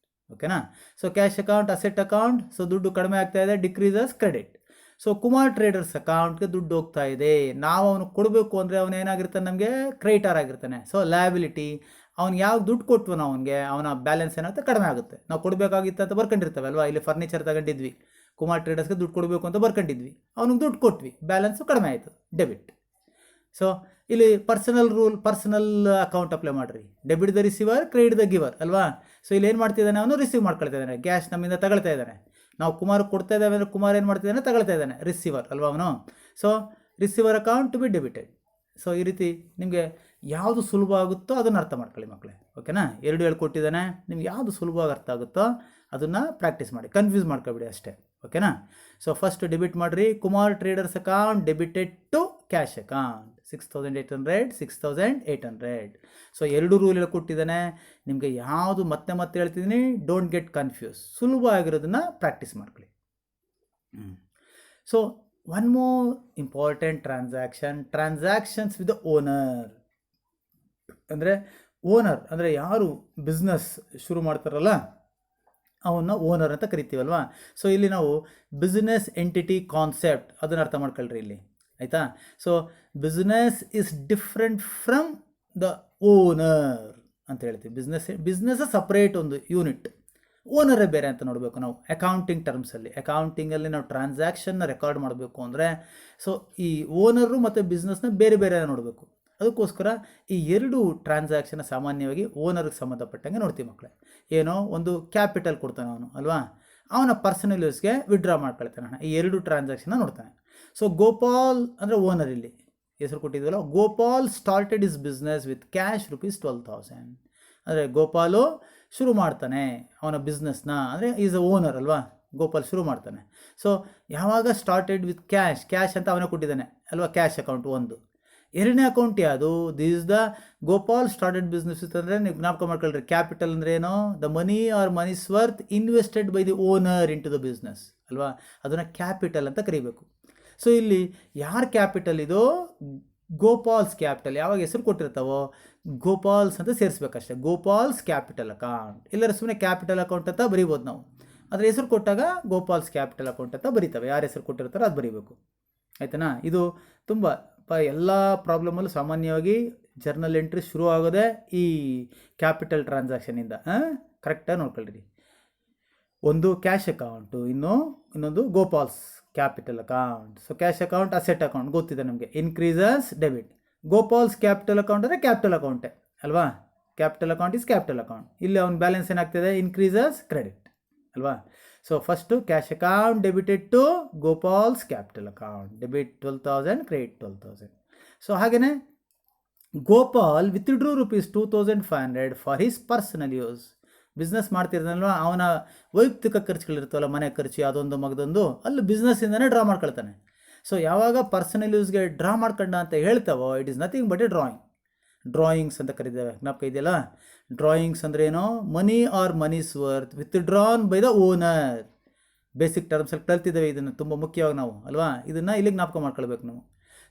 S1: ಓಕೆನಾ. So cash account, asset account. So ದುಡ್ಡು ಕಡಿಮೆ ಆಗ್ತಾ ಇದೆ, decreases, credit. So Kumar traders ಅಕೌಂಟ್ಗೆ ದುಡ್ಡು ಹೋಗ್ತಾ ಇದೆ, ನಾವು ಅವನು ಕೊಡಬೇಕು ಅಂದರೆ ಅವನು ಏನಾಗಿರ್ತಾನೆ, ನಮಗೆ ಕ್ರೆಡಿಟಾರ್ ಆಗಿರ್ತಾನೆ. ಸೊ ಲಯಬಿಲಿಟಿ, ಅವ್ನಿಗೆ ಯಾವ ದುಡ್ಡು ಕೊಟ್ವು ನಾವು ಅವನಿಗೆ, ಅವನ ಬ್ಯಾಲೆನ್ಸ್ ಏನಾಗುತ್ತೆ, ಕಡಿಮೆ ಆಗುತ್ತೆ. ನಾವು ಕೊಡಬೇಕಾಗಿತ್ತು ಅಂತ ಬರ್ಕೊಂಡಿರ್ತೇವೆ ಅಲ್ವಾ. ಇಲ್ಲಿ ಫರ್ನಿಚರ್ ತಗೊಂಡಿದ್ವಿ, ಕುಮಾರ್ ಟ್ರೇಡರ್ಸ್ಗೆ ದುಡ್ಡು ಕೊಡಬೇಕು ಅಂತ ಬರ್ಕೊಂಡಿದ್ವಿ, ಅವನಿಗೆ ದುಡ್ಡು ಕೊಟ್ವಿ, ಬ್ಯಾಲೆನ್ಸು ಕಡಿಮೆ ಆಯಿತು, ಡೆಬಿಟ್. ಸೊ ಇಲ್ಲಿ ಪರ್ಸನಲ್ ಅಕೌಂಟ್ ಅಪ್ಲೈ ಮಾಡಿರಿ. Debit the receiver, credit the ಗಿವರ್ ಅಲ್ವಾ. ಸೊ ಇಲ್ಲಿ ಏನು ಮಾಡ್ತಿದ್ದಾನೆ, ಅವನು ರಿಸೀವ್ ಮಾಡ್ಕೊಳ್ತಾ ಇದ್ದಾನೆ, ಕ್ಯಾಶ್ ನಮ್ಮಿಂದ ತಗೊಳ್ತಾ ಇದ್ದಾನೆ. ನಾವು ಕುಮಾರ್ ಕೊಡ್ತಾ ಇದ್ದಾವೆ ಅಂದರೆ ಕುಮಾರ್ ಏನು ಮಾಡ್ತಿದ್ದಾನೆ, ತಗೊಳ್ತಾ ಇದ್ದಾನೆ, ರಿಸೀವರ್ ಅಲ್ವಾ ಅವನು. So receiver account to be debited. So ಈ ರೀತಿ ನಿಮಗೆ ಯಾವುದು ಸುಲಭ ಆಗುತ್ತೋ ಅದನ್ನು ಅರ್ಥ ಮಾಡ್ಕೊಳ್ಳಿ ಮಕ್ಕಳೇ. ಓಕೆನಾ. ಎರಡು ಹೇಳ್ಕೊಟ್ಟಿದ್ದಾನೆ, ನಿಮ್ಗೆ ಯಾವುದು ಸುಲಭವಾಗಿ ಅರ್ಥ ಆಗುತ್ತೋ ಅದನ್ನು ಪ್ರಾಕ್ಟೀಸ್ ಮಾಡಿ, ಕನ್ಫ್ಯೂಸ್ ಮಾಡ್ಕೊಬಿಡಿ ಅಷ್ಟೇ. ಓಕೆನಾ. ಸೊ ಫಸ್ಟ್ ಡೆಬಿಟ್ ಮಾಡಿರಿ, Kumar traders account debited to cash account 6,800. So ಎರಡು ರೂಲ್ ಹೇಳ್ಕೊಟ್ಟಿದ್ದಾನೆ ನಿಮಗೆ. ಯಾವುದು ಮತ್ತೆ ಹೇಳ್ತಿದ್ದೀನಿ, ಡೋಂಟ್ ಗೆಟ್ ಕನ್ಫ್ಯೂಸ್, ಸುಲಭ ಆಗಿರೋದನ್ನು ಪ್ರಾಕ್ಟೀಸ್ ಮಾಡ್ಕೊಳ್ಳಿ. So one more important transactions with the owner. ಅಂದರೆ ಓನರ್ ಅಂದರೆ ಯಾರು ಬಿಸ್ನೆಸ್ ಶುರು ಮಾಡ್ತಾರಲ್ಲ ಅವನ್ನ ಓನರ್ ಅಂತ ಕರಿತೀವಲ್ವಾ. ಸೊ ಇಲ್ಲಿ ನಾವು ಬಿಸ್ನೆಸ್ ಎಂಟಿಟಿ ಕಾನ್ಸೆಪ್ಟ್ ಅದನ್ನು ಅರ್ಥ ಮಾಡ್ಕೊಳ್ರಿ ಇಲ್ಲಿ, ಆಯಿತಾ. So business is different from the owner ಅಂತ ಹೇಳ್ತೀವಿ. ಬಿಸ್ನೆಸ್ ಸಪ್ರೇಟ್ ಒಂದು ಯೂನಿಟ್, ಓನರೇ ಬೇರೆ ಅಂತ ನೋಡಬೇಕು ನಾವು ಅಕೌಂಟಿಂಗ್ ಟರ್ಮ್ಸಲ್ಲಿ. ಅಕೌಂಟಿಂಗಲ್ಲಿ ನಾವು ಟ್ರಾನ್ಸಾಕ್ಷನ್ನ ರೆಕಾರ್ಡ್ ಮಾಡಬೇಕು ಅಂದರೆ ಸೊ ಈ ಓನರು ಮತ್ತು ಬಿಸ್ನೆಸ್ನ ಬೇರೆ ಬೇರೆ ನೋಡಬೇಕು. ಅದಕ್ಕೋಸ್ಕರ ಈ ಎರಡು ಟ್ರಾನ್ಸಾಕ್ಷನ್ನ ಸಾಮಾನ್ಯವಾಗಿ ಓನರ್ಗೆ ಸಂಬಂಧಪಟ್ಟಂಗೆ ನೋಡ್ತೀವಿ ಮಕ್ಕಳೇ. ಏನೋ ಒಂದು ಕ್ಯಾಪಿಟಲ್ ಕೊಡ್ತಾನೆ ಅವನು ಅಲ್ವಾ, ಅವನ ಪರ್ಸನಲ್ ಯೂಸ್ಗೆ ವಿಡ್ರಾ ಮಾಡ್ಕೊಳ್ತಾನೆ ಹಣ, ಈ ಎರಡು ಟ್ರಾನ್ಸಾಕ್ಷನ್ನ ನೋಡ್ತಾನೆ. ಸೊ ಗೋಪಾಲ್ ಅಂದರೆ ಓನರ್, ಇಲ್ಲಿ ಹೆಸರು ಕೊಟ್ಟಿದ್ವಲ್ಲ, Gopal started his business with cash ₹12,000. ಅಂದರೆ ಗೋಪಾಲು ಶುರು ಮಾಡ್ತಾನೆ ಅವನ ಬಿಸ್ನೆಸ್ನ, ಅಂದರೆ ಈಸ್ ಅ ಓನರ್ ಅಲ್ವಾ, ಗೋಪಾಲ್ ಶುರು ಮಾಡ್ತಾನೆ. ಸೊ ಯಾವಾಗ ಸ್ಟಾರ್ಟೆಡ್ ವಿತ್ ಕ್ಯಾಶ್ ಅಂತ ಅವನೇ ಕೊಟ್ಟಿದ್ದಾನೆ ಅಲ್ವಾ, ಕ್ಯಾಶ್ ಅಕೌಂಟ್ ಒಂದು. ಎರಡನೇ ಅಕೌಂಟ್ ಯಾವುದು, this the Gopal started business with ಅಂದರೆ ನೀವು ಜ್ಞಾಪಕ ಮಾಡ್ಕೊಳ್ರಿ, ಕ್ಯಾಪಿಟಲ್ ಅಂದರೆ ಏನೋ the money or monies worth invested by the owner into the business ಅಲ್ವಾ, ಅದನ್ನು ಕ್ಯಾಪಿಟಲ್ ಅಂತ ಕರಿಬೇಕು. ಸೊ ಇಲ್ಲಿ ಯಾರ ಕ್ಯಾಪಿಟಲ್ ಇದು, ಗೋಪಾಲ್ಸ್ ಕ್ಯಾಪಿಟಲ್. ಯಾವಾಗ ಹೆಸರು ಕೊಟ್ಟಿರ್ತಾವೋ ಗೋಪಾಲ್ಸ್ ಅಂತ ಸೇರಿಸ್ಬೇಕಷ್ಟೇ, ಗೋಪಾಲ್ಸ್ ಕ್ಯಾಪಿಟಲ್ ಅಕೌಂಟ್. ಇಲ್ಲರ ಸುಮ್ಮನೆ ಕ್ಯಾಪಿಟಲ್ ಅಕೌಂಟ್ ಅಂತ ಬರೀಬೋದು ನಾವು, ಅದರ ಹೆಸರು ಕೊಟ್ಟಾಗ ಗೋಪಾಲ್ಸ್ ಕ್ಯಾಪಿಟಲ್ ಅಕೌಂಟ್ ಅಂತ ಬರೀತವೆ, ಯಾರು ಹೆಸರು ಕೊಟ್ಟಿರ್ತಾರೋ ಅದು ಬರೀಬೇಕು, ಆಯ್ತನಾ. ಇದು ತುಂಬ ಎಲ್ಲ ಪ್ರಾಬ್ಲಮಲ್ಲೂ ಸಾಮಾನ್ಯವಾಗಿ ಜರ್ನಲ್ ಎಂಟ್ರಿ ಶುರು ಆಗೋದೇ ಈ ಕ್ಯಾಪಿಟಲ್ ಟ್ರಾನ್ಸಾಕ್ಷನಿಂದ. ಕರೆಕ್ಟಾಗಿ ನೋಡ್ಕೊಳ್ರಿ. ಒಂದು ಕ್ಯಾಶ್ ಅಕೌಂಟು, ಇನ್ನೊಂದು Gopal's capital account. So cash account asset account ಗೊತ್ತಿದೆ ನಮಗೆ, increases debit. Gopal's capital account ಅಂದರೆ ಕ್ಯಾಪಿಟಲ್ ಅಕೌಂಟೇ ಅಲ್ವಾ, capital account is capital account. ಇಲ್ಲಿ ಅವ್ನ ಬ್ಯಾಲೆನ್ಸ್ ಏನಾಗ್ತಿದೆ, ಇನ್ಕ್ರೀಸಸ್ ಕ್ರೆಡಿಟ್ ಅಲ್ವಾ. So first cash account debited to Gopal's capital account, debit 12,000, credit 12,000. So ಹಾಗೆಯೇ Gopal withdrew ₹2,500 for his personal use. Business ಮಾಡ್ತಿರ್ತಾನಲ್ವ, ಅವನ ವೈಯಕ್ತಿಕ ಖರ್ಚುಗಳಿರ್ತಾವಲ್ಲ, ಮನೆ ಖರ್ಚು ಅದೊಂದು ಮಗದೊಂದು, ಅಲ್ಲಿ ಬಿಸ್ನೆಸ್ಸಿಂದನೇ ಡ್ರಾ ಮಾಡ್ಕೊಳ್ತಾನೆ. ಸೊ ಯಾವಾಗ ಪರ್ಸನಲ್ ಯೂಸ್ಗೆ ಡ್ರಾ ಮಾಡ್ಕೊಂಡ ಅಂತ ಹೇಳ್ತಾವೋ it is nothing but a drawings ಅಂತ ಕರೀತೇವೆ. ಜ್ಞಾಪಕ ಇದೆಯಲ್ಲ, ಡ್ರಾಯಿಂಗ್ಸ್ ಅಂದ್ರೆ ಏನೋ, money or monies worth withdrawn by the owner. Basic ಟರ್ಮ್ಸಲ್ಲಿ ಕಲ್ತಿದ್ದೇವೆ ಇದನ್ನು, ತುಂಬ ಮುಖ್ಯವಾಗಿ ನಾವು ಅಲ್ವಾ, ಇದನ್ನು ಇಲ್ಲಿಗೆ ಜ್ಞಾಪಕ ಮಾಡ್ಕೊಳ್ಬೇಕು ನಾವು.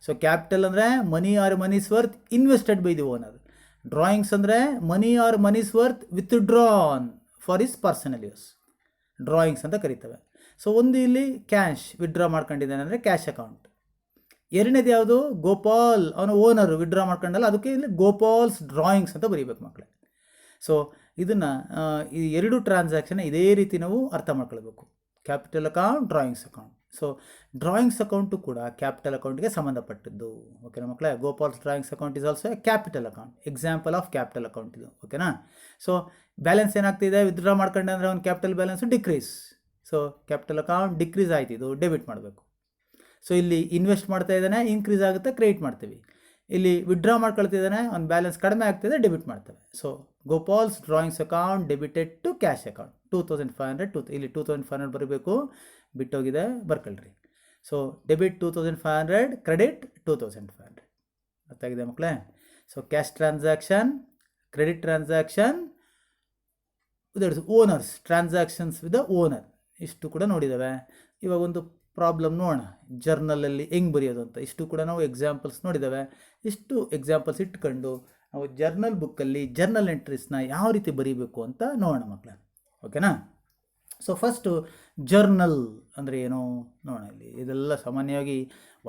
S1: ಸೊ ಕ್ಯಾಪಿಟಲ್ ಅಂದರೆ money or monies worth invested by the owner. Drawings ಅಂದರೆ money or monies worth withdrawn for his personal use, drawings ಅಂತ ಕರೀತೇವೆ. ಸೊ ಒಂದು ಇಲ್ಲಿ ಕ್ಯಾಶ್ ವಿಡ್ರಾ ಮಾಡ್ಕೊಂಡಿದ್ದಾನೆ ಅಂದರೆ ಕ್ಯಾಶ್ ಅಕೌಂಟ್. ಎರಡನೇದು ಯಾವುದು, ಗೋಪಾಲ್ ಅವನ ಓನರು ವಿಡ್ರಾ ಮಾಡ್ಕೊಂಡಲ್ಲ, ಅದಕ್ಕೆ ಇಲ್ಲಿ ಗೋಪಾಲ್ಸ್ ಡ್ರಾಯಿಂಗ್ಸ್ ಅಂತ ಬರೀಬೇಕು ಮಕ್ಕಳೇ. ಸೊ ಇದನ್ನು ಈ ಎರಡು ಟ್ರಾನ್ಸಾಕ್ಷನ್ ಇದೇ ರೀತಿ ನಾವು ಅರ್ಥ ಮಾಡ್ಕೊಳ್ಬೇಕು, capital account, drawings account. So drawings account ಕೂಡ ಕ್ಯಾಪಿಟಲ್ ಅಕೌಂಟ್ಗೆ ಸಂಬಂಧಪಟ್ಟಿದ್ದು, ಓಕೆನಾ ಮಕ್ಕಳೇ. Gopal's drawings account is also a capital account, example of capital account ಇದು, ಓಕೆನಾ. ಸೊ ಬ್ಯಾಲೆನ್ಸ್ ಏನಾಗ್ತಿದೆ, ವಿತ್ಡ್ರಾ ಮಾಡ್ಕೊಂಡೆ ಅಂದರೆ ಅವ್ನ capital balance decrease. So capital account decrease ಆಯ್ತು, ಇದು ಡೆಬಿಟ್ ಮಾಡಬೇಕು. ಸೊ ಇಲ್ಲಿ ಇನ್ವೆಸ್ಟ್ ಮಾಡ್ತಾ ಇದ್ದಾನೆ, ಇನ್ಕ್ರೀಸ್ ಆಗುತ್ತೆ, ಕ್ರೆಡಿಟ್ ಮಾಡ್ತೀವಿ. ಇಲ್ಲಿ ವಿಡ್ರಾ ಮಾಡ್ಕೊಳ್ತಿದ್ದಾನೆ, ಅವ್ನ ಬ್ಯಾಲೆನ್ಸ್ ಕಡಿಮೆ ಆಗ್ತಿದೆ, ಡೆಬಿಟ್ ಮಾಡ್ತೇವೆ. So Gopal's drawings account debited to cash account 2,500. ಇಲ್ಲಿ 2,500 ಬರಬೇಕು, ಬಿಟ್ಟೋಗಿದೆ, ಬರ್ಕೊಳ್ರಿ. So debit 2,500, credit 2,500. ಗೊತ್ತಾಗಿದೆ ಮಕ್ಕಳೇ. So cash transaction, credit transaction, owners transactions with the owner, ಇಷ್ಟು ಕೂಡ ನೋಡಿದ್ದೇವೆ. ಇವಾಗ ಒಂದು ಪ್ರಾಬ್ಲಮ್ ನೋಡೋಣ, ಜರ್ನಲಲ್ಲಿ ಹೆಂಗೆ ಬರೆಯೋದು ಅಂತ. ಇಷ್ಟು ಕೂಡ ನಾವು ಎಕ್ಸಾಂಪಲ್ಸ್ ನೋಡಿದ್ದೇವೆ. ಇಷ್ಟು ಎಕ್ಸಾಂಪಲ್ಸ್ ಇಟ್ಕೊಂಡು ನಾವು ಜರ್ನಲ್ ಬುಕ್ಕಲ್ಲಿ ಜರ್ನಲ್ ಎಂಟ್ರೀಸ್ನ ಯಾವ ರೀತಿ ಬರೀಬೇಕು ಅಂತ ನೋಡೋಣ ಮಕ್ಕಳೇ, ಓಕೆನಾ. ಸೊ ಫಸ್ಟು ಜರ್ನಲ್ ಅಂದರೆ ಏನು ನೋಡೋಣ. ಇಲ್ಲಿ ಇದೆಲ್ಲ ಸಾಮಾನ್ಯವಾಗಿ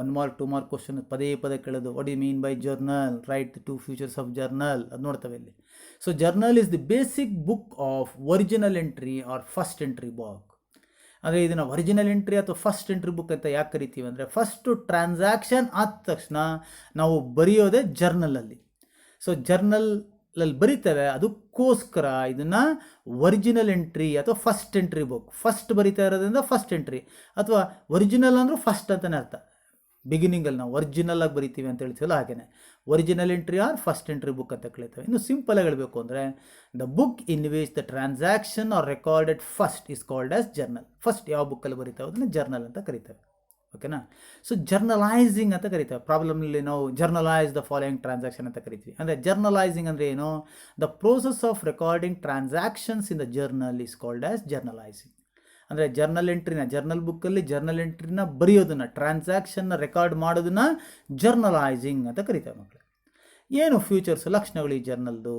S1: 1 ಮಾರ್ಕ್ 2 ಮಾರ್ಕ್ ಕ್ವಶನ್ ಪದೇ ಕೇಳೋದು. What you mean by journal, right 2 features of journal, ಅದು ನೋಡ್ತವೆ ಇಲ್ಲಿ. So journal is the basic book of original entry or first entry book. ಅಂದರೆ ಇದನ್ನು ಒರಿಜಿನಲ್ ಎಂಟ್ರಿ ಅಥವಾ ಫಸ್ಟ್ ಎಂಟ್ರಿ ಬುಕ್ ಅಂತ ಯಾಕೆ ಕರಿತೀವಿ ಅಂದರೆ, ಫಸ್ಟು ಟ್ರಾನ್ಸಾಕ್ಷನ್ ಆದ ತಕ್ಷಣ ನಾವು ಬರೆಯೋದೇ ಜರ್ನಲಲ್ಲಿ. ಸೊ ಜರ್ನಲಲ್ಲಿ ಬರೀತೇವೆ, ಅದಕ್ಕೋಸ್ಕರ ಇದನ್ನು ಒರಿಜಿನಲ್ ಎಂಟ್ರಿ ಅಥವಾ ಫಸ್ಟ್ ಎಂಟ್ರಿ ಬುಕ್, ಫಸ್ಟ್ ಬರಿತಾ ಇರೋದ್ರಿಂದ ಫಸ್ಟ್ ಎಂಟ್ರಿ, ಅಥವಾ ಒರಿಜಿನಲ್ ಅಂದರೂ ಫಸ್ಟ್ ಅಂತಲೇ ಅರ್ಥ. ಬಿಗಿನಿಂಗಲ್ಲಿ ನಾವು ಒರಿಜಿನಲ್ ಆಗಿ ಬರಿತೀವಿ ಅಂತ ಹೇಳ್ತೀವಲ್ಲ, ಹಾಗೆಯೇ original entry or first entry book ಅಂತ ಕರೀತೇವೆ. ಇನ್ನು ಸಿಂಪಲ್ ಆಗಿ ಹೇಳಬೇಕು ಅಂದರೆ, the book in which the transaction are recorded first is called as journal. ಫಸ್ಟ್ ಯಾವ ಬುಕ್ಕಲ್ಲಿ ಬರೀತಾವೆ ಅದನ್ನು ಜರ್ನಲ್ ಅಂತ ಕರೀತೇವೆ, ಓಕೆನಾ. ಸೊ ಜರ್ನಲೈಸಿಂಗ್ ಅಂತ ಕರೀತೇವೆ. ಪ್ರಾಬ್ಲಮ್ನಲ್ಲಿ ನಾವು ಜರ್ನಲೈಸ್ ದ ಫಾಲೋಯಿಂಗ್ ಟ್ರಾನ್ಸಾಕ್ಷನ್ ಅಂತ ಕರಿತೀವಿ. ಅಂದರೆ ಜರ್ನಲೈಸಿಂಗ್ ಅಂದರೆ ಏನು, the process of recording transactions in the journal is called as journalising. ಅಂದರೆ ಜರ್ನಲ್ ಎಂಟ್ರಿನ, ಜರ್ನಲ್ ಬುಕ್ಕಲ್ಲಿ ಜರ್ನಲ್ ಎಂಟ್ರಿನ ಬರೆಯೋದನ್ನು, ಟ್ರಾನ್ಸಾಕ್ಷನ್ನ ರೆಕಾರ್ಡ್ ಮಾಡೋದನ್ನು ಜರ್ನಲೈಸಿಂಗ್ ಅಂತ ಕರಿತೇವೆ ಮಕ್ಕಳು. ಏನು ಫ್ಯೂಚರ್ಸ್, ಲಕ್ಷಣಗಳು ಈ ಜರ್ನಲ್ದು?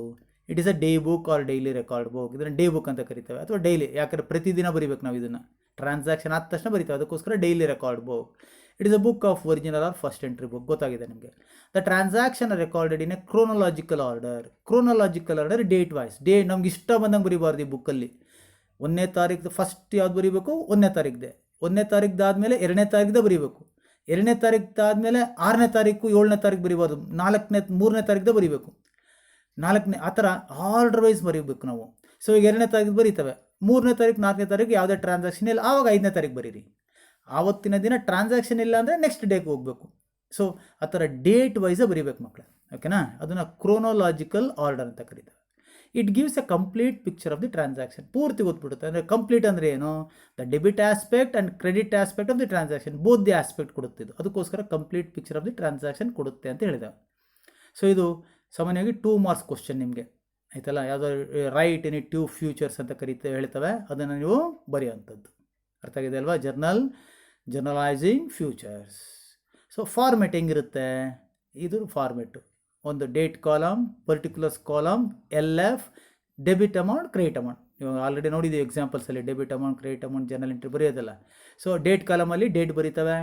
S1: It is a day book or daily record book. ಇದನ್ನು ಡೇ ಬುಕ್ ಅಂತ ಕರಿತೇವೆ, ಅಥವಾ ಡೈಲಿ, ಯಾಕಂದರೆ ಪ್ರತಿದಿನ ಬರೀಬೇಕು ನಾವು ಇದನ್ನು. ಟ್ರಾನ್ಸಾಕ್ಷನ್ ಆದ ತಕ್ಷಣ ಬರೀತೇವೆ, ಅದಕ್ಕೋಸ್ಕರ daily record book. It is a book of original or first entry book. ಗೊತ್ತಾಗಿದೆ ನಿಮಗೆ. The transaction recorded in a chronological order. Chronological order date wise, ನಮ್ಗೆ ಇಷ್ಟ ಬಂದಂಗೆ ಬರೀಬಾರ್ದು ಈ ಬುಕ್ಕಲ್ಲಿ. ಒಂದನೇ ತಾರೀಕು ಫಸ್ಟ್ ಯಾವ್ದು ಬರೀಬೇಕು, 1ನೇ ತಾರೀಕಿದೆ. 1ನೇ ತಾರೀಕ್ದಾದ್ಮೇಲೆ 2ನೇ ತಾರೀಕಿದೆ ಬರೀಬೇಕು. 2ನೇ ತಾರೀಕ್ದಾದ್ಮೇಲೆ 6ನೇ ತಾರೀಕು 7ನೇ ತಾರೀಕು ಬರೀಬಾರ್ದು. 3ನೇ ತಾರೀಕಿದೆ ಬರೀಬೇಕು. 4ನೇ ಆ ಥರ ಆರ್ಡರ್ ವೈಸ್ ಬರೀಬೇಕು ನಾವು. ಸೊ ಈಗ 2ನೇ ತಾರೀಕು ಬರೀತವೆ, 3ನೇ ತಾರೀಕು 4ನೇ ತಾರೀಕು ಯಾವುದೇ ಟ್ರಾನ್ಸಾಕ್ಷನ್ ಇಲ್ಲ, ಆವಾಗ 5ನೇ ತಾರೀಕು ಬರೀರಿ. ಆವತ್ತಿನ ದಿನ ಟ್ರಾನ್ಸಾಕ್ಷನ್ ಇಲ್ಲ ಅಂದರೆ ನೆಕ್ಸ್ಟ್ ಡೇಗೆ ಹೋಗಬೇಕು. ಸೊ ಆ ಥರ ಡೇಟ್ ವೈಸೇ ಬರೀಬೇಕು ಮಕ್ಕಳು, ಓಕೆನಾ. ಅದನ್ನು ಕ್ರೋನೋಲಾಜಿಕಲ್ ಆರ್ಡರ್ ಅಂತ ಕರೀತಾರೆ. It gives A complete picture of the transaction. ಪೂರ್ತಿ ಗೊತ್ಬಿಡುತ್ತೆ. ಅಂದರೆ ಕಂಪ್ಲೀಟ್ ಅಂದರೆ ಏನು, the debit aspect and credit aspect of the transaction, both the aspect ಕೊಡುತ್ತೆ ಇದು. ಅದಕ್ಕೋಸ್ಕರ complete picture of the transaction ಕೊಡುತ್ತೆ ಅಂತ ಹೇಳಿದೆ. ಸೊ ಇದು ಸಾಮಾನ್ಯವಾಗಿ 2 ಮಾರ್ಕ್ಸ್ ಕ್ವಶನ್ ನಿಮಗೆ ಆಯ್ತಲ್ಲ. ಯಾವುದೋ ರೈಟ್ ಎನಿ 2 ಫ್ಯೂಚರ್ಸ್ ಅಂತ ಹೇಳ್ತವೆ, ಅದನ್ನು ನೀವು ಬರೆಯುವಂಥದ್ದು. ಅರ್ಥ ಆಗಿದೆ ಅಲ್ವಾ. Journalising futures. ಸೊ ಫಾರ್ಮೆಟ್ ಹೆಂಗಿರುತ್ತೆ, ಇದು ಫಾರ್ಮೆಟು. ಒಂದು date column, particulars column, LF, debit amount, credit amount. ಇವಾಗ ಆಲ್ರೆಡಿ ನೋಡಿದ್ದೀವಿ ಎಕ್ಸಾಂಪಲ್ಸಲ್ಲಿ debit amount, credit amount, journal entry ಬರೆಯೋದಲ್ಲ. ಸೊ ಡೇಟ್ ಕಾಲಮಲ್ಲಿ ಡೇಟ್ ಬರೀತವೆ,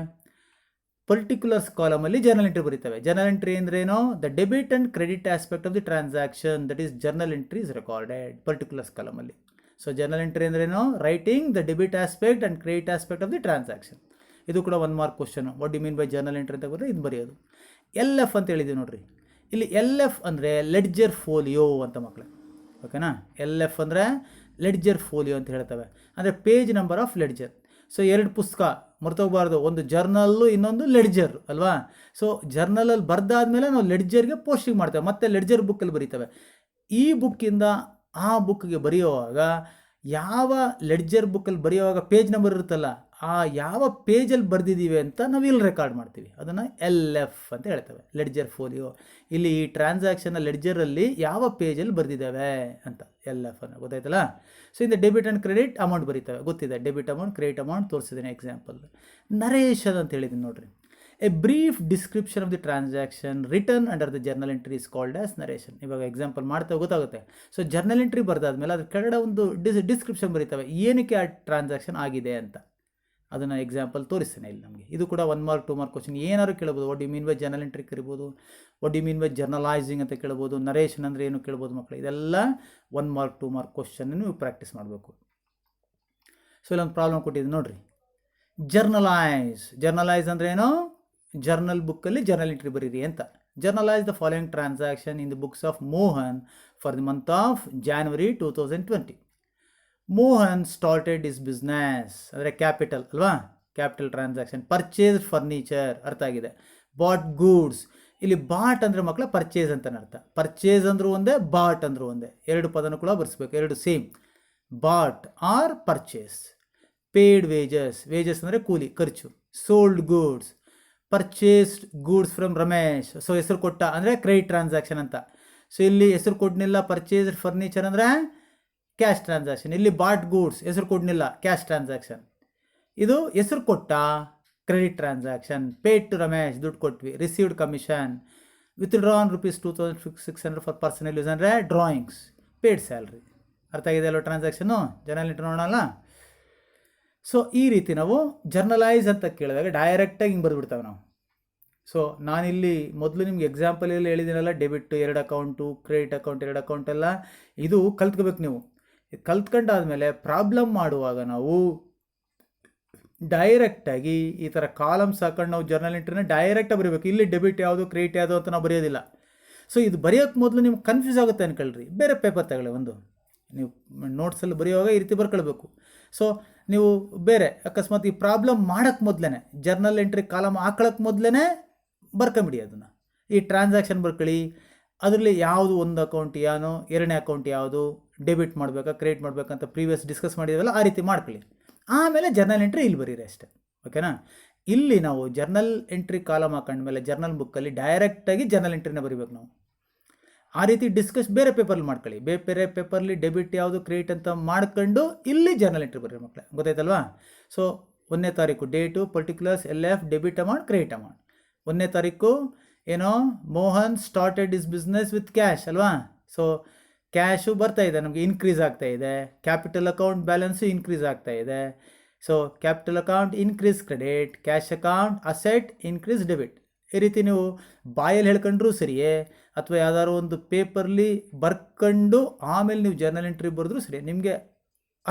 S1: ಪರ್ಟಿಕ್ಯುಲರ್ಸ್ ಕಾಲಮಲ್ಲಿ ಜರ್ನಲ್ ಎಂಟ್ರಿ ಬರೀತವೆ. ಜರ್ನಲ್ ಎಂಟ್ರಿ ಅಂದ್ರೇನು, the debit and credit aspect of the transaction, that is journal entry is recorded particulars ಕಾಲಮಲ್ಲಿ. ಸೊ ಜರ್ನಲ್ ಎಂಟ್ರಿ ಅಂದ್ರೇನು, writing the debit aspect and credit aspect of the transaction. ಇದು ಕೂಡ 1 mark question. What do mean by journal entry ಅಂತ ಬರೆದ್ರೆ ಇದು ಬರೆಯೋದು. LF ಅಂತ ಹೇಳಿದ್ದೀವಿ ನೋಡ್ರಿ. ಇಲ್ಲಿ LF ಅಂದರೆ ಲೆಡ್ಜರ್ ಫೋಲಿಯೋ ಅಂತ ಮಕ್ಕಳು, ಓಕೆನಾ. LF ಅಂದರೆ ಲೆಡ್ಜರ್ ಫೋಲಿಯೋ ಅಂತ ಹೇಳ್ತವೆ, ಅಂದರೆ page number of ledger. So 2 ಪುಸ್ತಕ ಮರ್ತೋಗಬಾರ್ದು, ಒಂದು ಜರ್ನಲ್ಲು, ಇನ್ನೊಂದು ಲೆಡ್ಜರ್ ಅಲ್ವಾ. ಸೊ ಜರ್ನಲಲ್ಲಿ ಬರೆದಾದ್ಮೇಲೆ ನಾವು ಲೆಡ್ಜರ್ಗೆ ಪೋಸ್ಟಿಂಗ್ ಮಾಡ್ತೇವೆ, ಮತ್ತು ಲೆಡ್ಜರ್ ಬುಕ್ಕಲ್ಲಿ ಬರೀತೇವೆ. ಈ ಬುಕ್ಕಿಂದ ಆ ಬುಕ್ಗೆ ಬರೆಯುವಾಗ ಯಾವ ಲೆಡ್ಜರ್ ಬುಕ್ಕಲ್ಲಿ ಬರೆಯುವಾಗ ಪೇಜ್ ನಂಬರ್ ಇರುತ್ತಲ್ಲ, ಆ ಯಾವ ಪೇಜಲ್ಲಿ ಬರೆದಿದ್ದೀವಿ ಅಂತ ನಾವು ಇಲ್ಲಿ ರೆಕಾರ್ಡ್ ಮಾಡ್ತೀವಿ, ಅದನ್ನು LF ಅಂತ ಹೇಳ್ತೇವೆ, ಲೆಡ್ಜರ್ ಫೋಲಿಯೋ. ಇಲ್ಲಿ ಈ ಟ್ರಾನ್ಸಾಕ್ಷನ್ನ ಲೆಡ್ಜರಲ್ಲಿ ಯಾವ ಪೇಜಲ್ಲಿ ಬರೆದಿದ್ದಾವೆ ಅಂತ LF ಅನ್ನೋ ಗೊತ್ತಾಯ್ತಲ್ಲ. ಸೊ ಇಂದ ಡೆಬಿಟ್ ಆ್ಯಂಡ್ ಕ್ರೆಡಿಟ್ ಅಮೌಂಟ್ ಬರೀತವೆ, ಗೊತ್ತಿದೆ. ಡೆಬಿಟ್ ಅಮೌಂಟ್, ಕ್ರೆಡಿಟ್ ಅಮೌಂಟ್ ತೋರಿಸಿದ್ದೀನಿ ಎಕ್ಸಾಂಪಲ್. ನರೇಷನ್ ಅಂತ ಹೇಳಿದ್ದೀನಿ ನೋಡ್ರಿ. A brief description of the transaction return under the journal entry is called as narration. ಇವಾಗ ಎಕ್ಸಾಂಪಲ್ ಮಾಡ್ತಾ ಗೊತ್ತಾಗುತ್ತೆ. ಸೊ ಜರ್ನಲ್ ಎಂಟ್ರಿ ಬರೆದಾದ್ಮೇಲೆ ಅದ್ರ ಕೆಳಗಡೆ ಒಂದು ಡಿಸ್ಕ್ರಿಪ್ಷನ್ ಬರೀತವೆ, ಏನಕ್ಕೆ ಆ ಟ್ರಾನ್ಸಾಕ್ಷನ್ ಆಗಿದೆ ಅಂತ. ಅದನ್ನು ಎಕ್ಸಾಂಪಲ್ ತೋರಿಸ್ತೇನೆ ಇಲ್ಲಿ ನಮಗೆ. ಇದು ಕೂಡ 1 ಮಾರ್ಕ್ 2 ಮಾರ್ಕ್ ಕ್ವಶನ್ ಏನಾದ್ರು ಕೇಳ್ಬೋದು. What do mean by journal entry ಕರಿಬೋದು, what do mean by journalising ಅಂತ ಕೇಳ್ಬೋದು, ನರೇಷನ್ ಅಂದರೆ ಏನು ಕೇಳ್ಬೋದು ಮಕ್ಕಳು. ಇದೆಲ್ಲ 1 ಮಾರ್ಕ್ 2 ಮಾರ್ಕ್ ಕ್ವಶನ್ ನೀವು ಪ್ರಾಕ್ಟೀಸ್ ಮಾಡಬೇಕು. ಸೊ ಇಲ್ಲೊಂದು ಪ್ರಾಬ್ಲಮ್ ಕೊಟ್ಟಿದ್ದು ನೋಡ್ರಿ. ಜರ್ನಲೈಸ್ ಅಂದರೆ ಏನು, ಜರ್ನಲ್ ಬುಕ್ಕಲ್ಲಿ ಜರ್ನಲ್ ಎಂಟ್ರಿ ಬರೀರಿ ಅಂತ. Journalise the following transaction in the books of Mohan for the month of January 2020. Mohan started his business ಅಂದರೆ ಕ್ಯಾಪಿಟಲ್ ಅಲ್ವಾ, ಕ್ಯಾಪಿಟಲ್ ಟ್ರಾನ್ಸಾಕ್ಷನ್. ಪರ್ಚೇಸ್ ಫರ್ನಿಚರ್ ಅರ್ಥ ಆಗಿದೆ. ಬಾಟ್ ಗೂಡ್ಸ್, ಇಲ್ಲಿ ಬಾಟ್ ಅಂದರೆ ಮಕ್ಕಳ ಪರ್ಚೇಸ್ ಅಂತ ಅರ್ಥ. ಪರ್ಚೇಸ್ ಅಂದರೂ ಒಂದೇ, ಬಾಟ್ ಅಂದರೂ ಒಂದೇ, 2 ಪದನೂ ಕೂಡ ಬರೆಸ್ಬೇಕು, 2 same. Bought or purchase. Paid wages ಅಂದರೆ ಕೂಲಿ, ಖರ್ಚು. Sold goods, purchased goods from Ramesh. So ಹೆಸರು ಕೊಟ್ಟ ಅಂದರೆ ಕ್ರೆಡಿಟ್ ಟ್ರಾನ್ಸಾಕ್ಷನ್ ಅಂತ. ಸೊ ಇಲ್ಲಿ ಹೆಸರು ಕೊಡ್ನಿಲ್ಲ, ಪರ್ಚೇಸ್ಡ್ ಫರ್ನಿಚರ್ ಅಂದರೆ ಕ್ಯಾಶ್ ಟ್ರಾನ್ಸಾಕ್ಷನ್. ಇಲ್ಲಿ ಬಾಟ್ ಗೂಡ್ಸ್ ಹೆಸರು ಕೊಡ್ನಿಲ್ಲ, ಕ್ಯಾಶ್ ಟ್ರಾನ್ಸಾಕ್ಷನ್. ಇದು ಹೆಸರು ಕೊಟ್ಟ credit transaction. Paid to Ramesh, ದುಡ್ಡು ಕೊಟ್ವಿ. Received commission. Withdrawn ₹2600 for personal use ಅಂದರೆ ಡ್ರಾಯಿಂಗ್ಸ್. Paid salary. ಅರ್ಥ ಆಗಿದೆ ಅಲ್ವ ಟ್ರಾನ್ಸಾಕ್ಷನು. ಜರ್ನಲ್ ಎಂಟ್ರಿ ನೋಡೋಣ. ಸೊ ಈ ರೀತಿ ನಾವು ಜರ್ನಲೈಸ್ ಅಂತ ಕೇಳಿದಾಗ ಡೈರೆಕ್ಟಾಗಿ ಹಿಂಗೆ ಬರೆದ್ಬಿಡ್ತಾವೆ ನಾವು. ಸೊ ನಾನಿಲ್ಲಿ ಮೊದಲು ನಿಮ್ಗೆ ಎಕ್ಸಾಂಪಲಲ್ಲಿ ಹೇಳಿದ್ದೀನಲ್ಲ, debit 2 account, credit account 2 account ಎಲ್ಲ, ಇದು ಕಲ್ತ್ಕೋಬೇಕು ನೀವು. ಕಲ್ತ್ಕೊಂಡಾದ್ಮೇಲೆ ಪ್ರಾಬ್ಲಮ್ ಮಾಡುವಾಗ ನಾವು ಡೈರೆಕ್ಟಾಗಿ ಈ ಥರ ಕಾಲಮ್ಸ್ ಹಾಕೊಂಡು ನಾವು ಜರ್ನಲ್ ಎಂಟ್ರಿನ ಡೈರೆಕ್ಟಾಗಿ ಬರೀಬೇಕು. ಇಲ್ಲಿ ಡೆಬಿಟ್ ಯಾವುದು, ಕ್ರೆಡಿಟ್ ಯಾವುದು ಅಂತ ನಾವು ಬರೆಯೋದಿಲ್ಲ. ಸೊ ಇದು ಬರೆಯೋಕ್ಕೆ ಮೊದಲು ನಿಮ್ಗೆ ಕನ್ಫ್ಯೂಸ್ ಆಗುತ್ತೆ ಅನ್ಕೊಳ್ರಿ. ಬೇರೆ ಪೇಪರ್ ತಗೊಳ್ಳಿ, ಒಂದು ನೀವು ನೋಟ್ಸಲ್ಲಿ ಬರೆಯುವಾಗ ಈ ರೀತಿ ಬರ್ಕೊಳ್ಬೇಕು. ಸೊ ನೀವು ಬೇರೆ ಅಕಸ್ಮಾತ್ ಈ ಪ್ರಾಬ್ಲಮ್ ಮಾಡೋಕ್ಕೆ ಮೊದಲೇ, ಜರ್ನಲ್ ಎಂಟ್ರಿ ಕಾಲಮ್ ಹಾಕೊಳ್ಳೋಕ್ಕೆ ಮೊದಲೇ ಬರ್ಕೊಂಬಿಡಿ ಅದನ್ನು. ಈ ಟ್ರಾನ್ಸಾಕ್ಷನ್ ಬರ್ಕೊಳ್ಳಿ, ಅದರಲ್ಲಿ ಯಾವುದು ಒಂದು ಅಕೌಂಟ್ ಏನೋ, 2ನೇ ಅಕೌಂಟ್ ಯಾವುದು, ಡೆಬಿಟ್ ಮಾಡಬೇಕಾ ಕ್ರೆಡಿಟ್ ಮಾಡಬೇಕಂತ ಪ್ರೀವಿಯಸ್ ಡಿಸ್ಕಸ್ ಮಾಡಿದ್ದೀವಲ್ಲ, ಆ ರೀತಿ ಮಾಡ್ಕೊಳ್ಳಿ. ಆಮೇಲೆ ಜರ್ನಲ್ ಎಂಟ್ರಿ ಇಲ್ಲಿ ಬರೀರಿ ಅಷ್ಟೇ, ಓಕೆನಾ. ಇಲ್ಲಿ ನಾವು ಜರ್ನಲ್ ಎಂಟ್ರಿ ಕಾಲಮ್ ಹಾಕೊಂಡ್ಮೇಲೆ ಜರ್ನಲ್ ಬುಕ್ಕಲ್ಲಿ ಡೈರೆಕ್ಟಾಗಿ ಜರ್ನಲ್ ಎಂಟ್ರಿನ ಬರೀಬೇಕು ನಾವು. ಆ ರೀತಿ ಡಿಸ್ಕಸ್ ಬೇರೆ ಪೇಪರಲ್ಲಿ ಮಾಡ್ಕೊಳ್ಳಿ. ಬೇರೆ ಪೇಪರ್ಲಿ ಡೆಬಿಟ್ ಯಾವುದು, ಕ್ರೆಡಿಟ್ ಅಂತ ಮಾಡ್ಕೊಂಡು ಇಲ್ಲಿ ಜರ್ನಲ್ ಎಂಟ್ರಿ ಬರೀರಿ ಮಕ್ಕಳೇ, ಗೊತ್ತಾಯ್ತಲ್ವಾ. ಸೊ 1ನೇ ತಾರೀಕು date, particulars, LF, debit amount, credit amount. 1ನೇ ತಾರೀಕು ಏನೋ, Mohan started his business with cash ಅಲ್ವಾ. ಸೊ ಕ್ಯಾಶು ಬರ್ತಾ ಇದೆ ನಮಗೆ, ಇನ್ಕ್ರೀಸ್ ಆಗ್ತಾ ಇದೆ. ಕ್ಯಾಪಿಟಲ್ ಅಕೌಂಟ್ ಬ್ಯಾಲೆನ್ಸು ಇನ್ಕ್ರೀಸ್ ಆಗ್ತಾ ಇದೆ. So capital account increase credit, cash account asset increase debit. ಈ ರೀತಿ ನೀವು ಬಾಯಲ್ಲಿ ಹೇಳ್ಕೊಂಡ್ರೂ ಸರಿಯೇ, ಅಥವಾ ಯಾವ್ದಾದ್ರು ಒಂದು ಪೇಪರ್ಲಿ ಬರ್ಕೊಂಡು ಆಮೇಲೆ ನೀವು ಜರ್ನಲ್ ಎಂಟ್ರಿ ಬರೆದ್ರೂ ಸರಿ. ನಿಮಗೆ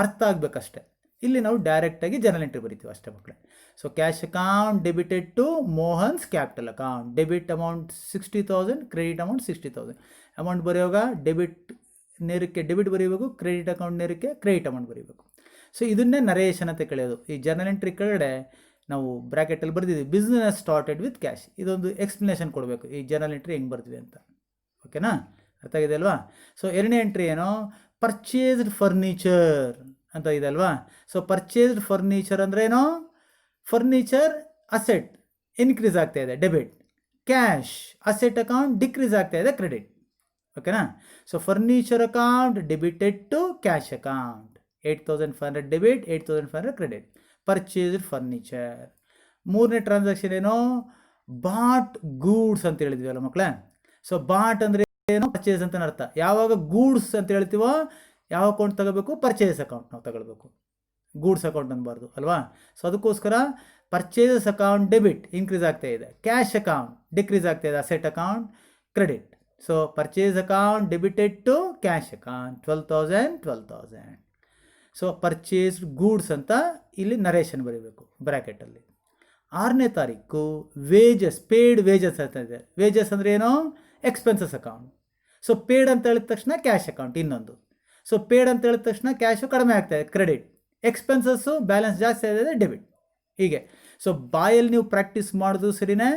S1: ಅರ್ಥ ಆಗಬೇಕಷ್ಟೆ. ಇಲ್ಲಿ ನಾವು ಡೈರೆಕ್ಟಾಗಿ ಜರ್ನಲ್ ಎಂಟ್ರಿ ಬರಿತೀವಿ ಅಷ್ಟೇ ಮಕ್ಕಳೇ. So cash account debited to Mohan's capital account, debit amount 60,000, credit amount 60,000. Amount ಬರೆಯುವಾಗ ಡೆಬಿಟ್ ನೇರಕ್ಕೆ ಡೆಬಿಟ್ ಬರೀಬೇಕು, ಕ್ರೆಡಿಟ್ ಅಕೌಂಟ್ ನೇರಕ್ಕೆ ಕ್ರೆಡಿಟ್ ಅಮೌಂಟ್ ಬರೀಬೇಕು. ಸೊ ಇದನ್ನೇ ನರೇಷನ್ ಅಂತ ಕಳೆಯೋದು. ಈ ಜರ್ನಲ್ ಎಂಟ್ರಿ ಕೆಳಗಡೆ ನಾವು ಬ್ರ್ಯಾಕೆಟಲ್ಲಿ ಬರೆದಿದ್ದೀವಿ ಬಿಸ್ನೆಸ್ ಸ್ಟಾರ್ಟೆಡ್ ವಿತ್ ಕ್ಯಾಶ್. ಇದೊಂದು ಎಕ್ಸ್ಪ್ಲನೇಷನ್ ಕೊಡಬೇಕು ಈ ಜರ್ನಲ್ ಎಂಟ್ರಿ ಹೆಂಗೆ ಬರ್ತೀವಿ ಅಂತ. ಓಕೆನಾ, ಅರ್ಥ ಆಗಿದೆ ಅಲ್ವಾ? ಸೊ ಎರಡನೇ ಎಂಟ್ರಿ ಏನೋ ಪರ್ಚೇಸ್ಡ್ ಫರ್ನಿಚರ್ ಅಂತ ಇದೆ ಅಲ್ವಾ? ಸೊ ಪರ್ಚೇಸ್ಡ್ ಫರ್ನಿಚರ್ ಅಂದರೆ ಏನೋ ಫರ್ನಿಚರ್ ಅಸೆಟ್ ಇನ್ಕ್ರೀಸ್ ಆಗ್ತಾ ಇದೆ debit, cash asset account decrease ಆಗ್ತಾ ಇದೆ ಕ್ರೆಡಿಟ್. ಓಕೆನಾ? So furniture account debited to cash account, 8,500 debit, 8,500 credit. Purchased furniture. ಮೂರನೇ ಟ್ರಾನ್ಸಾಕ್ಷನ್ ಏನೋ ಬಾಟ್ ಗೂಡ್ಸ್ ಅಂತ ಹೇಳಿದ್ವಿ ಅಲ್ಲ ಮಕ್ಕಳೇ. ಸೊ ಬಾಟ್ ಅಂದರೆ ಏನೋ ಪರ್ಚೇಸ್ ಅಂತ ಅರ್ಥ. ಯಾವಾಗ ಗೂಡ್ಸ್ ಅಂತ ಹೇಳ್ತೀವೋ ಯಾವ ಅಕೌಂಟ್ ತಗೋಬೇಕು? ಪರ್ಚೇಸ್ ಅಕೌಂಟ್ ನಾವು ತಗೊಳ್ಬೇಕು, ಗೂಡ್ಸ್ ಅಕೌಂಟ್ ಅನ್ಬಾರ್ದು ಅಲ್ವಾ? ಸೊ ಅದಕ್ಕೋಸ್ಕರ ಪರ್ಚೇಸಸ್ ಅಕೌಂಟ್ ಡೆಬಿಟ್ ಇನ್ಕ್ರೀಸ್ ಆಗ್ತಾ ಇದೆ, ಕ್ಯಾಶ್ ಅಕೌಂಟ್ ಡಿಕ್ರೀಸ್ ಆಗ್ತಾ ಇದೆ, asset account credit. So purchase account debited to cash account 12,000. So purchased goods ಅಂತ ಇಲ್ಲಿ ನರೇಷನ್ ಬರೀಬೇಕು ಬ್ರ್ಯಾಕೆಟಲ್ಲಿ. 6ನೇ ತಾರೀಕು ವೇಜಸ್, ಪೇಯ್ಡ್ ವೇಜಸ್ ಅಂತ ಇದೆ. ವೇಜಸ್ ಅಂದರೆ ಏನೋ ಎಕ್ಸ್ಪೆನ್ಸಸ್ ಅಕೌಂಟ್. ಸೊ ಪೇಯ್ಡ್ ಅಂತ ಹೇಳಿದ ತಕ್ಷಣ ಕ್ಯಾಶ್ ಅಕೌಂಟ್ ಇನ್ನೊಂದು. ಸೊ ಪೇಯ್ಡ್ ಅಂತ ಹೇಳಿದ ತಕ್ಷಣ ಕ್ಯಾಶು ಕಡಿಮೆ ಆಗ್ತಾಯಿದೆ ಕ್ರೆಡಿಟ್, ಎಕ್ಸ್ಪೆನ್ಸಸ್ಸು ಬ್ಯಾಲೆನ್ಸ್ ಜಾಸ್ತಿ ಆಗಿದೆ ಡೆಬಿಟ್. ಹೀಗೆ ಸೊ ಬಾಯಲ್ಲಿ ನೀವು ಪ್ರಾಕ್ಟೀಸ್ ಮಾಡೋದು ಸರಿನೇ,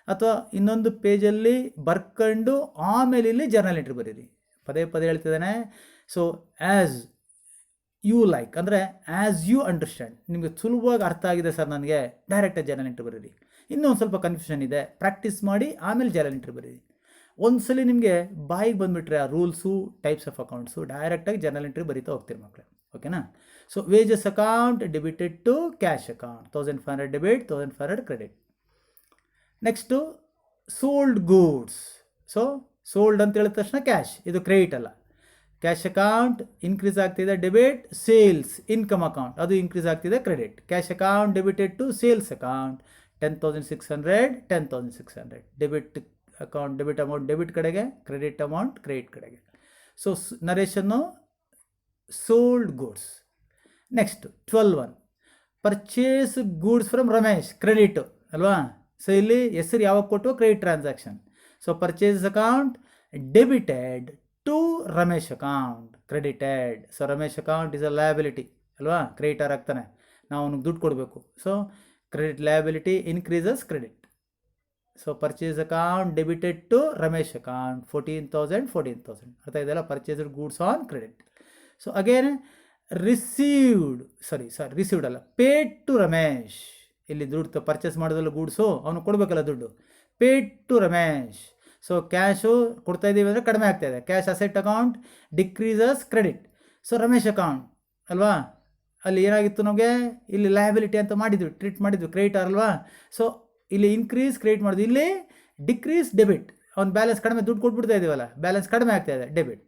S1: ಅಥವಾ ಇನ್ನೊಂದು ಪೇಜಲ್ಲಿ ಬರ್ಕೊಂಡು ಆಮೇಲೆ ಇಲ್ಲಿ ಜರ್ನಲ್ ಎಂಟ್ರಿ ಬರೀರಿ. ಪದೇ ಪದೇ ಹೇಳ್ತಿದ್ದಾನೆ. ಸೊ ಆ್ಯಸ್ ಯು ಲೈಕ್ ಅಂದರೆ ಆ್ಯಸ್ ಯು ಅಂಡರ್ಸ್ಟ್ಯಾಂಡ್. ನಿಮಗೆ ಸುಲಭವಾಗಿ ಅರ್ಥ ಆಗಿದೆ ಸರ್ ನನಗೆ, ಡೈರೆಕ್ಟಾಗಿ ಜರ್ನಲ್ ಎಂಟ್ರಿ ಬರೀರಿ. ಇನ್ನೂ ಒಂದು ಸ್ವಲ್ಪ ಕನ್ಫ್ಯೂಷನ್ ಇದೆ, ಪ್ರಾಕ್ಟೀಸ್ ಮಾಡಿ ಆಮೇಲೆ ಜರ್ನಲ್ ಎಂಟ್ರಿ ಬರೀರಿ. ಒಂದ್ಸಲಿ ನಿಮಗೆ ಬಾಯಿಗೆ ಬಂದುಬಿಟ್ರೆ ಆ ರೂಲ್ಸು ಟೈಪ್ಸ್ ಆಫ್ ಅಕೌಂಟ್ಸು ಡೈರೆಕ್ಟಾಗಿ ಜರ್ನಲ್ ಎಂಟ್ರಿ ಬರೀತಾ ಹೋಗ್ತೀರಿ ಮಕ್ಕಳೇ. ಓಕೆನಾ? So wages account debited to cash account 1,500 debit, 1,500 credit. Next sold goods. So sold ಅಂತ ಹೇಳಿದ ತಕ್ಷಣ ಕ್ಯಾಶ್, ಇದು ಕ್ರೆಡಿಟ್ ಅಲ್ಲ. ಕ್ಯಾಶ್ ಅಕೌಂಟ್ ಇನ್ಕ್ರೀಸ್ ಆಗ್ತಿದೆ ಡೆಬಿಟ್, ಸೇಲ್ಸ್ ಇನ್ಕಮ್ ಅಕೌಂಟ್ ಅದು ಇನ್ಕ್ರೀಸ್ ಆಗ್ತಿದೆ credit. Cash account debited to sales account 10,600, 10,600. Debit account debit amount debit ಕಡೆಗೆ, credit amount credit ಕಡೆಗೆ. So ನರೇಷನ್ನು sold goods. Next 12(1) purchase goods from Ramesh, credit ಅಲ್ವಾ? So ಇಲ್ಲಿ ಹೆಸರು ಯಾವಾಗ ಕೊಟ್ಟು credit transaction. So purchase account debited to Ramesh account credited. So Ramesh account is a liability ಅಲ್ವಾ? Creditor ಆಗ್ತಾನೆ, ನಾವು ಅವ್ನಿಗೆ ದುಡ್ಡು ಕೊಡಬೇಕು. So credit liability increases credit. So purchase account debited to Ramesh account 14,000, 14,000. ಅರ್ಥ ಇದೆಯಲ್ಲ? Purchased goods on credit. So again received ಅಲ್ಲ, paid to Ramesh. ಇಲ್ಲಿ ದುಡ್ಡು ಪರ್ಚೇಸ್ ಮಾಡೋದಲ್ಲ ಗೂಡ್ಸು, ಅವನು ಕೊಡಬೇಕಲ್ಲ ದುಡ್ಡು. Paid to Ramesh. So cash ಕೊಡ್ತಾ ಇದ್ದೀವಿ ಅಂದರೆ ಕಡಿಮೆ ಆಗ್ತಾಯಿದೆ, cash asset account decreases credit. So Ramesh account ಅಲ್ವಾ, ಅಲ್ಲಿ ಏನಾಗಿತ್ತು ನಮಗೆ, ಇಲ್ಲಿ ಲಯಬಿಲಿಟಿ ಅಂತ ಮಾಡಿದ್ವಿ, ಟ್ರೀಟ್ ಮಾಡಿದ್ವಿ, ಕ್ರೆಡಿಟರ್ ಅಲ್ವಾ? ಸೊ ಇಲ್ಲಿ ಇನ್ಕ್ರೀಸ್ ಕ್ರೆಡಿಟ್ ಮಾಡಿದ್ವಿ, ಇಲ್ಲಿ ಡಿಕ್ರೀಸ್ ಡೆಬಿಟ್. ಅವ್ನು ಬ್ಯಾಲೆನ್ಸ್ ಕಡಿಮೆ ದುಡ್ಡು ಕೊಟ್ಬಿಡ್ತಾ ಇದ್ದೀವಲ್ಲ, ಬ್ಯಾಲೆನ್ಸ್ ಕಡಿಮೆ ಆಗ್ತಾಯಿದೆ debit.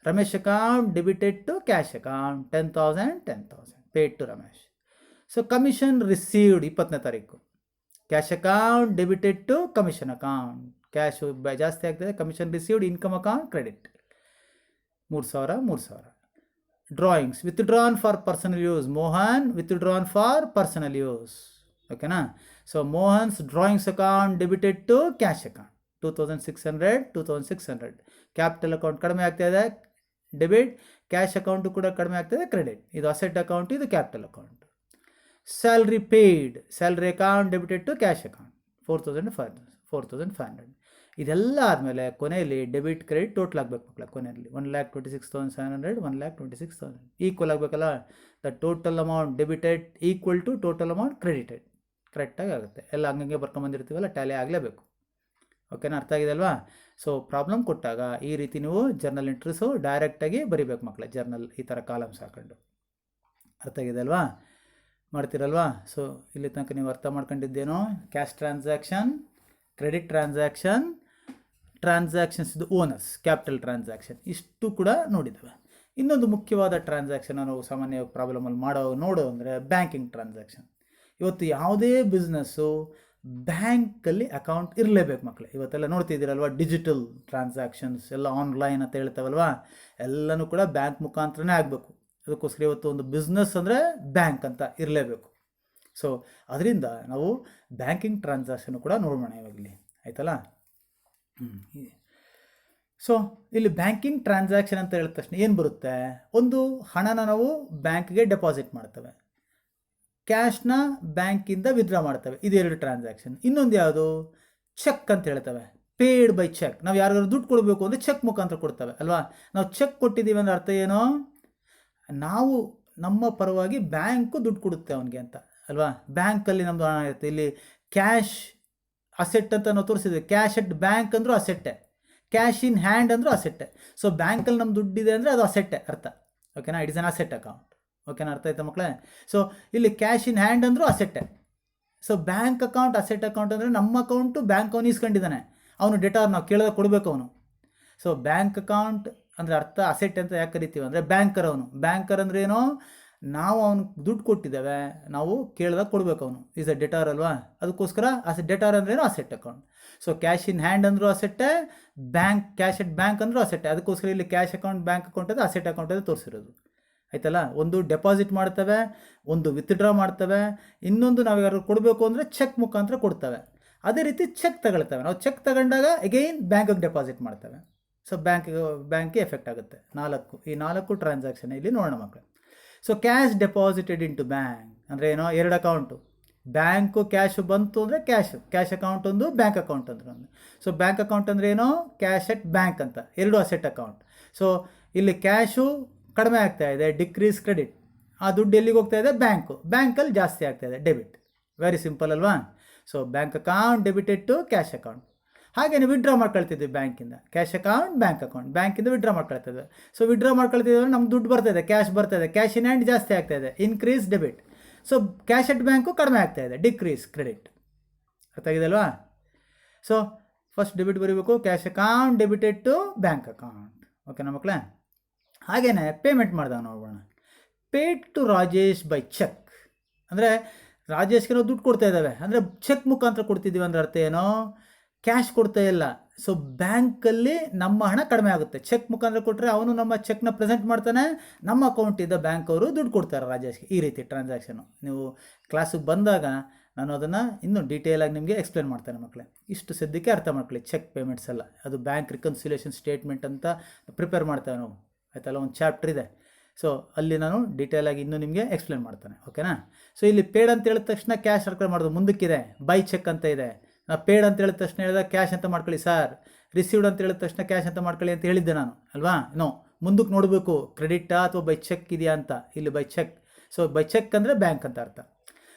S1: Ramesh account debited to cash account 10,000, 10,000 paid to Ramesh. So commission received 20ನೇ ತಾರೀಕು. Cash account debited to commission account, cash ಜಾಸ್ತಿ ಆಗ್ತದೆ, commission received income account credit 3,000, 3,000. Drawings withdrawn for personal use, Mohan withdrawn for personal use. ಓಕೆನಾ? So Mohan's drawings account debited to cash account 2,600, 2,600. Capital account ಕಡಿಮೆ ಆಗ್ತಾಯಿದೆ debit, cash account ಕೂಡ ಕಡಿಮೆ ಆಗ್ತಾಯಿದೆ credit. ಇದು asset account, ಇದು capital account. Salary paid, salary account debited to cash account 4,500. ಇದೆಲ್ಲ ಆದಮೇಲೆ ಕೊನೆಯಲ್ಲಿ ಡೆಬಿಟ್ ಕ್ರೆಡಿಟ್ ಟೋಟಲ್ ಆಗಬೇಕು ಮಕ್ಕಳ. ಕೊನೆಯಲ್ಲಿ 1,26,700, 1,26,000 ಈಕ್ವಲ್ ಆಗಬೇಕಲ್ಲ. The total amount debited equal to total amount credited. ಕರೆಕ್ಟಾಗಿ ಆಗುತ್ತೆ. ಎಲ್ಲ ಹಂಗಂಗೆ ಬರ್ಕೊಂಬಂದಿರ್ತೀವಲ್ಲ, ಟ್ಯಾಲಿ ಆಗಲೇಬೇಕು. ಓಕೆನಾ? ಅರ್ಥ ಆಗಿದೆ ಅಲ್ವಾ? ಸೊ ಪ್ರಾಬ್ಲಮ್ ಕೊಟ್ಟಾಗ ಈ ರೀತಿ ನೀವು ಜರ್ನಲ್ ಎಂಟ್ರೀಸು ಡೈರೆಕ್ಟಾಗಿ ಬರಿಬೇಕು ಮಕ್ಕಳೇ. ಜರ್ನಲ್ ಈ ಥರ ಕಾಲಮ್ಸ್ ಹಾಕೊಂಡು. ಅರ್ಥ ಆಗಿದೆ ಅಲ್ವಾ? ಮಾಡ್ತೀರಲ್ವಾ? ಸೊ ಇಲ್ಲಿ ತನಕ ನೀವು ಅರ್ಥ ಮಾಡ್ಕೊಂಡಿದ್ದೇನೋ, cash transaction, credit transaction, transactions ಇದು ಓನರ್ಸ್, ಕ್ಯಾಪಿಟಲ್ ಟ್ರಾನ್ಸಾಕ್ಷನ್, ಇಷ್ಟು ಕೂಡ ನೋಡಿದ್ದೇವೆ. ಇನ್ನೊಂದು ಮುಖ್ಯವಾದ ಟ್ರಾನ್ಸಾಕ್ಷನ್ ನಾವು ಸಾಮಾನ್ಯವಾಗಿ ಪ್ರಾಬ್ಲಮಲ್ಲಿ ನೋಡೋ ಅಂದರೆ ಬ್ಯಾಂಕಿಂಗ್ ಟ್ರಾನ್ಸಾಕ್ಷನ್. ಇವತ್ತು ಯಾವುದೇ ಬಿಸ್ನೆಸ್ಸು ಬ್ಯಾಂಕಲ್ಲಿ ಅಕೌಂಟ್ ಇರಲೇಬೇಕು ಮಕ್ಕಳೇ. ಇವತ್ತೆಲ್ಲ ನೋಡ್ತಿದ್ದೀರಲ್ವ, ಡಿಜಿಟಲ್ ಟ್ರಾನ್ಸಾಕ್ಷನ್ಸ್ ಎಲ್ಲ ಆನ್ಲೈನ್ ಅಂತ ಹೇಳ್ತಾವಲ್ವ, ಎಲ್ಲನೂ ಕೂಡ ಬ್ಯಾಂಕ್ ಮುಖಾಂತರನೇ ಆಗಬೇಕು. ಅದಕ್ಕೋಸ್ಕರ ಇವತ್ತು ಒಂದು ಬಿಸ್ನೆಸ್ ಅಂದರೆ ಬ್ಯಾಂಕ್ ಅಂತ ಇರಲೇಬೇಕು. ಸೊ ಅದರಿಂದ ನಾವು ಬ್ಯಾಂಕಿಂಗ್ ಟ್ರಾನ್ಸಾಕ್ಷನ್ ಕೂಡ ನೋಡೋಣ ಇವಾಗಲಿ, ಆಯ್ತಲ್ಲ. ಸೊ ಇಲ್ಲಿ ಬ್ಯಾಂಕಿಂಗ್ ಟ್ರಾನ್ಸಾಕ್ಷನ್ ಅಂತ ಹೇಳಿದ ತಕ್ಷಣ ಏನು ಬರುತ್ತೆ, ಒಂದು ಹಣನ ನಾವು ಬ್ಯಾಂಕ್ಗೆ ಡೆಪಾಸಿಟ್ ಮಾಡ್ತೇವೆ, ಕ್ಯಾಶ್ನ ಬ್ಯಾಂಕಿಂದ ವಿತ್ಡ್ರಾ ಮಾಡ್ತೇವೆ, ಇದು 2 ಟ್ರಾನ್ಸಾಕ್ಷನ್. ಇನ್ನೊಂದು ಯಾವುದು, ಚೆಕ್ ಅಂತ ಹೇಳ್ತೇವೆ, ಪೇಯ್ಡ್ ಬೈ ಚೆಕ್. ನಾವು ಯಾರಿಗಾದ್ರು ದುಡ್ಡು ಕೊಡಬೇಕು ಅಂದರೆ ಚೆಕ್ ಮುಖಾಂತರ ಕೊಡ್ತೇವೆ ಅಲ್ವಾ. ನಾವು ಚೆಕ್ ಕೊಟ್ಟಿದ್ದೀವಿ ಅಂದರೆ ಅರ್ಥ ಏನು, ನಾವು ನಮ್ಮ ಪರವಾಗಿ ಬ್ಯಾಂಕು ದುಡ್ಡು ಕೊಡುತ್ತೆ ಅವನಿಗೆ ಅಂತ ಅಲ್ವಾ. ಬ್ಯಾಂಕಲ್ಲಿ ನಮ್ಮದು ಹಣ ಇರುತ್ತೆ. ಇಲ್ಲಿ ಕ್ಯಾಶ್ ಅಸೆಟ್ ಅಂತ ನಾವು ತೋರಿಸಿದ್ವಿ, ಕ್ಯಾಶ್ ಅಟ್ ಬ್ಯಾಂಕ್ ಅಂದರೂ ಅಸೆಟ್ಟೆ, ಕ್ಯಾಶ್ ಇನ್ ಹ್ಯಾಂಡ್ ಅಂದರೂ ಅಸೆಟ್ಟೆ. ಸೊ ಬ್ಯಾಂಕಲ್ಲಿ ನಮ್ಮ ದುಡ್ಡಿದೆ ಅಂದರೆ ಅದು ಅಸೆಟ್ಟೆ ಅರ್ಥ, ಓಕೆನಾ. It is an asset account, ಓಕೆನಾ, ಅರ್ಥ ಆಯ್ತಾ ಮಕ್ಕಳೇ. ಸೊ ಇಲ್ಲಿ ಕ್ಯಾಶ್ ಇನ್ ಹ್ಯಾಂಡ್ ಅಂದರೂ ಅಸೆಟ್ಟೆ. So bank account asset account ಅಂದರೆ ನಮ್ಮ ಅಕೌಂಟು ಬ್ಯಾಂಕ್ ಅವನು ಇಸ್ಕೊಂಡಿದ್ದಾನೆ, ಅವನು ಡೆಟಾರ್ ನಾವು ಕೇಳಿದಾಗ ಕೊಡಬೇಕು ಅವನು. ಸೊ ಬ್ಯಾಂಕ್ ಅಕೌಂಟ್ ಅಂದರೆ ಅರ್ಥ ಅಸೆಟ್ ಅಂತ ಯಾಕೆ ಕರಿತೀವಿ ಅಂದರೆ ಬ್ಯಾಂಕರ್ ಅವನು. ಬ್ಯಾಂಕರ್ ಅಂದರೆ ಏನೋ, ನಾವು ಅವ್ನಿಗೆ ದುಡ್ಡು ಕೊಟ್ಟಿದ್ದೇವೆ, ನಾವು ಕೇಳಿದಾಗ ಕೊಡಬೇಕು ಅವನು, ಈಸ್ ಅ ಡೆಟಾರ್ ಅಲ್ವಾ. ಅದಕ್ಕೋಸ್ಕರ ಡೆಟಾರ್ ಅಂದ್ರೇನು asset account. So cash in hand ಅಂದರೂ ಅಸೆಟ್ಟೆ, ಬ್ಯಾಂಕ್ ಕ್ಯಾಶ್ ಅಟ್ ಬ್ಯಾಂಕ್ ಅಂದರೂ ಅಸೆಟ್ಟೆ. ಅದಕ್ಕೋಸ್ಕರ ಇಲ್ಲಿ ಕ್ಯಾಶ್ ಅಕೌಂಟ್ ಬ್ಯಾಂಕ್ ಅಕೌಂಟ್ ಅದು ಅಸೆಟ್ ಅಕೌಂಟ್ ಅದು ತೋರಿಸಿರೋದು, ಆಯ್ತಲ್ಲ. ಒಂದು ಡೆಪಾಸಿಟ್ ಮಾಡ್ತವೆ, ಒಂದು ವಿತ್ಡ್ರಾ ಮಾಡ್ತವೆ, ಇನ್ನೊಂದು ನಾವು ಯಾರು ಕೊಡಬೇಕು ಅಂದರೆ ಚೆಕ್ ಮುಖಾಂತರ ಕೊಡ್ತವೆ. ಅದೇ ರೀತಿ ಚೆಕ್ ತಗೊಳ್ತವೆ, ನಾವು ಚೆಕ್ ತಗೊಂಡಾಗ ಅಗೈನ್ ಬ್ಯಾಂಕಿಗೆ ಡೆಪಾಸಿಟ್ ಮಾಡ್ತವೆ. ಸೊ ಬ್ಯಾಂಕ್ಗೆ ಎಫೆಕ್ಟ್ ಆಗುತ್ತೆ. ಈ 4 ಟ್ರಾನ್ಸಾಕ್ಷನ್ ಇಲ್ಲಿ ನೋಡೋಣ ಮಕ್ಕಳು. So cash deposited into bank ಅಂದರೆ ಏನೋ 2 ಅಕೌಂಟು, ಬ್ಯಾಂಕು ಕ್ಯಾಶು ಬಂತು ಅಂದರೆ ಕ್ಯಾಶ್ ಅಕೌಂಟ್ ಒಂದು, ಬ್ಯಾಂಕ್ ಅಕೌಂಟ್ ಅಂದ್ರೆ ಒಂದು. ಸೊ ಬ್ಯಾಂಕ್ ಅಕೌಂಟ್ ಅಂದರೆ ಏನೋ ಕ್ಯಾಶ್ ಅಟ್ ಬ್ಯಾಂಕ್ ಅಂತ, 2 ಅಸೆಟ್ ಅಕೌಂಟ್. ಸೊ ಇಲ್ಲಿ ಕ್ಯಾಶು ಕಡಿಮೆ ಆಗ್ತಾ ಇದೆ, ಡಿಕ್ರೀಸ್ ಕ್ರೆಡಿಟ್. ಆ ದುಡ್ಡು ಎಲ್ಲಿಗೆ ಹೋಗ್ತಾ ಇದೆ, ಬ್ಯಾಂಕಲ್ಲಿ ಜಾಸ್ತಿ ಆಗ್ತಾ ಇದೆ, ಡೆಬಿಟ್. ವೆರಿ ಸಿಂಪಲ್ ಅಲ್ವಾ. So bank account debited to cash account. ಹಾಗೇನೆ ವಿಡ್ರಾ ಮಾಡ್ಕೊಳ್ತಿದ್ವಿ ಬ್ಯಾಂಕಿಂದ, ಕ್ಯಾಶ್ ಅಕೌಂಟ್ ಬ್ಯಾಂಕ್ ಅಕೌಂಟ್, ಬ್ಯಾಂಕಿಂದ ವಿಡ್ರಾ ಮಾಡ್ಕೊಳ್ತಿದ್ವಿ. ಸೊ ವಿಡ್ರಾ ಮಾಡ್ಕೊಳ್ತಿದ್ವಿ ನಮ್ಗೆ ದುಡ್ಡು ಬರ್ತಾಯಿದೆ, ಕ್ಯಾಶ್ ಬರ್ತಾಯಿದೆ, ಕ್ಯಾಶ್ ಇನ್ ಹ್ಯಾಂಡ್ ಜಾಸ್ತಿ ಆಗ್ತಾಯಿದೆ, increase debit. So cash at bank ಕಡಿಮೆ ಆಗ್ತಾಯಿದೆ, ಡಿಕ್ರೀಸ್ ಕ್ರೆಡಿಟ್. ಅರ್ಥ ಆಗಿದೆ ಅಲ್ವಾ. ಸೊ ಫಸ್ಟ್ ಡೆಬಿಟ್ ಬರೀಬೇಕು, cash account debited to bank account, ಓಕೆನಾ ಮಕ್ಕಳೇ. ಹಾಗೇನೆ ಪೇಮೆಂಟ್ ಮಾಡಿದಾಗ ನೋಡೋಣ. Paid to Rajesh by cheque ಅಂದರೆ ರಾಜೇಶ್ಗೆ ನಾವು ದುಡ್ಡು ಕೊಡ್ತಾ ಇದ್ದಾವೆ ಅಂದರೆ ಚೆಕ್ ಮುಖಾಂತರ ಕೊಡ್ತಿದ್ದೀವಿ ಅಂದರೆ ಅರ್ಥ ಏನೋ, ಕ್ಯಾಶ್ ಕೊಡ್ತಾ ಇಲ್ಲ. ಸೊ ಬ್ಯಾಂಕಲ್ಲಿ ನಮ್ಮ ಹಣ ಕಡಿಮೆ ಆಗುತ್ತೆ. ಚೆಕ್ ಮುಖಾಂತರ ಕೊಟ್ಟರೆ ಅವನು ನಮ್ಮ ಚೆಕ್ನ ಪ್ರೆಸೆಂಟ್ ಮಾಡ್ತಾನೆ, ನಮ್ಮ ಅಕೌಂಟಿಂದ ಬ್ಯಾಂಕ್ ಅವರು ದುಡ್ಡು ಕೊಡ್ತಾರೆ ರಾಜೇಶ್ಗೆ. ಈ ರೀತಿ ಟ್ರಾನ್ಸಾಕ್ಷನು ನೀವು ಕ್ಲಾಸಿಗೆ ಬಂದಾಗ ನಾನು ಅದನ್ನು ಇನ್ನೂ ಡೀಟೇಲಾಗಿ ನಿಮಗೆ ಎಕ್ಸ್ಪ್ಲೇನ್ ಮಾಡ್ತೇನೆ ಮಕ್ಕಳೇ. ಇಷ್ಟು ಸದ್ಯಕ್ಕೆ ಅರ್ಥ ಮಾಡ್ಕೊಳ್ಳಿ. ಚೆಕ್ ಪೇಮೆಂಟ್ಸ್ ಎಲ್ಲ ಅದು ಬ್ಯಾಂಕ್ ರಿಕನ್ಸಿಲೇಷನ್ ಸ್ಟೇಟ್ಮೆಂಟ್ ಅಂತ ಪ್ರಿಪೇರ್ ಮಾಡ್ತೇವೆ ನಾವು, ಆಯ್ತಲ್ಲ. ಒಂದು ಚಾಪ್ಟರ್ ಇದೆ, ಸೊ ಅಲ್ಲಿ ನಾನು ಡೀಟೇಲಾಗಿ ಇನ್ನೂ ನಿಮಗೆ ಎಕ್ಸ್ಪ್ಲೇನ್ ಮಾಡ್ತೇನೆ, ಓಕೆನಾ. ಸೊ ಇಲ್ಲಿ ಪೇಡ್ ಅಂತ ಹೇಳಿದ ತಕ್ಷಣ ಕ್ಯಾಶ್ ಸರ್ಕಲ್ ಮಾಡೋದು ಮುಂದಕ್ಕಿದೆ, ಬೈ ಚೆಕ್ ಅಂತ ಇದೆ. ನಾವು ಪೇಡ್ ಅಂತ ಹೇಳಿದ ತಕ್ಷಣ ಹೇಳಿದಾಗ ಕ್ಯಾಶ್ ಅಂತ ಮಾಡ್ಕೊಳ್ಳಿ ಸರ್, ರಿಸೀವ್ಡ್ ಅಂತ ಹೇಳಿದ ತಕ್ಷಣ ಕ್ಯಾಶ್ ಅಂತ ಮಾಡ್ಕೊಳ್ಳಿ ಅಂತ ಹೇಳಿದ್ದೆ ನಾನು ಅಲ್ವಾ. ಮುಂದಕ್ಕೆ ನೋಡಬೇಕು ಕ್ರೆಡಿಟಾ ಅಥವಾ ಬೈ ಚೆಕ್ ಇದೆಯಾ ಅಂತ. ಇಲ್ಲಿ by cheque. So by cheque ಅಂದರೆ ಬ್ಯಾಂಕ್ ಅಂತ ಅರ್ಥ.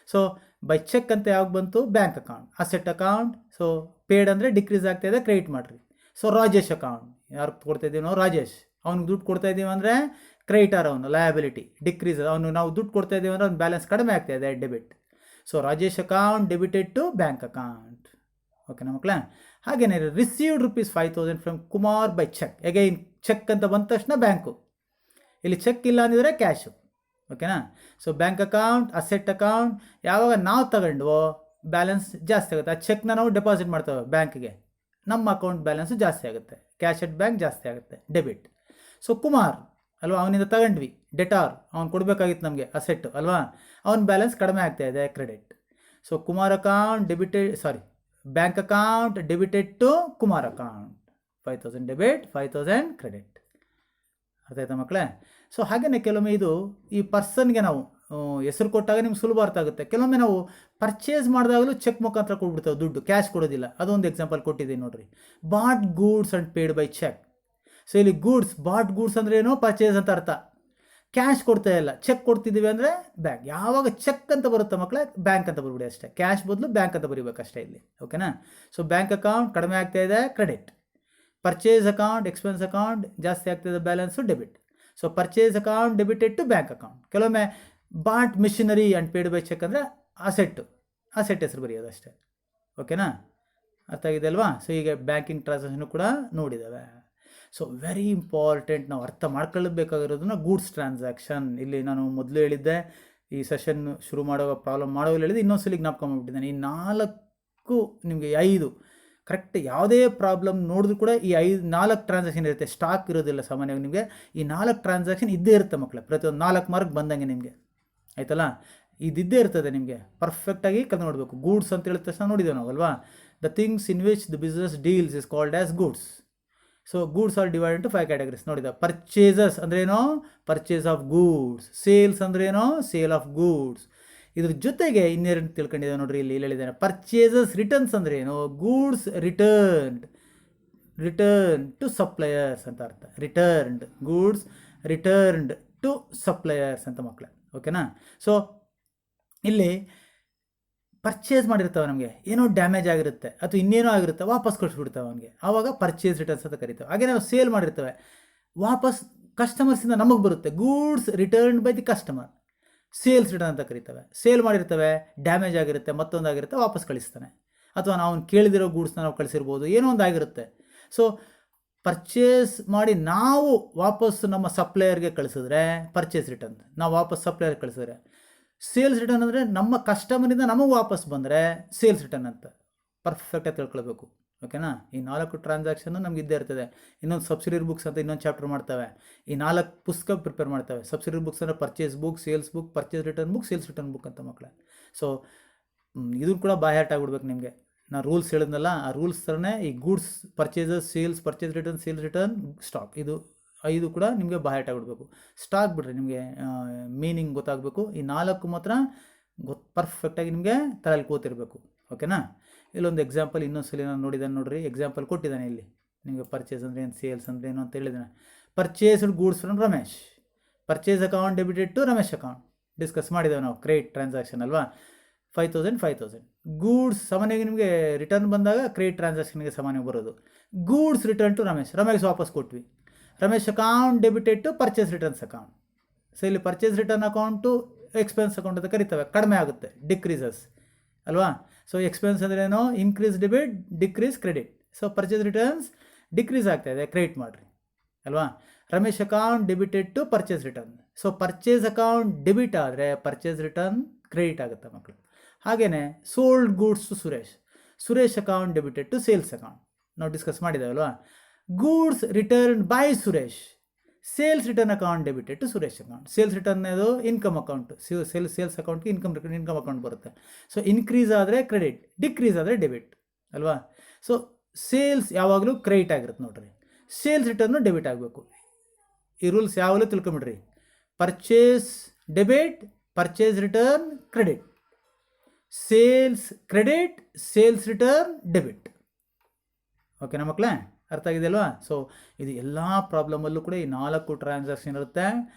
S1: ಸೊ ಬೈ ಚೆಕ್ ಅಂತ ಯಾವಾಗ ಬಂತು, bank account, asset account. So paid ಅಂದರೆ ಡಿಕ್ರೀಸ್ ಆಗ್ತಾ ಇದೆ, ಕ್ರೆಡಿಟ್ ಮಾಡಿರಿ. ಸೊ ರಾಜೇಶ್ ಅಕೌಂಟ್, ಯಾರು ಕೊಡ್ತಾ ಇದ್ದೀವಿ ನಾವು, ರಾಜೇಶ್. ಅವ್ನಿಗೆ ದುಡ್ಡು ಕೊಡ್ತಾ ಇದ್ದೀವಿ ಅಂದರೆ ಕ್ರೆಡಿಟರ್, ಅವನು ಲಯಬಿಲಿಟಿ, ಡಿಕ್ರೀಸ್. ಅವನು ನಾವು ದುಡ್ಡು ಕೊಡ್ತಾ ಇದ್ದೀವಿ ಅಂದರೆ ಅವ್ನು ಬ್ಯಾಲೆನ್ಸ್ ಕಡಿಮೆ ಆಗ್ತಾ ಇದೆ, debit. So Rajesh account debited to bank account, ಓಕೆನಾ ಮಕ್ಕಳೇ. ಹಾಗೇನೇ received ₹5,000 from Kumar by cheque. Again cheque ಅಂತ ಬಂದ ತಕ್ಷಣ ಬ್ಯಾಂಕು, ಇಲ್ಲಿ ಚೆಕ್ ಇಲ್ಲ ಅಂದಿದ್ರೆ ಕ್ಯಾಶು, ಓಕೆನಾ. So bank account, asset account. ಯಾವಾಗ ನಾವು ತಗೊಂಡ್ವೋ ಬ್ಯಾಲೆನ್ಸ್ ಜಾಸ್ತಿ ಆಗುತ್ತೆ, ಆ ಚೆಕ್ನ ನಾವು ಡೆಪಾಸಿಟ್ ಮಾಡ್ತೇವೆ ಬ್ಯಾಂಕ್ಗೆ, ನಮ್ಮ ಅಕೌಂಟ್ ಬ್ಯಾಲೆನ್ಸು ಜಾಸ್ತಿ ಆಗುತ್ತೆ, ಕ್ಯಾಶ್ ಅಟ್ ಬ್ಯಾಂಕ್ ಜಾಸ್ತಿ ಆಗುತ್ತೆ, ಡೆಬಿಟ್. ಸೊ ಕುಮಾರ್ ಅಲ್ವಾ, ಅವನಿಂದ ತಗೊಂಡ್ವಿ, ಡೆಟಾರ್, ಅವ್ನು ಕೊಡಬೇಕಾಗಿತ್ತು ನಮಗೆ ಅಸೆಟ್ಟು ಅಲ್ವಾ, ಅವನ ಬ್ಯಾಲೆನ್ಸ್ ಕಡಿಮೆ ಆಗ್ತಾ ಇದೆ, credit. So Kumar account bank account debited to Kumar account, 5,000 debit, 5,000 credit. ಅರ್ಥ ಆಯ್ತಾ ಮಕ್ಕಳೇ. ಸೊ ಹಾಗೆಯೇ ಕೆಲವೊಮ್ಮೆ ಇದು ಈ ಪರ್ಸನ್ಗೆ ನಾವು ಹೆಸರು ಕೊಟ್ಟಾಗ ನಿಮ್ಗೆ ಸುಲಭ ಅರ್ಥ ಆಗುತ್ತೆ. ಕೆಲವೊಮ್ಮೆ ನಾವು ಪರ್ಚೇಸ್ ಮಾಡಿದಾಗಲೂ ಚೆಕ್ ಮುಖಾಂತರ ಕೊಟ್ಬಿಡ್ತೇವೆ, ದುಡ್ಡು ಕ್ಯಾಶ್ ಕೊಡೋದಿಲ್ಲ. ಅದೊಂದು ಎಕ್ಸಾಂಪಲ್ ಕೊಟ್ಟಿದ್ದೀನಿ ನೋಡಿರಿ, bought goods and paid by cheque. So ಇಲ್ಲಿ ಬಾಟ್ ಗೂಡ್ಸ್ ಅಂದರೆ ಏನೋ ಪರ್ಚೇಸ್ ಅಂತ ಅರ್ಥ. ಕ್ಯಾಶ್ ಕೊಡ್ತಾ ಇಲ್ಲ, ಚೆಕ್ ಕೊಡ್ತಿದ್ದೀವಿ ಅಂದರೆ ಬ್ಯಾಂಕ್. ಯಾವಾಗ ಚೆಕ್ ಅಂತ ಬರುತ್ತೆ ಮಕ್ಕಳೇ, ಬ್ಯಾಂಕ್ ಅಂತ ಬರ್ಬಿಡಿ ಅಷ್ಟೇ, ಕ್ಯಾಶ್ ಬದಲು ಬ್ಯಾಂಕ್ ಅಂತ ಬರೀಬೇಕಷ್ಟೇ ಇಲ್ಲಿ, ಓಕೆನಾ. ಸೊ ಬ್ಯಾಂಕ್ ಅಕೌಂಟ್ ಕಡಿಮೆ ಆಗ್ತಾ ಇದೆ, credit. Purchase account, expense account ಜಾಸ್ತಿ ಆಗ್ತಾಯಿದೆ, balance debit. So purchase account debited to bank account. ಕೆಲವೊಮ್ಮೆ bought machinery and paid by cheque ಅಂದರೆ ಅಸೆಟ್ ಹೆಸರು ಬರೆಯೋದು ಅಷ್ಟೇ, ಓಕೆನಾ. ಅರ್ಥ ಆಗಿದೆ ಅಲ್ವಾ. ಸೊ ಈಗ ಬ್ಯಾಂಕಿಂಗ್ ಟ್ರಾನ್ಸಾಕ್ಷನ್ ಕೂಡ ನೋಡಿದ್ದಾವೆ. ಸೊ ವೆರಿ ಇಂಪಾರ್ಟೆಂಟ್, ನಾವು ಅರ್ಥ ಮಾಡ್ಕೊಳ್ಳಬೇಕಾಗಿರೋದನ್ನ ಗೂಡ್ಸ್ ಟ್ರಾನ್ಸಾಕ್ಷನ್. ಇಲ್ಲಿ ನಾನು ಮೊದಲು ಹೇಳಿದ್ದೆ, ಈ ಸೆಷನ್ ಶುರು ಮಾಡುವಾಗ ಪ್ರಾಬ್ಲಮ್ ಮಾಡುವಾಗ ಹೇಳಿದ್ದೆ, ಇನ್ನೊಂದು ಸಲಿಗೆ ಜ್ಞಾಪಕ ಮಾಡಿಬಿಟ್ಟಿದ್ದೇನೆ. ಈ 4 ನಿಮಗೆ 5 ಕರೆಕ್ಟ್ ಯಾವುದೇ ಪ್ರಾಬ್ಲಮ್ ನೋಡಿದ್ರು ಕೂಡ ಈ 4 ಟ್ರಾನ್ಸಾಕ್ಷನ್ ಇರುತ್ತೆ, ಸ್ಟಾಕ್ ಇರೋದಿಲ್ಲ ಸಾಮಾನ್ಯವಾಗಿ ನಿಮಗೆ. ಈ 4 ಟ್ರಾನ್ಸಾಕ್ಷನ್ ಇದ್ದೇ ಇರುತ್ತೆ ಮಕ್ಕಳೇ, ಪ್ರತಿಯೊಂದು 4 ಮಾರ್ಕ್ ಬಂದಂಗೆ ನಿಮಗೆ ಆಯ್ತಲ್ಲ, ಇದ್ದೇ ಇರ್ತದೆ ನಿಮಗೆ. ಪರ್ಫೆಕ್ಟಾಗಿ ಕಲ್ತು ನೋಡಬೇಕು. ಗೂಡ್ಸ್ ಅಂತ ಹೇಳಿದ ತಕ್ಷಣ ನೋಡಿದ್ದೇವೆ ನಾವು ಅಲ್ವಾ, the things in which the business deals is called as goods. So goods are divide into 5 categories ನೋಡಿದ. ಪರ್ಚೇಸಸ್ ಅಂದ್ರೇನೋ, ಪರ್ಚೇಸ್ ಆಫ್ ಗೂಡ್ಸ್. ಸೇಲ್ಸ್ ಅಂದ್ರೇನೋ, ಸೇಲ್ ಆಫ್ ಗೂಡ್ಸ್. ಇದ್ರ ಜೊತೆಗೆ ಇನ್ನೇನು ತಿಳ್ಕೊಂಡಿದ್ದೇವೆ ನೋಡ್ರಿ, ಇಲ್ಲಿ ಹೇಳಿದ್ದೇನೆ ಪರ್ಚೇಸಸ್ ರಿಟರ್ನ್ಸ್ ಅಂದ್ರೆ ಏನು, ಗೂಡ್ಸ್ ರಿಟರ್ನ್ ಟು ಸಪ್ಲೈಯರ್ಸ್ ಅಂತ ಅರ್ಥ. Returned goods returned to suppliers ಅಂತ ಮಕ್ಕಳೇ, ಓಕೆನಾ. ಸೊ ಇಲ್ಲಿ ಪರ್ಚೇಸ್ ಮಾಡಿರ್ತವೆ, ನಮಗೆ ಏನೋ ಡ್ಯಾಮೇಜ್ ಆಗಿರುತ್ತೆ ಅಥವಾ ಇನ್ನೇನೋ ಆಗಿರುತ್ತೆ, ವಾಪಸ್ ಕಳಿಸ್ಬಿಡ್ತಾವೆ ಅವನಿಗೆ, ಆವಾಗ ಪರ್ಚೇಸ್ ರಿಟರ್ನ್ಸ್ ಅಂತ ಕರಿತೇವೆ. ಹಾಗೆ ನಾವು ಸೇಲ್ ಮಾಡಿರ್ತೇವೆ, ವಾಪಸ್ ಕಸ್ಟಮರ್ಸಿಂದ ನಮಗೆ ಬರುತ್ತೆ, goods returned by the customer, sales return ಅಂತ ಕರಿತವೆ. ಸೇಲ್ ಮಾಡಿರ್ತವೆ, ಡ್ಯಾಮೇಜ್ ಆಗಿರುತ್ತೆ, ಮತ್ತೊಂದಾಗಿರುತ್ತೆ, ವಾಪಸ್ ಕಳಿಸ್ತಾನೆ. ಅಥವಾ ನಾವು ಕೇಳಿದಿರೋ ಗೂಡ್ಸ್ನ ನಾವು ಕಳಿಸಿರ್ಬೋದು, ಏನೋ ಒಂದು ಆಗಿರುತ್ತೆ. ಸೊ ಪರ್ಚೇಸ್ ಮಾಡಿ ನಾವು ವಾಪಸ್ ನಮ್ಮ ಸಪ್ಲೈಯರ್ಗೆ ಕಳಿಸಿದ್ರೆ ಪರ್ಚೇಸ್ ರಿಟರ್ನ್, ನಾವು ವಾಪಸ್ ಸಪ್ಲೈಯರ್ಗೆ ಕಳಿಸಿದ್ರೆ. ಸೇಲ್ಸ್ ರಿಟರ್ನ್ ಅಂದರೆ ನಮ್ಮ ಕಸ್ಟಮರಿಂದ ನಮಗೆ ವಾಪಸ್ ಬಂದರೆ ಸೇಲ್ಸ್ ರಿಟರ್ನ್ ಅಂತ. ಪರ್ಫೆಕ್ಟಾಗಿ ತಿಳ್ಕೊಳ್ಬೇಕು, ಓಕೆನಾ. ಈ 4 ಟ್ರಾನ್ಸಾಕ್ಷನ್ನು ನಮ್ಗೆ ಇದ್ದೇ ಇರ್ತದೆ. ಇನ್ನೊಂದು ಸಬ್ಸಿಡರಿ ಬುಕ್ಸ್ ಅಂತ ಇನ್ನೊಂದು ಚಾಪ್ಟರ್ ಮಾಡ್ತವೆ, ಈ 4 ಪುಸ್ತಕ ಪ್ರಿಪೇರ್ ಮಾಡ್ತವೆ. ಸಬ್ಸಿಡರಿ ಬುಕ್ಸ್ ಅಂದರೆ purchase book, sales book, purchase return book, sales return book ಅಂತ ಮಕ್ಕಳೇ. ಸೊ ಇದನ್ನು ಕೂಡ ಬಾಯ್ ಹಾರ್ಟ್ ಆಗಿಬಿಡ್ಬೇಕು ನಿಮಗೆ. ನಾನು ರೂಲ್ಸ್ ಹೇಳಿದ್ನಲ್ಲ, ಆ ರೂಲ್ಸ್ ಥರನೇ ಈ goods, purchases, sales, purchase return, sales return, stock, ಇದು 5 ಕೂಡ ನಿಮಗೆ ಬಾಯ್ ಹಾರ್ಟ್ ಆಗಿಬಿಡ್ಬೇಕು. ಸ್ಟಾಕ್ ಬಿಡ್ರಿ, ನಿಮಗೆ ಮೀನಿಂಗ್ ಗೊತ್ತಾಗಬೇಕು. ಈ 4 ಮಾತ್ರ ಪರ್ಫೆಕ್ಟಾಗಿ ನಿಮಗೆ ತಲೆಯಲ್ಲಿ ಕೂತಿರಬೇಕು, ಓಕೆನಾ. ಇಲ್ಲೊಂದು ಎಕ್ಸಾಂಪಲ್ ಇನ್ನೊಂದ್ಸಲಿ ನಾನು ನೋಡಿದ್ದಾನೆ ನೋಡ್ರಿ, ಎಕ್ಸಾಂಪಲ್ ಕೊಟ್ಟಿದ್ದಾನೆ ಇಲ್ಲಿ ನಿಮಗೆ. ಪರ್ಚೇಸ್ ಅಂದರೆ ಏನು, ಸೇಲ್ಸ್ ಅಂದರೆ ಏನು ಅಂತ ಹೇಳಿದ್ದಾನೆ. Purchased goods from Ramesh, purchase account debited to Ramesh account. Discuss ಮಾಡಿದ್ದೇವೆ ನಾವು, ಕ್ರೆಡಿಟ್ ಟ್ರಾನ್ಸಾಕ್ಷನ್ ಅಲ್ವಾ. 5,000 ಗೂಡ್ಸ್ ಸಾಮಾನ್ಯವಾಗಿ ನಿಮಗೆ ರಿಟರ್ನ್ ಬಂದಾಗ ಕ್ರೆಡಿಟ್ ಟ್ರಾನ್ಸಾಕ್ಷನ್ಗೆ ಸಾಮಾನ್ಯವಾಗಿ ಬರೋದು. Goods return to Ramesh, Ramesh ವಾಪಸ್ ಕೊಟ್ವಿ. Ramesh account debited to purchase returns account. So ಇಲ್ಲಿ purchase return account expense account ಅಂತ ಕರಿತವೆ, ಕಡಿಮೆ ಆಗುತ್ತೆ, ಡಿಕ್ರೀಸಸ್ ಅಲ್ವಾ. ಸೊ ಎಕ್ಸ್ಪೆನ್ಸ್ ಅಂದ್ರೇನು, increase debit, decrease credit. So purchase returns decrease ಆಗ್ತಾ ಇದೆ, ಕ್ರೆಡಿಟ್ ಮಾಡಿರಿ ಅಲ್ವಾ. Ramesh account debited to purchase return. So purchase account debit ಆದರೆ ಪರ್ಚೇಸ್ ರಿಟರ್ನ್ ಕ್ರೆಡಿಟ್ ಆಗುತ್ತೆ ಮಕ್ಕಳು. ಹಾಗೆಯೇ sold goods to Suresh account debited to sales account, ನಾವು ಡಿಸ್ಕಸ್ ಮಾಡಿದ್ದೇವಲ್ವಾ. Goods return by Suresh, sales return account debited to Suresh account. Sales return ಅದು income account, sales ಅಕೌಂಟ್ಗೆ income account ಬರುತ್ತೆ. So increase ಆದರೆ ಕ್ರೆಡಿಟ್, ಡಿಕ್ರೀಸ್ ಆದರೆ ಡೆಬಿಟ್ ಅಲ್ವಾ. ಸೊ ಸೇಲ್ಸ್ ಯಾವಾಗಲೂ credit ಆಗಿರುತ್ತೆ ನೋಡ್ರಿ, ಸೇಲ್ಸ್ ರಿಟರ್ನು ಡೆಬಿಟ್ ಆಗಬೇಕು. ಈ ರೂಲ್ಸ್ ಯಾವಾಗಲೂ ತಿಳ್ಕೊಂಬಿಡ್ರಿ. Purchase debit, purchase return credit, sales credit, sales return debit. ಓಕೆನಾ ಮಕ್ಕಳೇ, ಅರ್ಥ ಆಗಿದೆ ಅಲ್ವಾ. ಸೊ ಇದು ಎಲ್ಲ ಪ್ರಾಬ್ಲಮಲ್ಲೂ ಕೂಡ ಈ 4 ಟ್ರಾನ್ಸಾಕ್ಷನ್ ಇರುತ್ತೆ,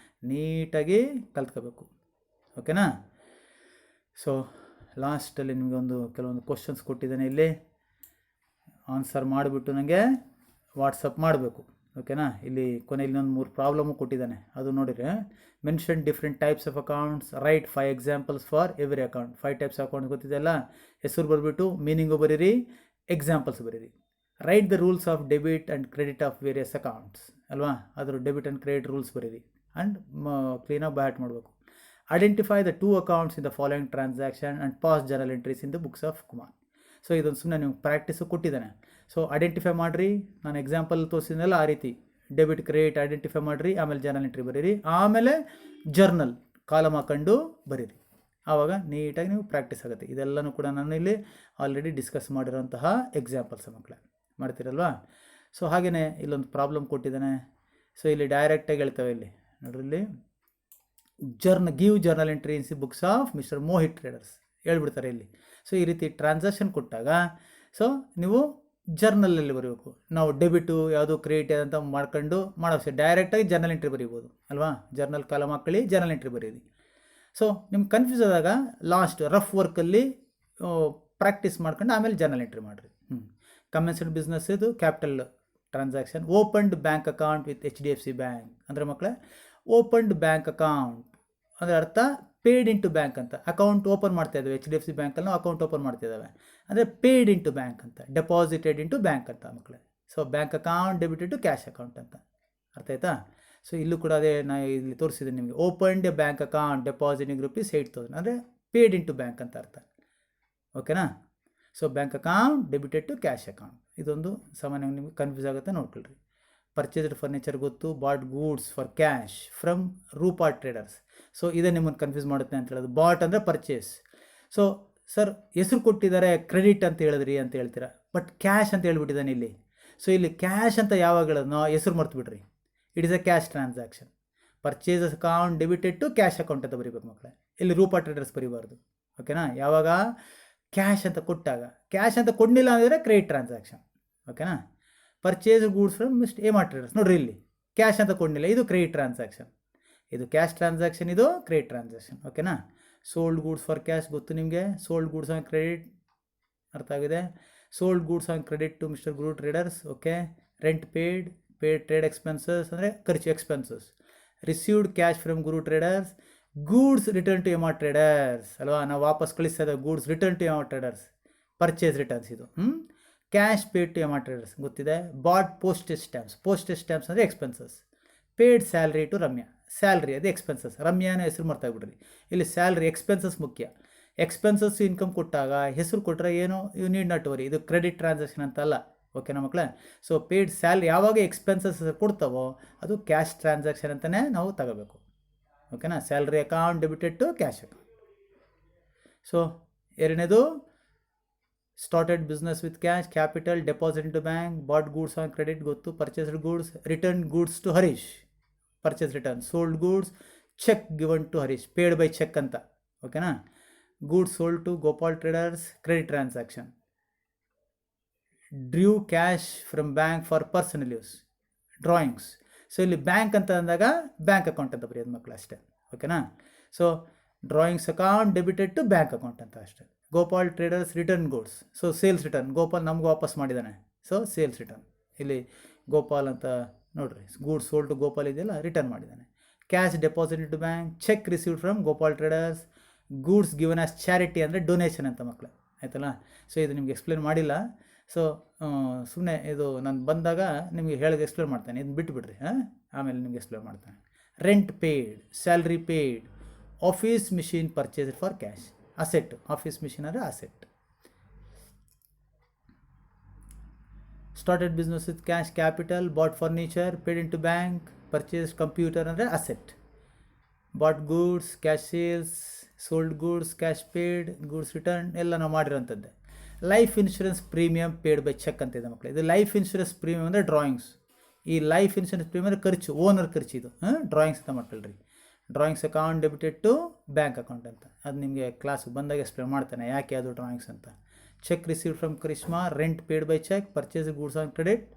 S1: ನೀಟಾಗಿ ಕಲ್ತ್ಕೋಬೇಕು, ಓಕೆನಾ. ಸೊ ಲಾಸ್ಟಲ್ಲಿ ನಿಮಗೊಂದು ಕೆಲವೊಂದು ಕ್ವಶನ್ಸ್ ಕೊಟ್ಟಿದ್ದೇನೆ, ಇಲ್ಲಿ ಆನ್ಸರ್ ಮಾಡಿಬಿಟ್ಟು ನನಗೆ ವಾಟ್ಸಪ್ ಮಾಡಬೇಕು, ಓಕೆನಾ. ಇಲ್ಲಿ ಕೊನೆಯಲ್ಲಿ ಇನ್ನೊಂದು 3 ಪ್ರಾಬ್ಲಮು ಕೊಟ್ಟಿದ್ದಾನೆ, ಅದು ನೋಡಿದರೆ. Mention different types of accounts, right 5 examples for every account. 5 types account ಗೊತ್ತಿದೆಯಲ್ಲ, ಹೆಸರು ಬರೆದ್ಬಿಟ್ಟು ಮೀನಿಂಗು ಬರೀರಿ, ಎಕ್ಸಾಂಪಲ್ಸ್ ಬರೀರಿ. Write the rules of debit and credit of various accounts ಅಲ್ವಾ, ಅದರ ಡೆಬಿಟ್ ಆ್ಯಂಡ್ ಕ್ರೆಡಿಟ್ ರೂಲ್ಸ್ ಬರೀರಿ ಆ್ಯಂಡ್ ಕ್ಲೀನಾಗಿ ಬ್ಯಾಟ್ ಮಾಡಬೇಕು. Identify the 2 accounts in the following transaction and pass journal entries in the books of Kumar. So ಇದೊಂದು ಸುಮ್ಮನೆ ನೀವು practice ಕೊಟ್ಟಿದ್ದಾನೆ. ಸೊ ಐಡೆಂಟಿಫೈ ಮಾಡಿರಿ, ನಾನು ಎಕ್ಸಾಂಪಲ್ ತೋರಿಸಿದ್ನಲ್ಲ ಆ ರೀತಿ ಡೆಬಿಟ್ ಕ್ರೆಡಿಟ್ ಐಡೆಂಟಿಫೈ ಮಾಡಿರಿ, ಆಮೇಲೆ ಜರ್ನಲ್ ಎಂಟ್ರಿ ಬರೀರಿ, ಆಮೇಲೆ ಜರ್ನಲ್ ಕಾಲಮ್ ಹಾಕೊಂಡು ಬರೀರಿ. ಆವಾಗ ನೀಟಾಗಿ ನೀವು ಪ್ರಾಕ್ಟೀಸ್ ಆಗುತ್ತೆ. ಇದೆಲ್ಲನೂ ಕೂಡ ನಾನು ಇಲ್ಲಿ ಆಲ್ರೆಡಿ ಡಿಸ್ಕಸ್ ಮಾಡಿರೋಂತಹ ಎಕ್ಸಾಂಪಲ್ಸ್ ಮಕ್ಕಳೇ, ಮಾಡ್ತೀರಲ್ವಾ. ಸೊ ಹಾಗೆಯೇ ಇಲ್ಲೊಂದು ಪ್ರಾಬ್ಲಮ್ ಕೊಟ್ಟಿದ್ದಾನೆ. ಸೊ ಇಲ್ಲಿ ಡೈರೆಕ್ಟಾಗಿ ಹೇಳ್ತೇವೆ, ಇಲ್ಲಿ ನೋಡ್ರಿ, ಇಲ್ಲಿ give journal entry in C books of mister Mohit traders ಹೇಳ್ಬಿಡ್ತಾರೆ ಇಲ್ಲಿ. ಸೊ ಈ ರೀತಿ ಟ್ರಾನ್ಸಾಕ್ಷನ್ ಕೊಟ್ಟಾಗ ಸೊ ನೀವು ಜರ್ನಲಲ್ಲಿ ಬರೀಬೇಕು. ನಾವು ಡೆಬಿಟು ಯಾವುದು ಕ್ರೆಡಿಟ್ ಅಂತ ಮಾಡ್ಕೊಂಡು ಮಾಡೋಕ್ಕೆ ಡೈರೆಕ್ಟಾಗಿ ಜರ್ನಲ್ ಎಂಟ್ರಿ ಬರೀಬೋದು ಅಲ್ವಾ. ಜರ್ನಲ್ ಕಾಲಮ್ ಹಾಕೊಳ್ಳಿ, ಜರ್ನಲ್ ಎಂಟ್ರಿ ಬರೀರಿ. ಸೊ ನಿಮ್ಗೆ ಕನ್ಫ್ಯೂಸ್ ಆದಾಗ ಲಾಸ್ಟ್ ರಫ್ ವರ್ಕಲ್ಲಿ ಪ್ರಾಕ್ಟೀಸ್ ಮಾಡ್ಕೊಂಡು ಆಮೇಲೆ ಜರ್ನಲ್ ಎಂಟ್ರಿ ಮಾಡಿರಿ. ಕಮೆನ್ಸ್ಡ್ ಬಿಸ್ನೆಸ್ ಇದು capital transaction. Opened bank account with HDFC bank ಅಂದರೆ ಮಕ್ಕಳೇ, ಓಪನ್ಡ್ ಬ್ಯಾಂಕ್ ಅಕೌಂಟ್ ಅಂದರೆ ಅರ್ಥ ಪೇಯ್ಡ್ ಇಂಟು ಬ್ಯಾಂಕ್ ಅಂತ. ಅಕೌಂಟ್ ಓಪನ್ ಮಾಡ್ತಾ ಇದ್ದಾವೆ HDFC ಬ್ಯಾಂಕಲ್ಲಿ, ನಾವು ಅಕೌಂಟ್ ಓಪನ್ ಮಾಡ್ತಿದ್ದಾವೆ ಅಂದರೆ ಪೇಯ್ಡ್ ಇಂಟು ಬ್ಯಾಂಕ್ ಅಂತ, ಡೆಪಾಸಿಟೆಡ್ ಇಂಟು ಬ್ಯಾಂಕ್ ಅಂತ ಮಕ್ಕಳೇ. So bank account debited to cash account ಅಂತ, ಅರ್ಥ ಆಯ್ತಾ. ಸೊ ಇಲ್ಲೂ ಕೂಡ ಅದೇ ನಾನು ಇಲ್ಲಿ ತೋರಿಸಿದ್ದೀನಿ ನಿಮಗೆ. Opened a bank account depositing ₹8,000 ಅಂದರೆ ಪೇಯ್ಡ್ ಇಂಟು ಬ್ಯಾಂಕ್ ಅಂತ ಅರ್ಥ, ಓಕೆನಾ. So bank account debited to cash account. ಇದೊಂದು ಸಾಮಾನ್ಯವಾಗಿ ನಿಮಗೆ ಕನ್ಫ್ಯೂಸ್ ಆಗುತ್ತೆ, ನೋಡ್ಕೊಳ್ರಿ. ಪರ್ಚೇಸ್ಡ್ ಫರ್ನಿಚರ್ ಗೊತ್ತು, bought goods for cash from Rupa traders. So ಇದೇ ನಿಮ್ಮನ್ನು ಕನ್ಫ್ಯೂಸ್ ಮಾಡುತ್ತೆ ಅಂತ ಹೇಳೋದು. ಬಾಟ್ ಅಂದರೆ ಪರ್ಚೇಸ್. ಸೊ ಸರ್ ಹೆಸರು ಕೊಟ್ಟಿದ್ದಾರೆ ಕ್ರೆಡಿಟ್ ಅಂತ ಹೇಳಿದ್ರಿ ಅಂತ ಹೇಳ್ತೀರಾ, ಬಟ್ ಕ್ಯಾಶ್ ಅಂತ ಹೇಳ್ಬಿಟ್ಟಿದ್ದಾನೆ ಇಲ್ಲಿ. ಸೊ ಇಲ್ಲಿ ಕ್ಯಾಶ್ ಅಂತ ಯಾವಾಗ ಹೇಳೋದು, ನಾವು ಹೆಸರು ಮರ್ತು ಬಿಡ್ರಿ. It is a cash transaction. Purchase account debited to cash account ಅಂತ ಬರೀಬೇಕು ಮಕ್ಕಳೇ, ಇಲ್ಲಿ ರೂಪಾ ಟ್ರೇಡರ್ಸ್ ಬರೀಬಾರ್ದು. ಓಕೆನಾ? ಯಾವಾಗ ಕ್ಯಾಶ್ ಅಂತ ಕೊಟ್ಟಾಗ. ಕ್ಯಾಶ್ ಅಂತ ಕೊಡಲಿಲ್ಲ ಅಂದರೆ ಕ್ರೆಡಿಟ್ ಟ್ರಾನ್ಸಾಕ್ಷನ್. ಓಕೆನಾ? Purchase goods from Emma traders, ನೋಡ್ರಿ ಇಲ್ಲಿ ಕ್ಯಾಶ್ ಅಂತ ಕೊಡಲಿಲ್ಲ, ಇದು ಕ್ರೆಡಿಟ್ ಟ್ರಾನ್ಸಾಕ್ಷನ್. ಇದು ಕ್ಯಾಶ್ ಟ್ರಾನ್ಸಾಕ್ಷನ್, ಇದು ಕ್ರೆಡಿಟ್ ಟ್ರಾನ್ಸಾಕ್ಷನ್. ಓಕೆನಾ? ಸೋಲ್ಡ್ ಗೂಡ್ಸ್ ಫಾರ್ ಕ್ಯಾಶ್ ಗೊತ್ತು ನಿಮಗೆ. ಸೋಲ್ಡ್ ಗೂಡ್ಸ್ ಆನ್ ಕ್ರೆಡಿಟ್ ಅರ್ಥ ಆಗಿದೆ. Sold goods on credit to mister Guru traders. Okay. Rent paid trade expenses ಅಂದರೆ ಖರ್ಚು expenses. Received cash from Guru traders. Goods return to Emma traders ಅಲ್ವಾ, ನಾವು ವಾಪಸ್ ಕಳಿಸ್ತಾ ಇದ್ದ goods return to Emma traders, purchase returns ಇದು. Cash paid to Emma traders ಗೊತ್ತಿದೆ. Bought postage stamps. Postage stamps ಅಂದರೆ expenses. Paid salary to Ramya. Salary ಅದು expenses. ರಮ್ಯಾನ ಹೆಸರು ಮರ್ತಾಗ್ಬಿಡ್ರಿ, ಇಲ್ಲಿ ಸ್ಯಾಲ್ರಿ ಎಕ್ಸ್ಪೆನ್ಸಸ್ ಮುಖ್ಯ. ಎಕ್ಸ್ಪೆನ್ಸಸ್ ಇನ್ಕಮ್ ಕೊಟ್ಟಾಗ ಹೆಸರು ಕೊಟ್ಟರೆ ಏನು, ಯು ನೀಡ್ ನಾಟ್ ವರಿ, ಇದು ಕ್ರೆಡಿಟ್ ಟ್ರಾನ್ಸಾಕ್ಷನ್ ಅಂತಲ್ಲ. ಓಕೆನಾ ಮಕ್ಕಳೇ? ಸೊ ಪೇಯ್ಡ್ ಸ್ಯಾಲ್ರಿ ಯಾವಾಗ ಎಕ್ಸ್ಪೆನ್ಸಸ್ ಕೊಡ್ತಾವೋ ಅದು ಕ್ಯಾಶ್ ಟ್ರಾನ್ಸಾಕ್ಷನ್ ಅಂತಲೇ ನಾವು ತಗೋಬೇಕು. ಓಕೆನಾ? Salary account debited to cash account. So ಎರಡನೇದು started business with cash, capital, deposit in to bank, bought goods on credit ಗೊತ್ತು, purchased goods, return goods to Harish, purchase return, sold goods, cheque given to Harish, paid by cheque ಅಂತ. ಓಕೆನಾ? Goods sold to Gopal traders, credit transaction. Drew cash from bank for personal use, drawings. So ಇಲ್ಲಿ bank ಅಂತ ಅಂದಾಗ bank account ಅಂತ ಬರೆಯೋದು ಮಕ್ಕಳು ಅಷ್ಟೇ. ಓಕೆನಾ? So drawings account debited to bank account ಅಂತ ಅಷ್ಟೇ. Gopal traders return goods. So sales return, Gopal ನಮ್ಗೆ ವಾಪಸ್ ಮಾಡಿದ್ದಾನೆ, ಸೊ ಸೇಲ್ಸ್ ರಿಟರ್ನ್. ಇಲ್ಲಿ ಗೋಪಾಲ್ ಅಂತ ನೋಡಿರಿ, ಗೂಡ್ಸ್ ಸೋಲ್ಡ್ ಟು ಗೋಪಾಲ್ ಇದೆಯಲ್ಲ, ರಿಟರ್ನ್ ಮಾಡಿದ್ದಾನೆ. Cash deposit to bank, cheque received from Gopal traders, goods given as charity ಅಂದರೆ ಡೊನೇಷನ್ ಅಂತ ಮಕ್ಕಳು. ಆಯ್ತಲ್ಲ? ಸೊ ಇದು ನಿಮ್ಗೆ ಎಕ್ಸ್ಪ್ಲೇನ್ ಮಾಡಿಲ್ಲ. ಸೊ ಸುಮ್ಮನೆ ಇದು ನಾನು ಬಂದಾಗ ನಿಮಗೆ ಹೇಳಿದ ಎಕ್ಸ್ಪ್ಲೇನ್ ಮಾಡ್ತಾನೆ, ಇದನ್ನ ಬಿಟ್ಟುಬಿಡ್ರಿ. ಆಮೇಲೆ ನಿಮ್ಗೆ ಎಕ್ಸ್ಪ್ಲೇನ್ ಮಾಡ್ತಾನೆ. Rent paid, salary paid, office machine purchase for cash, asset. Office machine ಅಂದರೆ asset. Started business with cash, capital, bought furniture, paid in to bank, purchase computer ಅಂದರೆ asset. Bought goods, cash sales, sold goods, cash paid, goods return ಎಲ್ಲ ನಾವು ಮಾಡಿರೋಂಥದ್ದೇ. Life insurance premium paid by cheque ಅಂತ ಇದೆ ಮಕ್ಕಳು. ಇದು life insurance premium ಅಂದರೆ drawings. ಈ ಲೈಫ್ ಇನ್ಶೂರೆನ್ಸ್ ಪ್ರೀಮಿಯಮ್ ಅಂದರೆ ಖರ್ಚು, ಓನರ್ ಖರ್ಚು. ಇದು ಡ್ರಾಯಿಂಗ್ಸ್ ಅಂತ ಮಾಡ್ಕೊಳ್ರಿ. Drawings account debited to bank account ಅಂತ. ಅದು ನಿಮಗೆ ಕ್ಲಾಸಿಗೆ ಬಂದಾಗ ಎಕ್ಸ್ಪ್ಲೇನ್ ಮಾಡ್ತಾನೆ ಯಾಕೆ ಅದು ಡ್ರಾಯಿಂಗ್ಸ್ ಅಂತ. Cheque received from Karishma, rent paid by cheque, purchase goods on credit,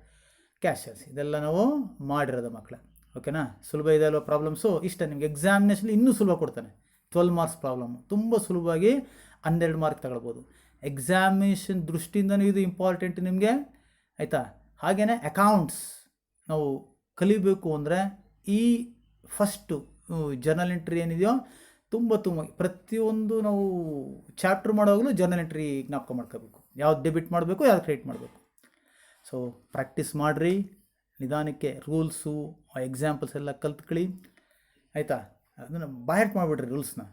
S1: cashes. ಇದೆಲ್ಲ ನಾವು ಮಾಡಿರೋದು ಮಕ್ಕಳು. ಓಕೆನಾ? ಸುಲಭ ಇದೆ ಅಲ್ವಾ ಪ್ರಾಬ್ಲಮ್ಸು? ಇಷ್ಟ ನಿಮಗೆ ಎಕ್ಸಾಮಿನೇಷನ್ ಇನ್ನೂ ಸುಲಭ ಕೊಡ್ತಾನೆ. 12 ಮಾರ್ಕ್ಸ್ ಪ್ರಾಬ್ಲಮ್ ತುಂಬ ಸುಲಭವಾಗಿ 12 ಮಾರ್ಕ್ ತಗೊಳ್ಬೋದು. ಎಕ್ಸಾಮಿನೇಷನ್ ದೃಷ್ಟಿಯಿಂದನೂ ಇದು ಇಂಪಾರ್ಟೆಂಟ್ ನಿಮಗೆ. ಆಯಿತಾ? ಹಾಗೆಯೇ ಅಕೌಂಟ್ಸ್ ನಾವು ಕಲಿಬೇಕು ಅಂದರೆ ಈ ಫಸ್ಟು ಜರ್ನಲ್ ಎಂಟ್ರಿ ಏನಿದೆಯೋ ತುಂಬ ಪ್ರತಿಯೊಂದು ನಾವು ಚಾಪ್ಟರ್ ಮಾಡೋವಾಗಲೂ ಜರ್ನಲ್ ಎಂಟ್ರಿ ಜ್ಞಾಪಕ ಮಾಡ್ಕೋಬೇಕು. ಯಾವ್ದು ಡೆಬಿಟ್ ಮಾಡಬೇಕು, ಯಾವ್ದು ಕ್ರೆಡಿಟ್ ಮಾಡಬೇಕು. ಸೊ ಪ್ರಾಕ್ಟೀಸ್ ಮಾಡಿರಿ ನಿಧಾನಕ್ಕೆ. ರೂಲ್ಸು ಎಕ್ಸಾಂಪಲ್ಸ್ ಎಲ್ಲ ಕಲ್ತ್ಕೊಳ್ಳಿ. ಆಯಿತಾ? ಅದನ್ನು ಬಾಯರ್ಟ್ ಮಾಡಿಬಿಡ್ರಿ, ರೂಲ್ಸ್ನ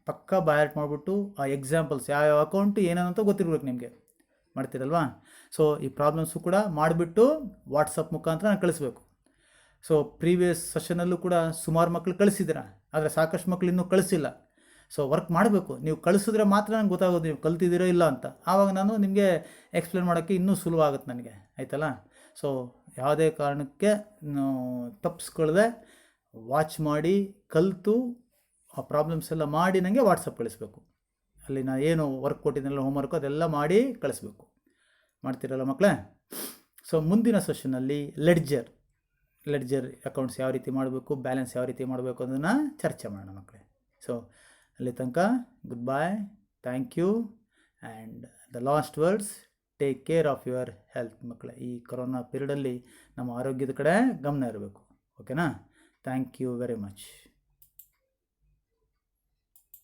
S1: ಪಕ್ಕ ಬಾಯರ್ಟ್ ಮಾಡಿಬಿಟ್ಟು ಆ ಎಕ್ಸಾಂಪಲ್ಸ್ ಯಾವ್ಯಾವ ಅಕೌಂಟು ಏನೇನಂತ ಗೊತ್ತಿರ್ಬೇಕು ನಿಮಗೆ. ಮಾಡ್ತೀರಲ್ವಾ? ಸೊ ಈ ಪ್ರಾಬ್ಲಮ್ಸು ಕೂಡ ಮಾಡಿಬಿಟ್ಟು ವಾಟ್ಸಪ್ ಮುಖಾಂತರ ನಾನು ಕಳಿಸ್ಬೇಕು. ಸೊ ಪ್ರೀವಿಯಸ್ ಸೆಷನಲ್ಲೂ ಕೂಡ ಸುಮಾರು ಮಕ್ಕಳು ಕಳಿಸಿದ್ದೀರ, ಆದರೆ ಸಾಕಷ್ಟು ಮಕ್ಕಳು ಇನ್ನೂ ಕಳಿಸಿಲ್ಲ. ಸೊ ವರ್ಕ್ ಮಾಡಬೇಕು. ನೀವು ಕಳಿಸಿದ್ರೆ ಮಾತ್ರ ನಂಗೆ ಗೊತ್ತಾಗೋದು ನೀವು ಕಲ್ತಿದ್ದೀರೋ ಇಲ್ಲ ಅಂತ. ಆವಾಗ ನಾನು ನಿಮಗೆ ಎಕ್ಸ್ಪ್ಲೇನ್ ಮಾಡೋಕ್ಕೆ ಇನ್ನೂ ಸುಲಭ ಆಗುತ್ತೆ ನನಗೆ. ಆಯ್ತಲ್ಲ? ಸೊ ಯಾವುದೇ ಕಾರಣಕ್ಕೆ ತಪ್ಪಿಸ್ಕೊಳ್ಳದೆ ವಾಚ್ ಮಾಡಿ ಕಲಿತು ಆ ಪ್ರಾಬ್ಲಮ್ಸ್ ಎಲ್ಲ ಮಾಡಿ ನನಗೆ ವಾಟ್ಸಪ್ ಕಳಿಸ್ಬೇಕು. ಅಲ್ಲಿ ನಾನು ಏನು ವರ್ಕ್ ಕೊಟ್ಟಿದ್ದೆನಲ್ಲ ಹೋಮ್ವರ್ಕು ಅದೆಲ್ಲ ಮಾಡಿ ಕಳಿಸ್ಬೇಕು. ಮಾಡ್ತೀರಲ್ಲ ಮಕ್ಕಳೇ? ಸೊ ಮುಂದಿನ ಸೆಷನ್ನಲ್ಲಿ ಲೆಡ್ಜರ್ ಅಕೌಂಟ್ಸ್ ಯಾವ ರೀತಿ ಮಾಡಬೇಕು, ಬ್ಯಾಲೆನ್ಸ್ ಯಾವ ರೀತಿ ಮಾಡಬೇಕು ಅನ್ನೋದನ್ನು ಚರ್ಚೆ ಮಾಡೋಣ ಮಕ್ಕಳೇ. ಸೊ ಅಲ್ಲಿ ತನಕ good bye, thank you and the last words, take care of your health ಮಕ್ಕಳೇ. ಈ ಕೊರೋನಾ ಪೀರಿಯಡಲ್ಲಿ ನಮ್ಮ ಆರೋಗ್ಯದ ಕಡೆ ಗಮನ ಇರಬೇಕು. ಓಕೆನಾ? Thank you very much.